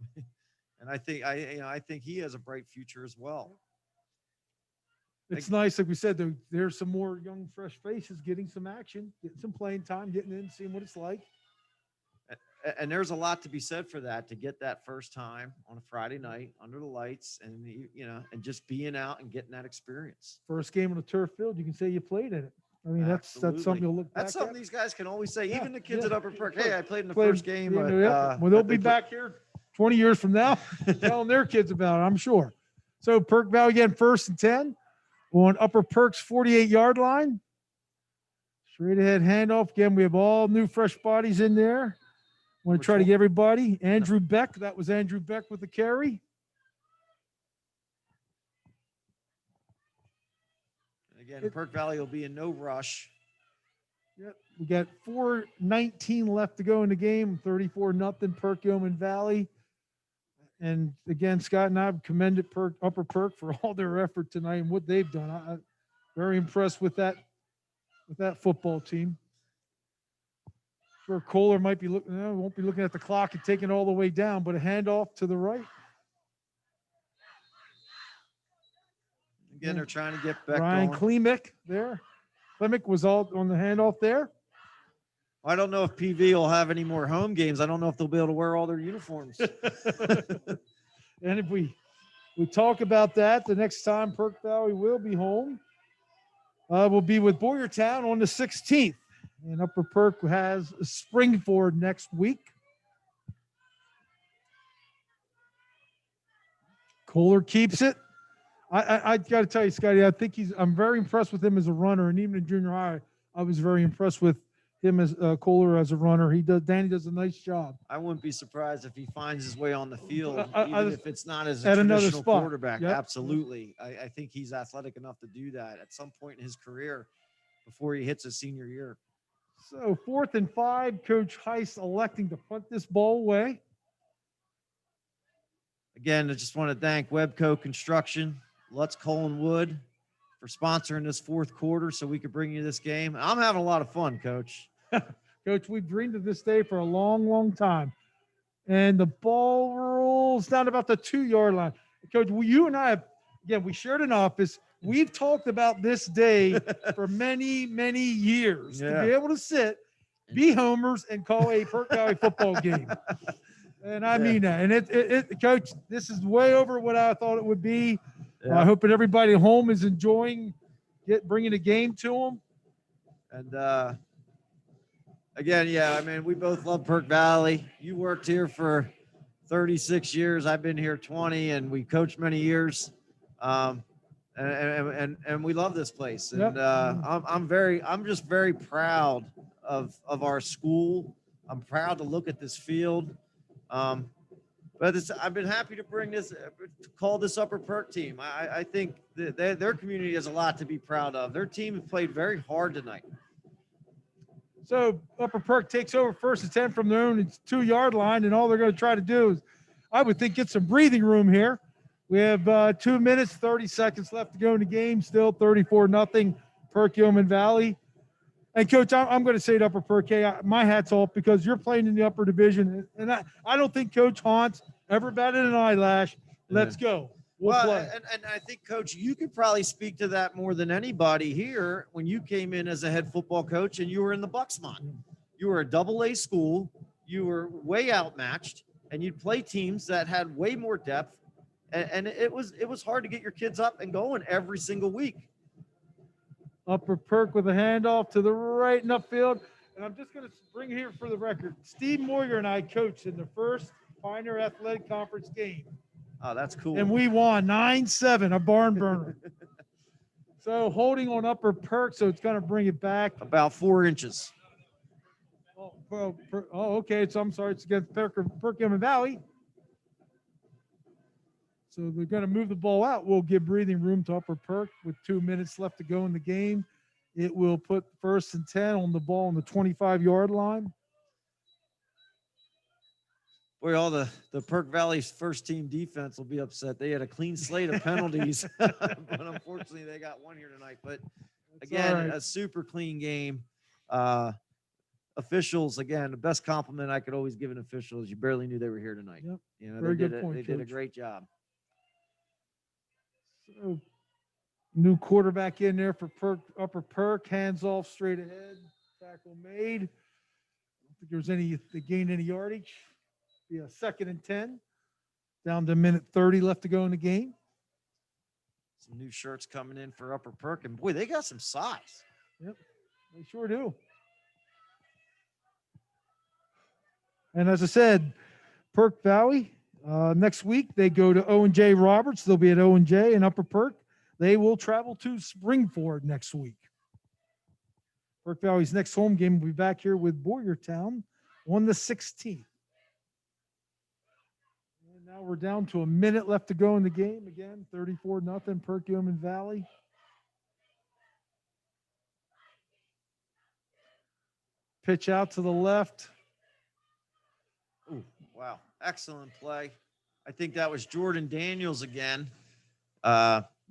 And I think he has a bright future as well. It's nice, like we said, there's some more young, fresh faces getting some action, getting some playing time, getting in, seeing what it's like. And there's a lot to be said for that, to get that first time on a Friday night under the lights and, and just being out and getting that experience. First game on the turf field, you can say you played in it. I mean, that's something you'll look back That's something at. These guys can always say, even the kids at Upper Perk, hey, I played in the Played, first game. Well, they'll be back here 20 years from now telling their kids about it, I'm sure. So Perk Valley again, 1st and 10 on Upper Perk's 48-yard line. Straight ahead handoff. Again, we have all new fresh bodies in there. Want to try to get everybody. Andrew Beck. That was Andrew Beck with the carry. Again, Perk Valley will be in no rush. Yep. We got 4:19 left to go in the game. 34-0 Perkiomen Valley. And again, Scott and I have commended Upper Perk for all their effort tonight and what they've done. I'm very impressed with that football team. Sure, Kohler might be won't be looking at the clock and taking it all the way down, but a handoff to the right. Again, they're trying to get back Ryan going. Klemick there. Klemick was all on the handoff there. I don't know if PV will have any more home games. I don't know if they'll be able to wear all their uniforms. And if we talk about that, the next time Perk Valley will be home, we'll be with Boyertown on the 16th. And Upper Perk has Springford next week. Kohler keeps it. I got to tell you, Scotty, I'm very impressed with him as a runner. And even in junior high, I was very impressed with him as Kohler as a runner. Danny does a nice job. I wouldn't be surprised if he finds his way on the field, even if it's not as a at another traditional spot. quarterback. Yep. Absolutely. I think he's athletic enough to do that at some point in his career before he hits his senior year. So 4th and 5, Coach Heiss electing to punt this ball away. Again, I just want to thank Webco Construction, Lutz Coal and Wood for sponsoring this fourth quarter so we could bring you this game. I'm having a lot of fun, Coach. Coach, we've dreamed of this day for a long, long time. And the ball rolls down about the 2-yard line. Coach, you and I, we shared an office. We've talked about this day for many, many years to be able to sit, be homers, and call a Perk Valley football game. And I Yeah. mean that. And Coach, this is way over what I thought it would be. Yeah. I hope that everybody at home is enjoying bringing a game to them. And again, yeah, I mean, we both love Perk Valley. You worked here for 36 years. I've been here 20, and we coached many years. And we love this place. And I'm just very proud of our school. I'm proud to look at this field. But I've been happy to call this Upper Perk team. I think their community has a lot to be proud of. Their team played very hard tonight. So Upper Perk takes over first and 10 from their own 2-yard line, and all they're going to try to do is, I would think, get some breathing room here. We have 2 minutes, 30 seconds left to go in the game. Still 34-0 Perkiomen Valley. And Coach, I'm going to say to Upper Perk, hey, my hat's off because you're playing in the upper division, and I don't think Coach Hans ever batted an eyelash. Let's go. We'll play. And I think, Coach, you could probably speak to that more than anybody here when you came in as a head football coach and you were in the Bucksmont. You were a AA school. You were way outmatched, and you'd play teams that had way more depth. And it was hard to get your kids up and going every single week. Upper Perk with a handoff to the right in upfield. And I'm just going to bring here for the record, Steve Moyer and I coached in the first Pioneer Athletic Conference game. Oh, that's cool. And we won 9-7, a barn burner. So holding on Upper Perk, so it's going to bring it back. About 4 inches. Okay. So I'm sorry, it's against Perkiomen Valley. So they're going to move the ball out. We'll give breathing room to Upper Perk with 2 minutes left to go in the game. It will put first and 10 on the ball on the 25-yard line. Boy, all the Perk Valley's first team defense will be upset. They had a clean slate of penalties, but unfortunately they got one here tonight. But again, a super clean game. Officials, again, the best compliment I could always give an official is you barely knew they were here tonight. Yep. You know, Very they good point, did a Coach. great job. So, new quarterback in there for Upper Perk, hands off straight ahead, tackle made. I don't think there's they gained any yardage. Be a 2nd and 10. Down to a minute 30 left to go in the game. Some new shirts coming in for Upper Perk, and boy, they got some size. Yep, they sure do. And as I said, Perk Valley, next week they go to O&J Roberts. They'll be at O&J and Upper Perk. They will travel to Springford next week. Perk Valley's next home game will be back here with Boyertown on the 16th. And now we're down to a minute left to go in the game. Again, 34-0 Perkiomen Valley. Pitch out to the left. Ooh, wow. Excellent play. I think that was Jordan Daniels again.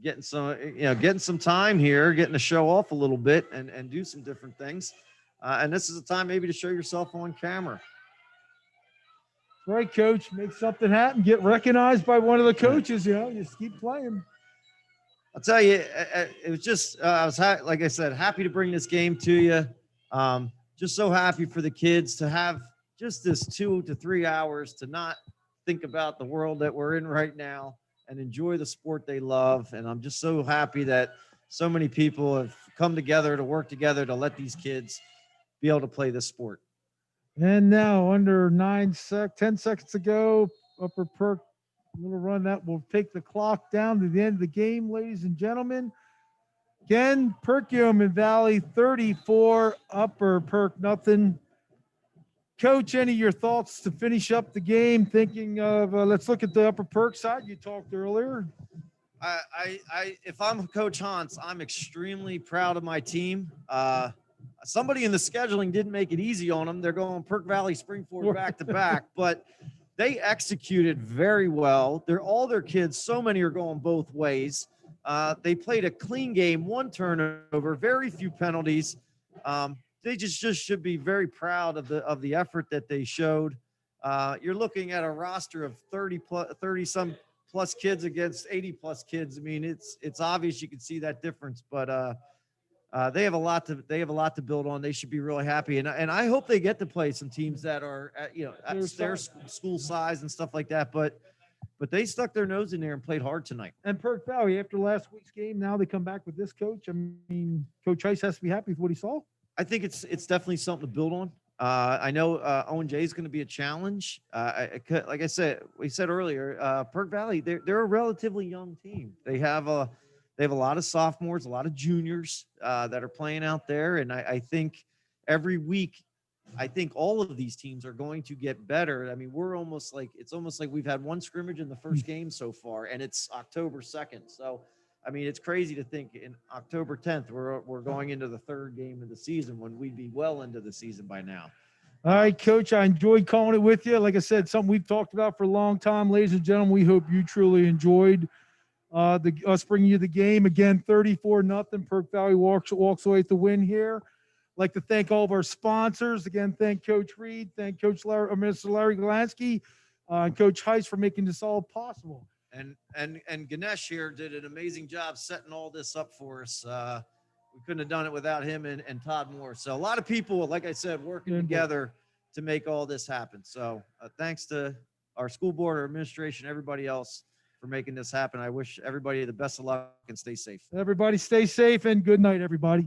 Getting some time here, getting to show off a little bit and do some different things. And this is a time maybe to show yourself on camera. Right, Coach. Make something happen. Get recognized by one of the coaches. You know, just keep playing. I'll tell you, it was just I was like I said, happy to bring this game to you. Just so happy for the kids to have just this 2 to 3 hours to not think about the world that we're in right now and enjoy the sport they love. And I'm just so happy that so many people have come together to work together to let these kids be able to play this sport. And now under 10 seconds to go, Upper Perk, little run that will take the clock down to the end of the game, ladies and gentlemen. Again, Perkiomen Valley 34, Upper Perk nothing. Coach, any of your thoughts to finish up the game? Thinking of let's look at the Upper Perk side. You talked earlier. If I'm Coach Hans, I'm extremely proud of my team. Somebody in the scheduling didn't make it easy on them. They're going Perk Valley, Springford back to back, but they executed very well. All their kids, so many are going both ways. They played a clean game, 1 turnover, very few penalties. They just should be very proud of the effort that they showed. You're looking at a roster of 30 some plus kids against 80 plus kids. I mean, it's obvious you can see that difference, but they have a lot to build on. They should be really happy, and I hope they get to play some teams that are at, at their school size and stuff like that. But they stuck their nose in there and played hard tonight. And Perk Valley, after last week's game, now they come back with this coach. I mean, Coach Heiss has to be happy with what he saw. I think it's definitely something to build on. I know Owen J is going to be a challenge. Like I said, we said earlier, Perk Valley, they're a relatively young team. They have a lot of sophomores, a lot of juniors that are playing out there, and I think every week, I think all of these teams are going to get better. I mean, it's almost like we've had one scrimmage in the first game so far, and it's October 2nd. So, I mean, it's crazy to think in October 10th, we're going into the third game of the season when we'd be well into the season by now. All right, Coach, I enjoyed calling it with you. Like I said, something we've talked about for a long time. Ladies and gentlemen, we hope you truly enjoyed us bringing you the game. Again, 34-0. Perk Valley walks away with the win here. Like to thank all of our sponsors. Again, thank Coach Reed, thank Coach Mr. Larry Golansky, and Coach Heiss for making this all possible. And Ganesh here did an amazing job setting all this up for us. We couldn't have done it without him and Todd Moore. So a lot of people, like I said, working together to make all this happen. So thanks to our school board, our administration, everybody else for making this happen. I wish everybody the best of luck and stay safe. Everybody stay safe and good night, everybody.